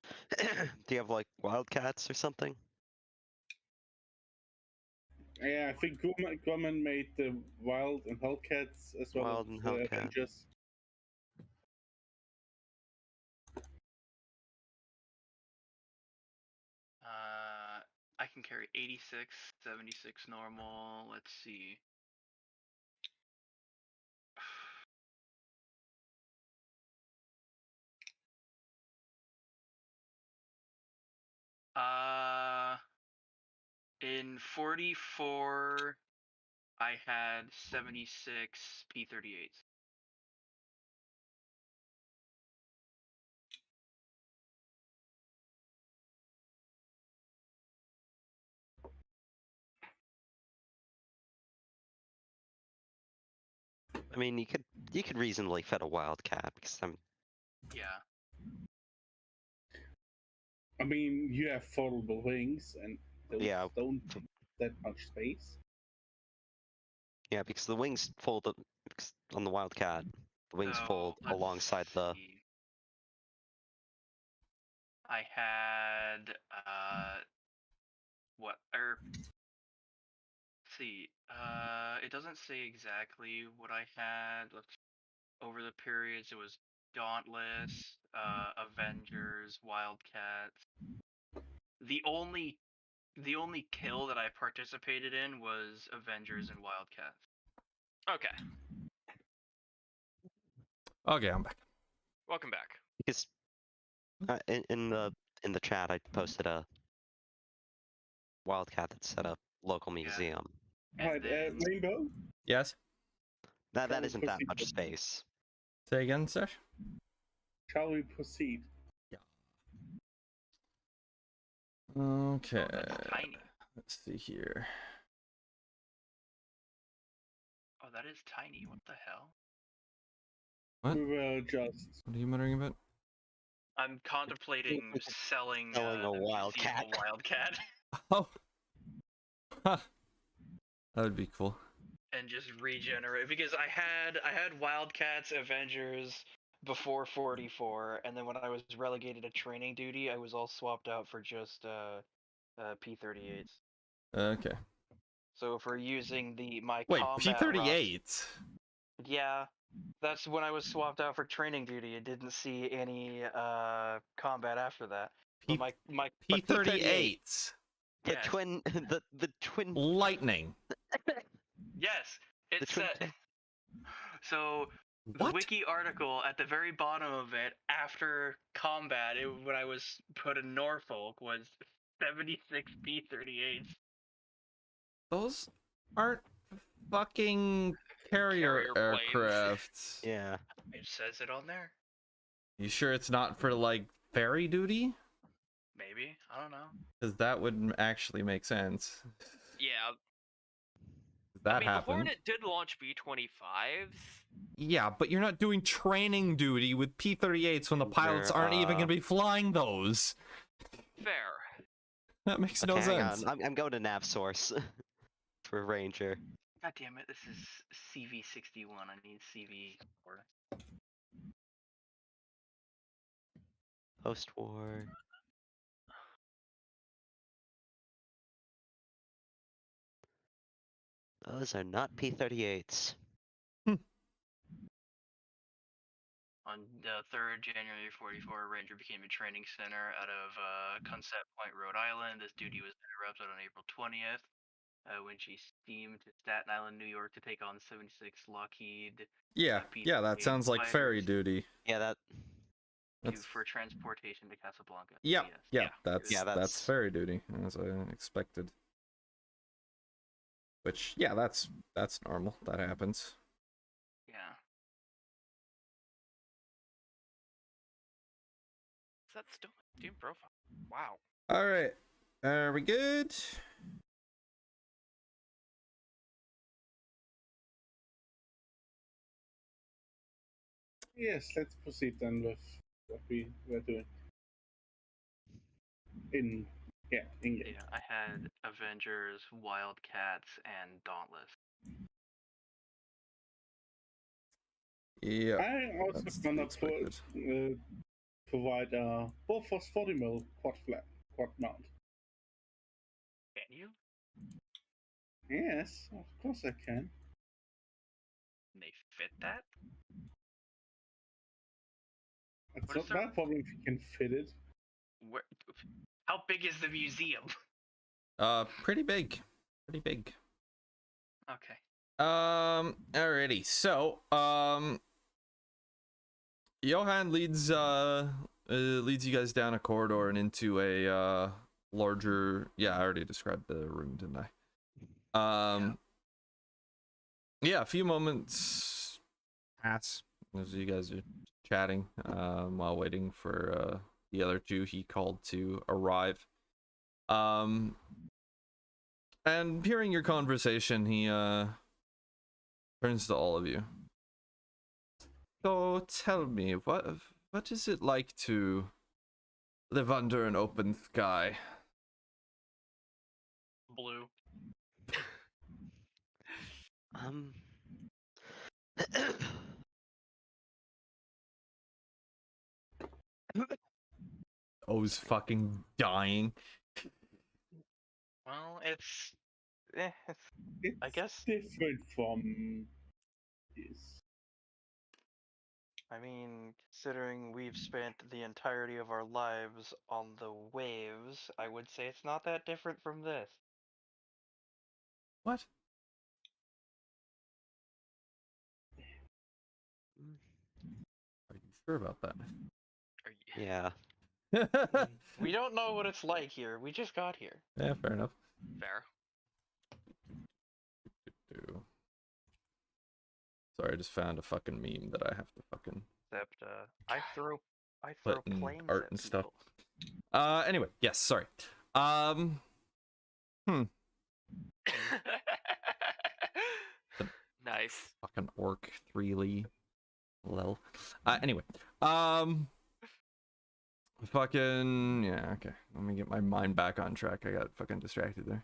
Do you have like Wildcats or something? Yeah, I think Grumman made the Wild and Hellcats as well Wild as and the Hellcat. Avengers. I can carry 86, 76 normal. Let's see. In 44, I had 76 P-38s. I mean, you could reasonably fit a Wildcat because Yeah. I mean, you have foldable wings, and those Yeah. don't take that much space. Yeah, because the wings fold on the Wildcat. The wings So, fold let's alongside the. see. I had what or let's see. It doesn't say exactly what I had. Let's over the periods it was Dauntless, Avengers, Wildcats. The only kill that I participated in was Avengers and Wildcats. Okay. Okay, I'm back. Welcome back. Because in the chat, I posted a Wildcat that's at a local museum. And Right, then Rainbow? Yes. That Shall we isn't that proceed much with- space. Say again, Sesh. Shall we proceed? Okay. that's tiny. Let's see here. Oh, that is tiny. What the hell? What? We were just. What are you muttering about? I'm contemplating selling Selling a the museum Wildcat. Wildcat Oh. Huh. That would be cool. and just regenerate because I had Wildcats, Avengers before 44, and then when I was relegated to training duty, I was all swapped out for just P-38s. Okay. So if we're using my Wait, combat P-38. yeah, that's when I was swapped out for training duty. It didn't see any combat after that. But my P-38. The Yes. twin, the twin. Lightning. yes, The it's twin. so the What? wiki article at the very bottom of it after combat when I was put in Norfolk was 76 P-38s. Those aren't fucking carrier Carrier planes. aircrafts. Yeah. It says it on there. You sure it's not for like ferry duty? Maybe, I don't know. Because that would actually make sense. Yeah. That I mean, happened. the Hornet did launch B-25s. Yeah, but you're not doing training duty with P-38s when the pilots aren't even going to be flying those. Fair. That makes Okay, no hang sense. on. I'm going to nav source for Ranger. God damn it, this is CV61. I need CV4. Post-war. Those are not P-38s. On the 3rd January 44, Ranger became a training center out of Concept Point, Rhode Island. This duty was interrupted on April 20th when she steamed to Staten Island, New York to take on 76 Lockheed Yeah, that sounds like ferry fighters duty. Yeah, for transportation to Casablanca. Yeah, Yes. yeah, that's that's- ferry duty, as I expected. Which, yeah, that's normal. That happens. Yeah. Is that still my Steam profile? Wow. All right, are we good? Yes, let's proceed then with what we were doing. In England. Yeah, I had Avengers, Wildcats, and Dauntless. Yeah. I also That's gonna expected. provide a Bofors 40mm quad mount. Can you? Yes, of course I can. Can they fit that? It's What not is the- my problem if you can fit it. Where? How big is the museum? Pretty big. Pretty big. Okay. Alrighty. So, Johan leads you guys down a corridor and into a larger. Yeah, I already described the room, didn't I? Yeah, a few moments pass as you guys are chatting while waiting for the other two he called to arrive. And hearing your conversation, he turns to all of you. So tell me, what is it like to live under an open sky? Blue. O's fucking dying. Well, it's It's I guess. different from this. I mean, considering we've spent the entirety of our lives on the waves, I would say it's not that different from this. What? Are you sure about that? Are you... Yeah. We don't know what it's like here. We just got here. Yeah, fair enough. Fair. Sorry, I just found a fucking meme that I have to fucking Except I throw put in planes art at and stuff. people. Anyway, yes, sorry. Nice. Fucking orc 3 lol. Anyway, fucking yeah, okay. Let me get my mind back on track. I got fucking distracted there.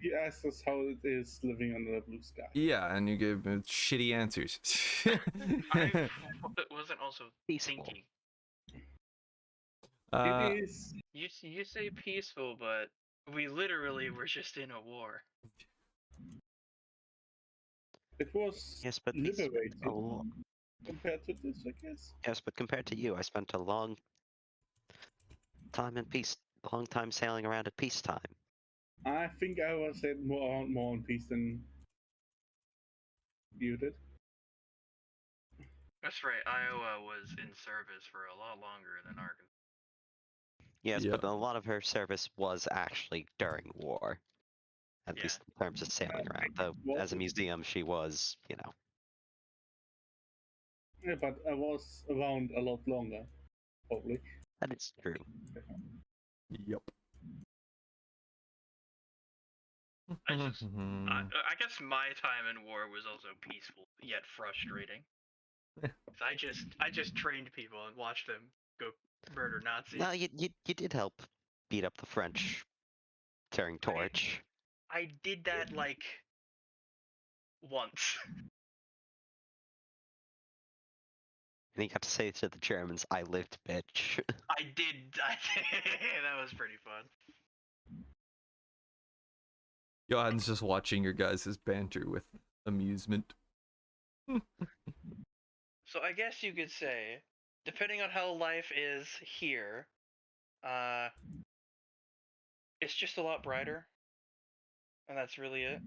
You asked us how it is living under the blue sky. Yeah, and you gave me shitty answers. I wasn't also Peaceful. thinking. It is. You say peaceful, but we literally were just in a war. It was Yes, but we spent liberated a lo- compared to this, I guess. Yes, but compared to you, I spent a long time sailing around at peacetime. I think I was more on peace than you did. That's right. Iowa was in service for a lot longer than Arkansas. Yes, Yeah. but a lot of her service was actually during war. At least in terms of sailing around. Though, as a museum, she was, Yeah, but I was around a lot longer, probably. That is true. Yep. I guess my time in war was also peaceful yet frustrating. I just trained people and watched them go murder Nazis. No, you did help beat up the French tearing torch. I did that like once. And you got to say to the Germans, "I lived, bitch." I did. That was pretty fun. Johan's just watching your guys' banter with amusement. So I guess you could say, depending on how life is here, it's just a lot brighter, and that's really it.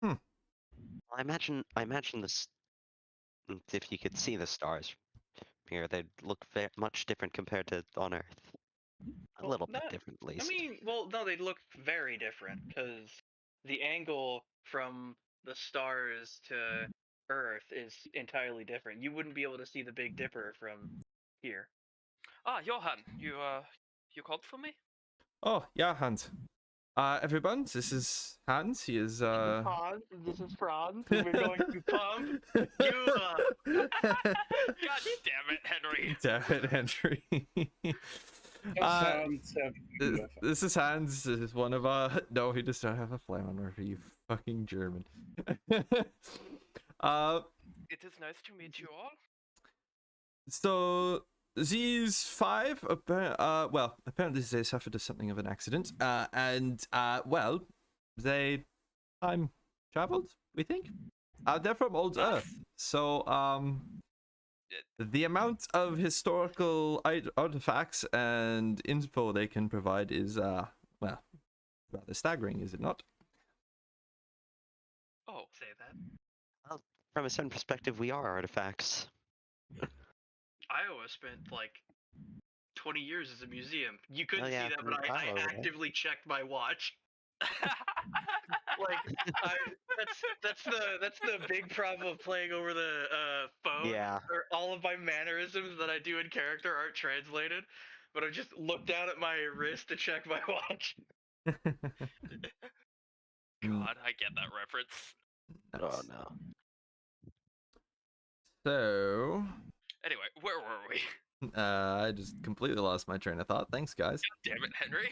I imagine this. If you could see the stars here, they'd look much different compared to on Earth. A Well, little bit not- different, at least. I mean, well, no, they look very different because the angle from the stars to Earth is entirely different. You wouldn't be able to see the Big Dipper from here. Ah, Johan, you called for me? Oh, yeah, Hans. Everyone, this is Hans. He is, Hans, this is Franz. We're going to pump you up. God damn it, Henry. Damn it, Henry. This is Hans. This is one of no, he does not have a flammer for you fucking German. It is nice to meet you all. So these five, well, apparently they suffered something of an accident, and well, they time traveled. We think. They're from old Earth, so the amount of historical artifacts and info they can provide is well, rather staggering, is it not? Oh, say that. Well, from a certain perspective, we are artifacts. Iowa spent like 20 years as a museum. You couldn't yeah, see that, but I Iowa, right? actively checked my watch. Like, that's the big problem of playing over the phone. Yeah. Or all of my mannerisms that I do in character aren't translated, but I just look down at my wrist to check my watch. God, I get that reference. Oh no. So, Anyway, where were we? I just completely lost my train of thought. Thanks, guys. Damn it, Henry.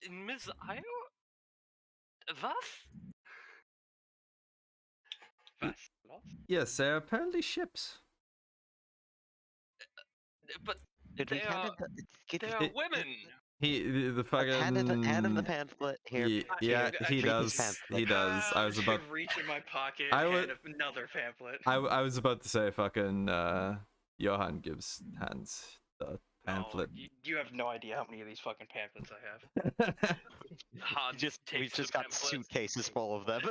Ms. Io? Was? Yes, they're apparently ships. But Did we they hand are, him they are women. The fucking hand him the pamphlet here? Yeah, he read does. this pamphlet. He does. I was about reach in my pocket I and was- another pamphlet. I was about to say fucking Johan gives Hans the pamphlet. Oh, you have no idea how many of these fucking pamphlets I have. Hans We've takes just the got pamphlet. suitcases full of them.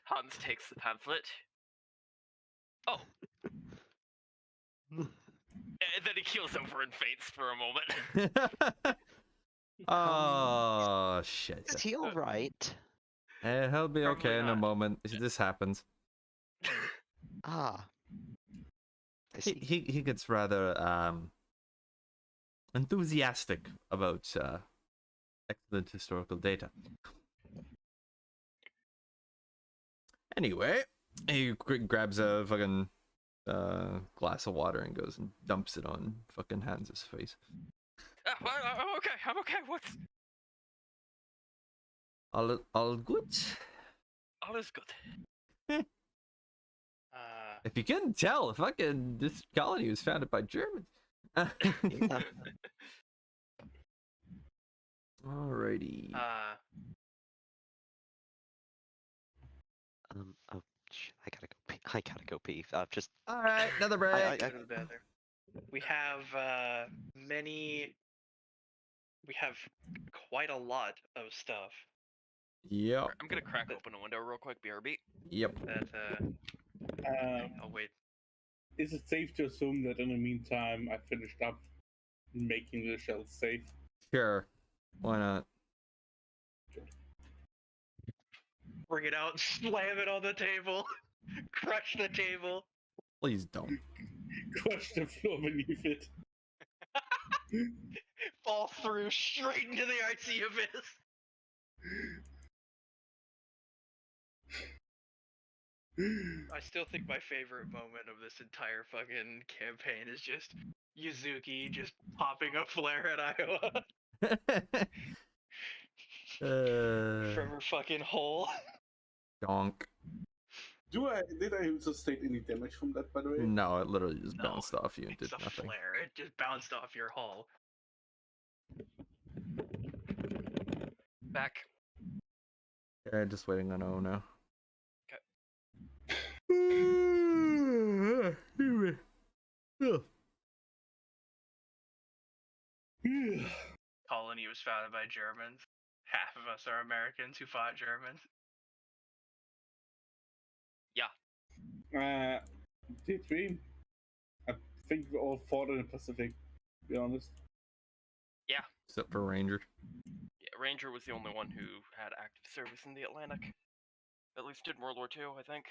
Hans takes the pamphlet. Oh. And then he keels over and faints for a moment. Oh shit. Is he all right? He'll be Probably okay in a not. moment. This happens. Ah. I see. He gets rather enthusiastic about excellent historical data. Anyway, he grabs a fucking glass of water and goes and dumps it on fucking Hans's face. I'm okay. I'm okay. What's All good? all is good? If you couldn't tell, fucking this colony was founded by Germans. Yeah. Alrighty. Oh, I gotta go pee. I gotta go pee. Just All right, another break. I- Go to the bathroom. We have we have quite a lot of stuff Yep. I'm gonna crack open a window real quick. BRB. Yep. that oh wait. Is it safe to assume that in the meantime I finished up making the shell safe? Sure. Why not? Bring it out, slam it on the table, crush the table. Please don't. Crush the floor beneath it. fall through straight into the icy abyss. I still think my favorite moment of this entire fucking campaign is just Yuzuki just popping a flare at Iowa from her fucking hole. Donk. Did I sustain any damage from that, by the way? No, it literally just No, bounced off you and It's did a nothing. flare. It just bounced off your hull. Back. Yeah, just waiting on O now. Colony was founded by Germans. Half of us are Americans who fought Germans. Did we? I think we all fought in the Pacific, to be honest. Except for Ranger. Yeah, Ranger was the only one who had active service in the Atlantic. At least in World War II, I think.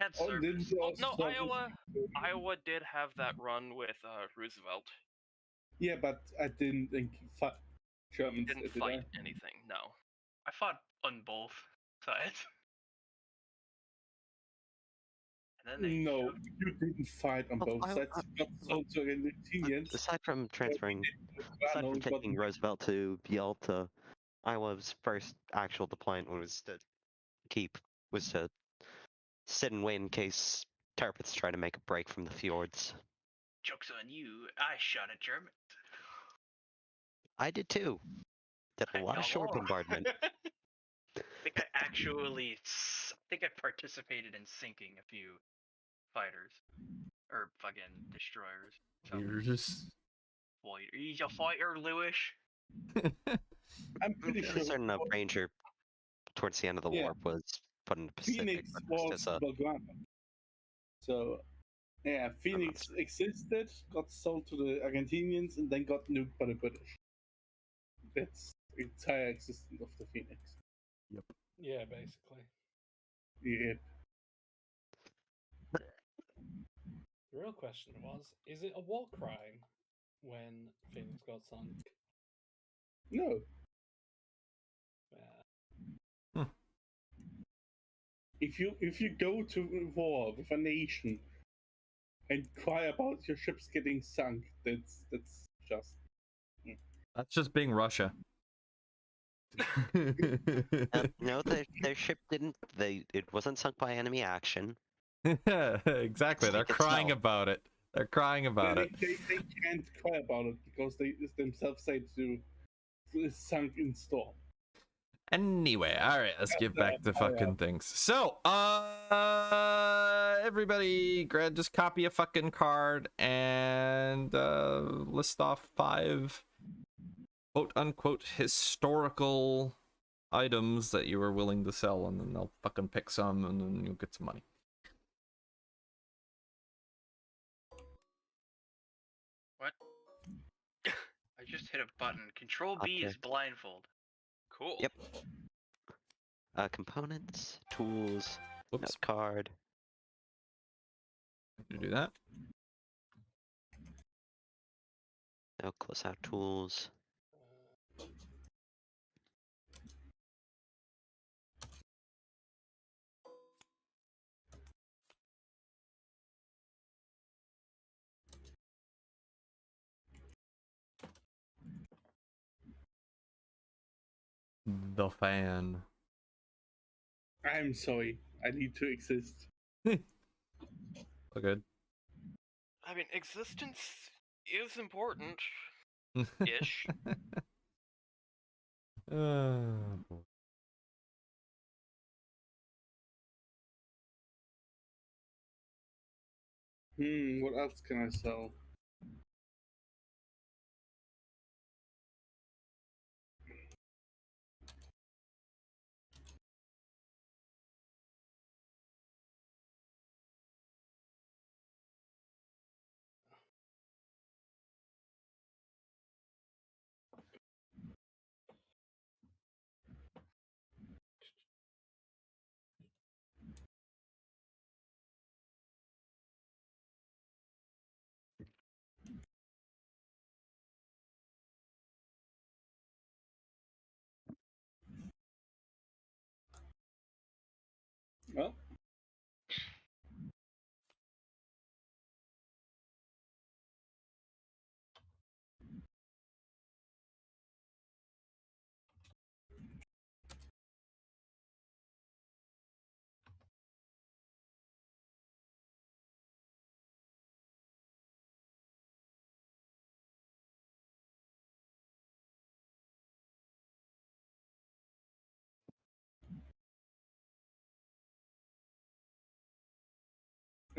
Had Oh, didn't service. they Oh, also no, serve Iowa did have that run with Roosevelt. Yeah, but I didn't think fight Germans. Didn't did fight I? anything, no. I fought on both sides. And then they No, shoved- you didn't fight on Well, both sides. You got sold to Argentinians. Aside from transferring, aside from taking Roosevelt to Yalta, Iowa's first actual deployment was to sit and wait in case Tirpitz try to make a break from the fjords. Joke's on you. I shot at Germans. I did too. Did a lot of shore Y'all. bombardment. I think I participated in sinking a few fighters. Or fucking destroyers. You're just. Fighter. He's a fighter, Lewis. I'm pretty Fairly sure certain a Ranger towards the end of the Yeah. war was put in the Pacific. Phoenix but was just as a, Belgrano. So, yeah, Phoenix existed, got sold to the Argentinians, and then got nuked by the British. That's the entire existence of the Phoenix. Yeah, basically. Yeah. The real question was, is it a war crime when Phoenix got sunk? No. If you go to war with a nation and cry about your ships getting sunk, that's just That's just being Russia. no, their ship didn't. It wasn't sunk by enemy action. Exactly. They're Sink crying itself. about it. They're crying about it. they can't cry about it because they themselves say to sunk in storm. Anyway, all right, let's get back to fucking things. So, everybody, just copy a fucking card and list off 5 quote unquote historical items that you are willing to sell, and then they'll fucking pick some, and then you'll get some money. What? I just hit a button. Control B Okay. is blindfold. Cool. Yep. Components, tools, Whoops, note card. to do that. No close out tools. The fan. I'm sorry, I need to exist. Oh, good. I mean, existence is important. Ish. Boy. What else can I sell?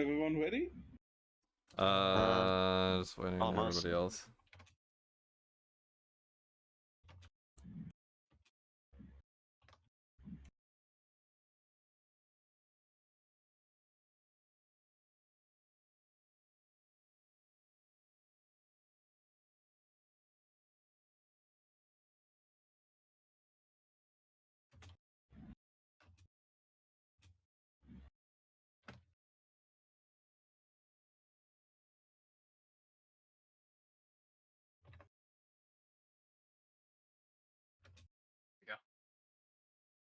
Everyone ready? Just waiting on almost. everybody else.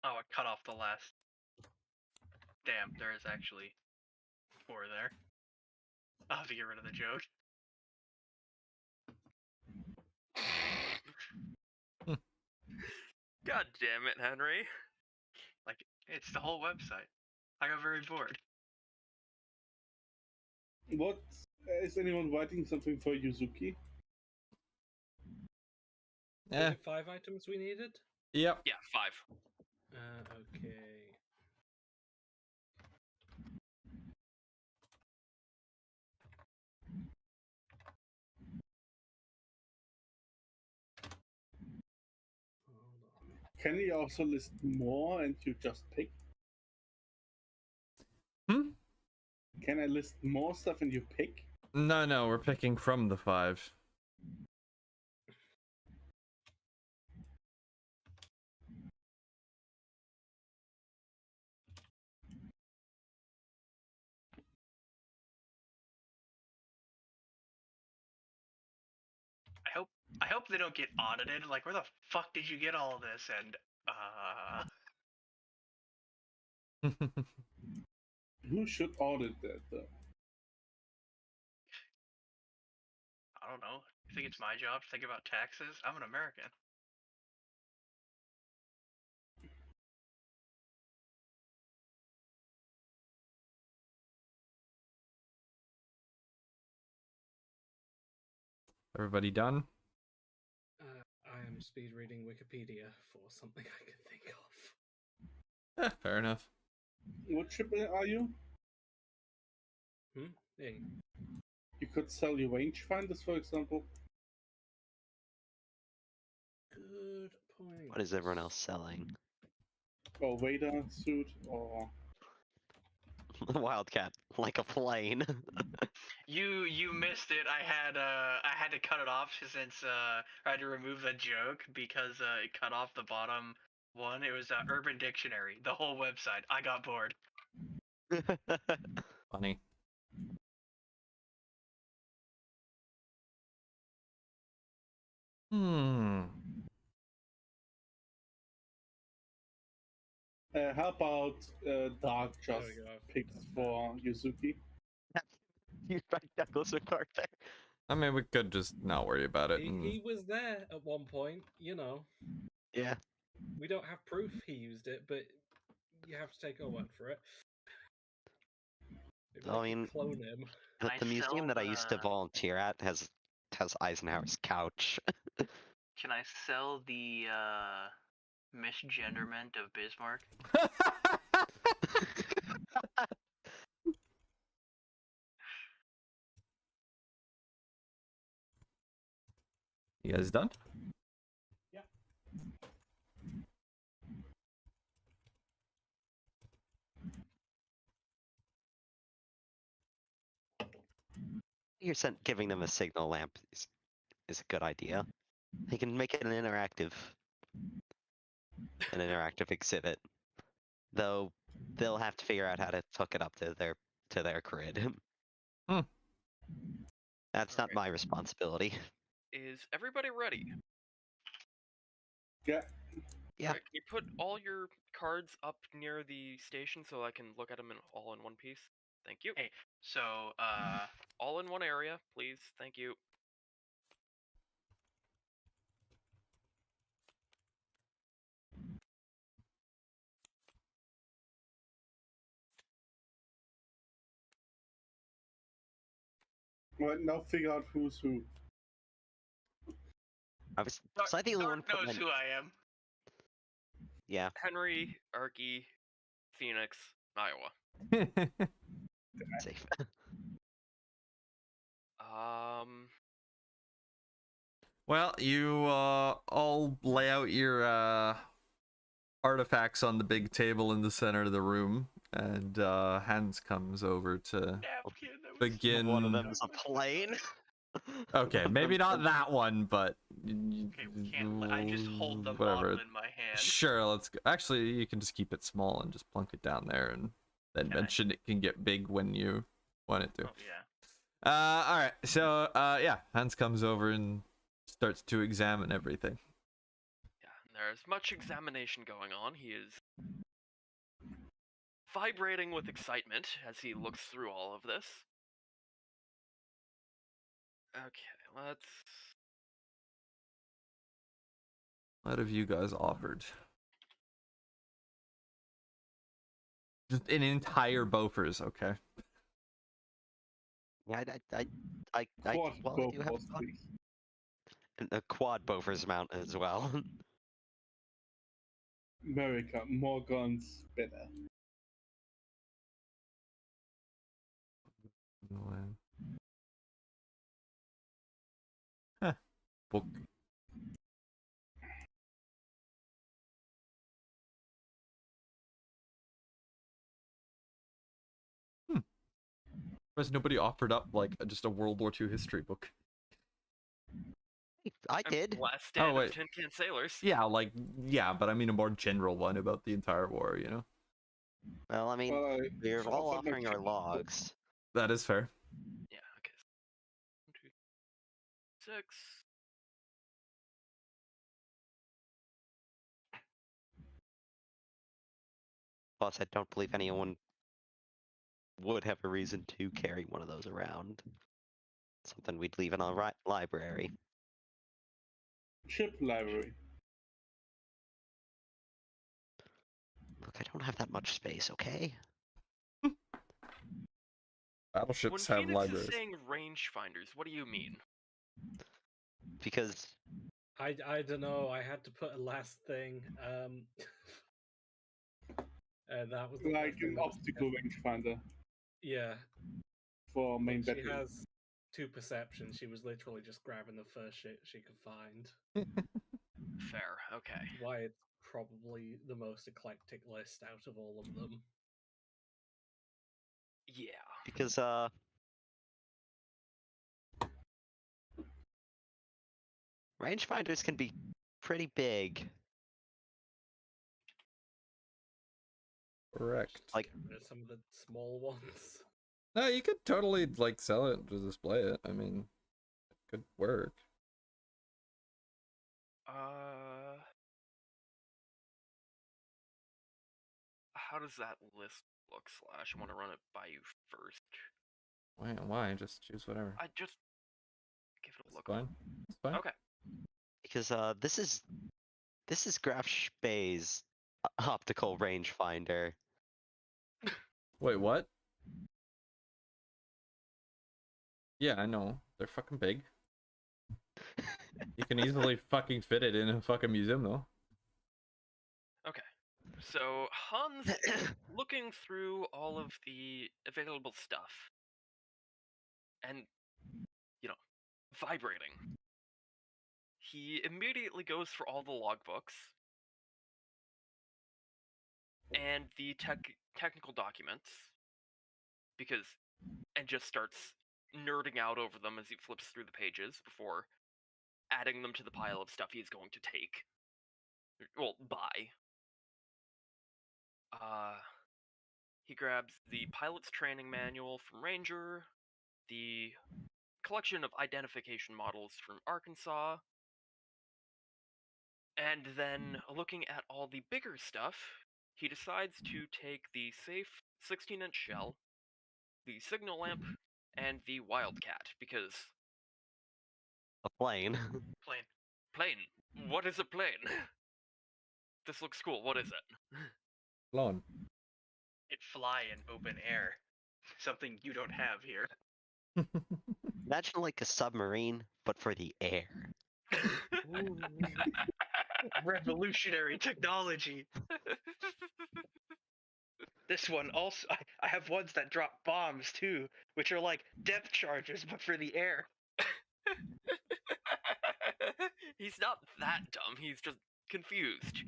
Oh, I cut off the last. Damn, there is actually 4 there. I'll have to get rid of the joke. God damn it, Henry. Like, it's the whole website. I got very bored. What is anyone writing something for Yuzuki? Was Yeah. it 5 items we needed? Yep. Yeah, 5. Okay. Hold on. Can you also list more and you just pick? Hmm? Can I list more stuff and you pick? No, we're picking from the 5. I hope they don't get audited. Like, where the fuck did you get all of this? And Who should audit that though? I don't know. You think it's my job to think about taxes? I'm an American. Everybody done? I am speed reading Wikipedia for something I can think of. Fair enough. What ship are you? Hey, You could sell your rangefinders, for example. good point. What is everyone else selling? Or radar suit, or Wildcat, like a plane. You missed it. I had to cut it off since I had to remove the joke because it cut off the bottom one. It was Urban Dictionary, the whole website. I got bored. Funny. how about Dark There just we go. picks for Yuzuki? You right, Douglas MacArthur. I mean, we could just not worry about it. He was there at one point, you know. Yeah. We don't have proof he used it, but you have to take our word for it. Maybe I they could mean, clone him. The, I the museum sell that I used to the- volunteer at has Eisenhower's couch. Can I sell the misgenderment of Bismarck? You guys done? Yeah. Giving them a signal lamp is a good idea. They can make it an interactive exhibit. Though they'll have to figure out how to hook it up to their grid. That's not Alright. my responsibility. Is everybody ready? Yeah. Yeah. Alright, can you put all your cards up near the station so I can look at them all in one piece? Thank you. Hey, so All in one area, please. Thank you. Right now, figure out who's who. Was I the only one Dark put knows who I am. Yeah. Henry, Arky, Phoenix, Iowa. Safe. Well, you all lay out your artifacts on the big table in the center of the room, and Hans comes over to Napkin. That was begin. One of them is a plane. Okay, One of maybe them's not that one, but Okay, we can't. I just hold the whatever. bottle in my hand. Sure, let's go. Actually, you can just keep it small and just plunk it down there, and then Okay. mention it can get big when you want it to. Oh yeah. All right. So, yeah, Hans comes over and starts to examine everything. Yeah, there's much examination going on. He is vibrating with excitement as he looks through all of this. Okay, let's... What have you guys offered? Just an entire Bofors, okay. Yeah, Quad well, I do have Bofors, please. a quad Bofors mount as well. America, more guns, better. Huh. Book. Because nobody offered up like just a World War II history book. I did. Last Stand Oh, of wait. Tin Can Sailors. Yeah, but I mean a more general one about the entire war, you know? Well, I mean, Well, we're I all offered my offering our chapter book. logs. That is fair. Yeah, okay. 1, 2, 6. Plus, I don't believe anyone would have a reason to carry one of those around. Something we'd leave in our library. Ship library. Look, I don't have that much space, okay? When Battleships have Phoenix libraries. is saying rangefinders, what do you mean? Because I don't know. I had to put a last thing. And that was the Like first thing an that was optical suggested. rangefinder Yeah, for main she battery. has 2 perceptions. She was literally just grabbing the first shit she could find. Fair, okay. Why it's probably the most eclectic list out of all of them. Yeah. because rangefinders can be pretty big. Correct. Like, Get rid of some of the small ones. No, you could totally like sell it to display it. I mean, it could work. How does that list look? Slash, I want to run it by you first. Why? Just choose whatever. I just give it a look. Fine. It's fine. Okay. because this is Graf Spey's optical rangefinder. Wait, what? Yeah, I know. They're fucking big. You can easily fucking fit it in a fucking museum, though. Okay. So Hans looking through all of the available stuff and, you know, vibrating. He immediately goes for all the logbooks and the technical documents and just starts nerding out over them as he flips through the pages before adding them to the pile of stuff he's going to take. Well, buy. He grabs the pilot's training manual from Ranger, the collection of identification models from Arkansas, and then looking at all the bigger stuff, he decides to take the safe 16-inch shell, the signal lamp, and the Wildcat, because... A plane. Plane. Plane? What is a plane? This looks cool, what is it? Blown. It fly in open air. Something you don't have here. Imagine like a submarine, but for the air. Revolutionary technology. This one also, I have ones that drop bombs too, which are like depth charges, but for the air. He's not that dumb. He's just confused.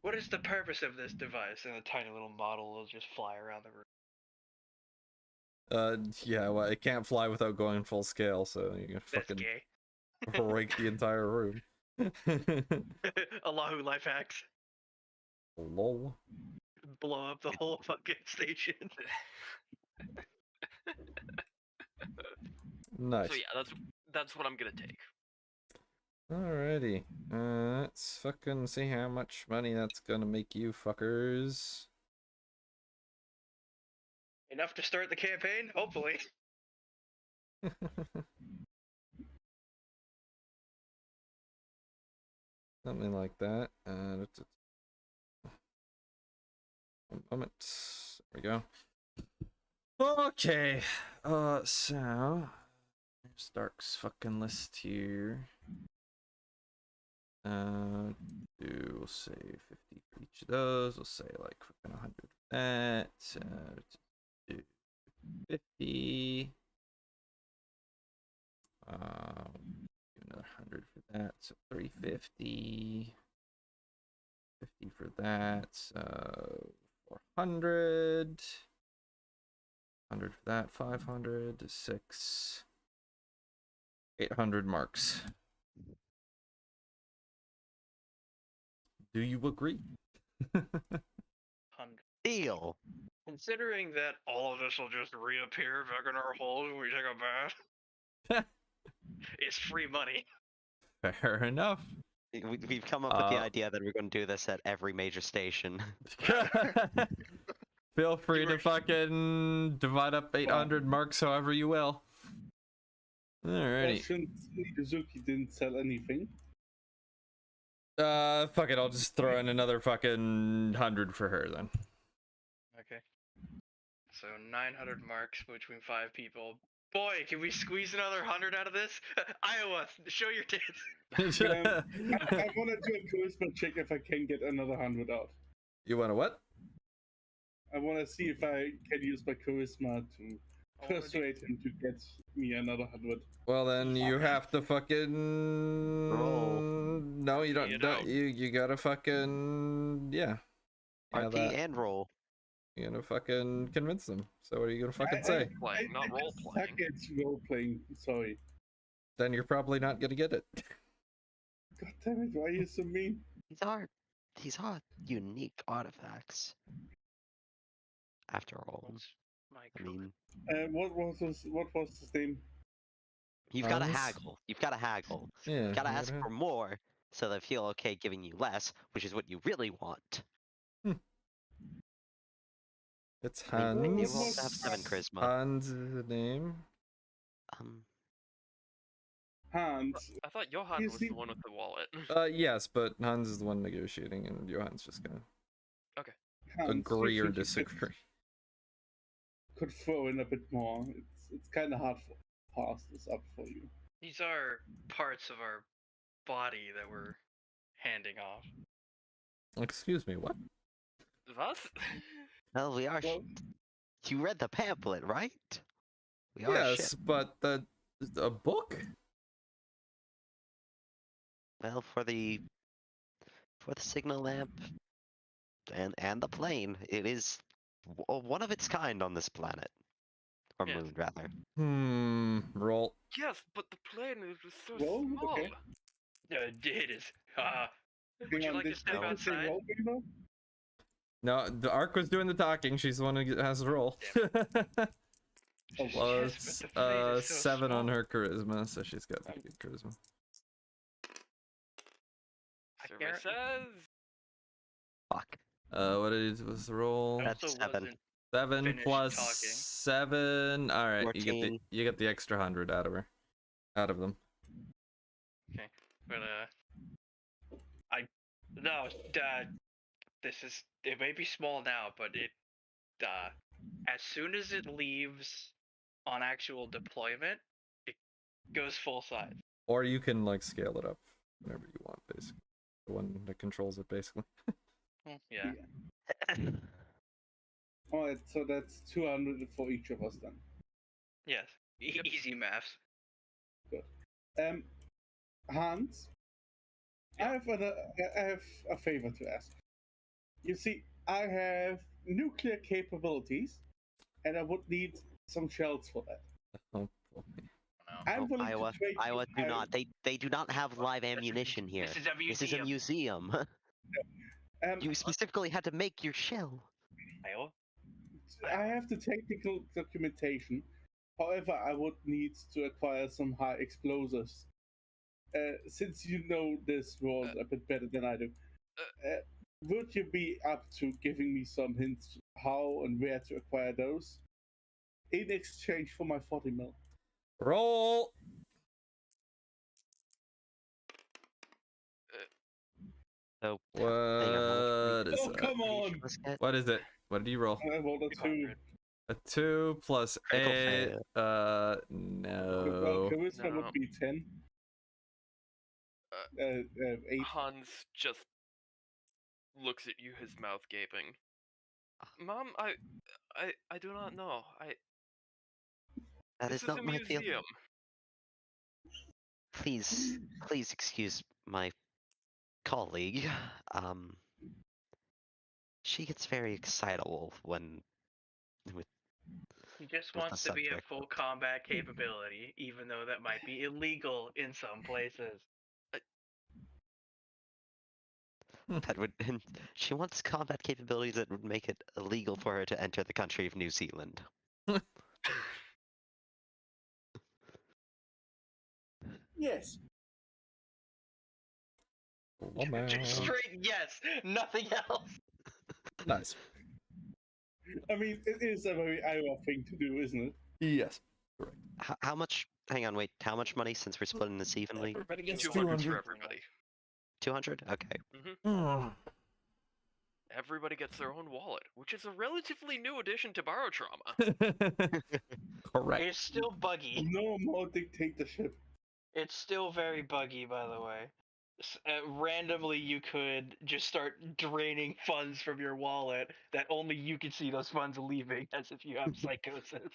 What is the purpose of this device? And a tiny little model will just fly around the room. Yeah, well, it can't fly without going full scale, so you can That's fucking gay. break the entire room. Allahu life hacks. Lol. Blow up the whole fucking station. Nice. So yeah, that's what I'm gonna take. Alrighty. Let's fucking see how much money that's gonna make you fuckers. Enough to start the campaign? Hopefully. Something like that. One moment. There we go. Okay. So there's Dark's fucking list here. We'll say 50 for each of those. We'll say like fucking 100 for that. Do 50. Do another 100 for that. So 350. 50 for that. 400. 100 for that. 500 to 6. 800 marks. Do you agree? Deal. Considering that all of this will just reappear back in our holes when we take a bath, it's free money. Fair enough. We've come up with the idea that we're going to do this at every major station. Feel free to fucking divide up 800 marks however you will. Alrighty. Well, since Yuzuki didn't sell anything. Fuck it, I'll just throw in another fucking 100 for her then. Okay. So 900 marks between 5 people. Boy, can we squeeze another 100 out of this? Iowa, show your tits. I want to do a charisma check if I can get another 100 out. You wanna what? I want to see if I can use my charisma to persuade him to get me another 100. Well then you have to fucking roll. No, you don't. You gotta fucking RP and roll. You're gonna fucking convince them. So what are you gonna fucking say? Playing, not role playing. It's role playing. Sorry. Then you're probably not gonna get it. God damn it! Why are you so mean? These are unique artifacts. After all, I mean, what was his name? you've got to Hans? haggle. You've got to haggle. Yeah. You've got to you ask gotta- for more, so they feel okay giving you less, which is what you really want. It's I mean, you Hans. also have 7 charisma. Hans is the name. Hans. I thought Johan Is was he- the one with the wallet. Yes, but Hans is the one negotiating, and Johann's just gonna Hans, agree you or think you disagree. could throw in a bit more. It's kind of hard to pass this up for you. These are parts of our body that we're handing off. Excuse me, what? What? Well, we are. Well, You read the pamphlet, right? We are Yes, ship. but a book? Well, for the signal lamp and the plane, it is one of its kind on this planet, or Yes. moon rather. Roll. Yes, but the plane is just so Well, small. okay. It is. Would hang you on, like to did step I say outside? roll, Beaver? No, the Ark was doing the talking. She's the one who has the roll. Oh, Plus but the plane is so 7 on small. her charisma, so she's got pretty good charisma. Survey can't- says Fuck. What was the roll? I That's also 7. wasn't 7 finished plus talking. 7. All right, 14. you get the extra 100 out of her, out of them. But it may be small now, but as soon as it leaves on actual deployment, it goes full size. Or you can like scale it up whenever you want, basically. The one that controls it, basically. Yeah. Alright, so that's 200 for each of us then. Yes. Easy maths. Um, Hans, Yeah. I have a favor to ask. You see, I have nuclear capabilities, and I would need some shells for that. Oh, boy. I'm Oh, willing Iowa, to trade you Iowa, do my- not. They do not have live ammunition here. This is a This is a museum. museum. Um, You specifically had to make your shell. Iowa? I have the technical documentation. However, I would need to acquire some high explosives. Since you know this world a bit better than I do, would you be up to giving me some hints how and where to acquire those in exchange for my 40 mil? Roll. So, What hang on, how much money is Oh, that? come did each on! of us get? What is it? What did you roll? I rolled a 2. 200. A 2 plus Critical 8. fail. Well, No. charisma No. would be 10. 8. Hans just looks at you, his mouth gaping. Mom, I do not know. That This is is not a my field. museum. Please excuse my colleague. She gets very excitable when with He just with the wants to be at subject. full combat capability, even though that might be illegal in some places. That would. She wants combat capabilities that would make it illegal for her to enter the country of New Zealand. Yes. Just straight yes, nothing else. Nice. I mean, it is a very Iowa thing to do, isn't it? Yes. How much? Hang on, wait. How much money since we're splitting this evenly? Everybody gets 200 for 200. everybody. 200. Okay. Mm. Everybody gets their own wallet, which is a relatively new addition to Barotrauma. Correct. It's still buggy. No more dictatorship. It's still very buggy, by the way. Randomly, you could just start draining funds from your wallet that only you can see those funds leaving, as if you have psychosis.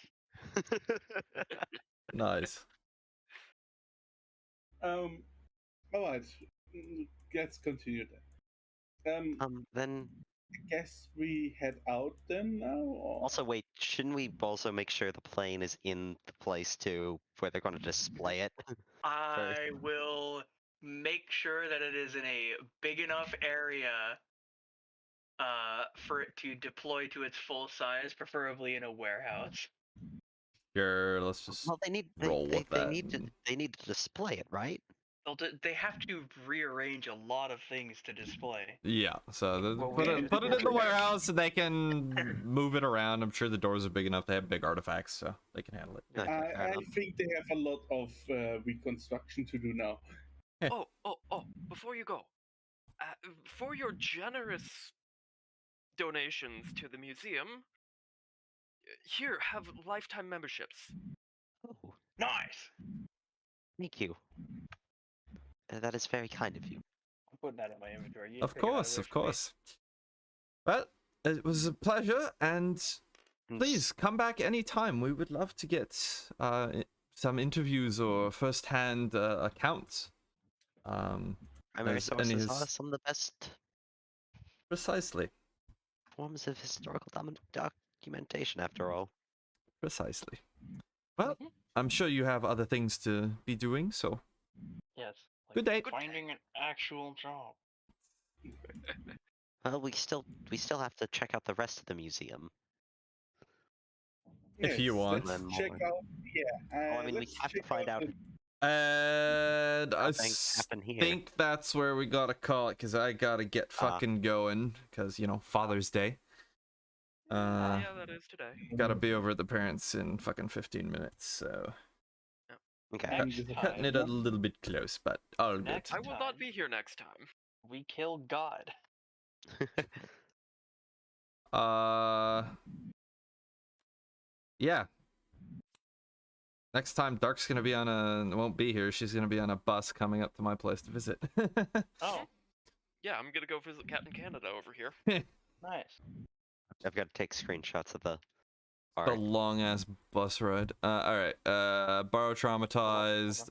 Nice. Alright. Let's continue then. Then I guess we head out then now? Or... also wait. Shouldn't we also make sure the plane is in the place too where they're going to display it? I will make sure that it is in a big enough area for it to deploy to its full size, preferably in a warehouse. Sure, let's just Well, they need roll with that. they need to display it, right? They have to rearrange a lot of things to display. Yeah, so Well, put we it just in the forgot. warehouse so they can move it around. I'm sure the doors are big enough. They have big artifacts, so they can handle it. Okay, fair I enough. think they have a lot of reconstruction to do now. Oh, before you go, for your generous donations to the museum, here, have lifetime memberships. Oh, Nice! thank you. That is very kind of you. I'm putting that in my inventory. You Of take it out course, there of for me. course. Well, it was a pleasure, and please come back anytime. We would love to get some interviews or first-hand accounts. Primary as any sources are his- some of the best Precisely, forms of historical documentation, after all. precisely. Well, I'm sure you have other things to be doing, so Yes. good day. Finding an actual job. Well, we still have to check out the rest of the museum. If you want. Let's Then check more. out. Yeah. Well, I mean, we let's have to check find out. And I Things happen here. think that's where we gotta call it, because I gotta get fucking going, because, you know, Father's Day. Yeah, that is today. Gotta be over at the parents in fucking 15 minutes, so Okay. Next cutting it a little bit close, but all good. Next I will time. not be here next time. We kill God. Yeah. Next time, Dark's gonna be won't be here. She's gonna be on a bus coming up to my place to visit. Oh, Yeah, I'm gonna go visit Captain Canada over here. nice. I've got to take screenshots of the The art. long ass bus ride. All right. Barotraumatized.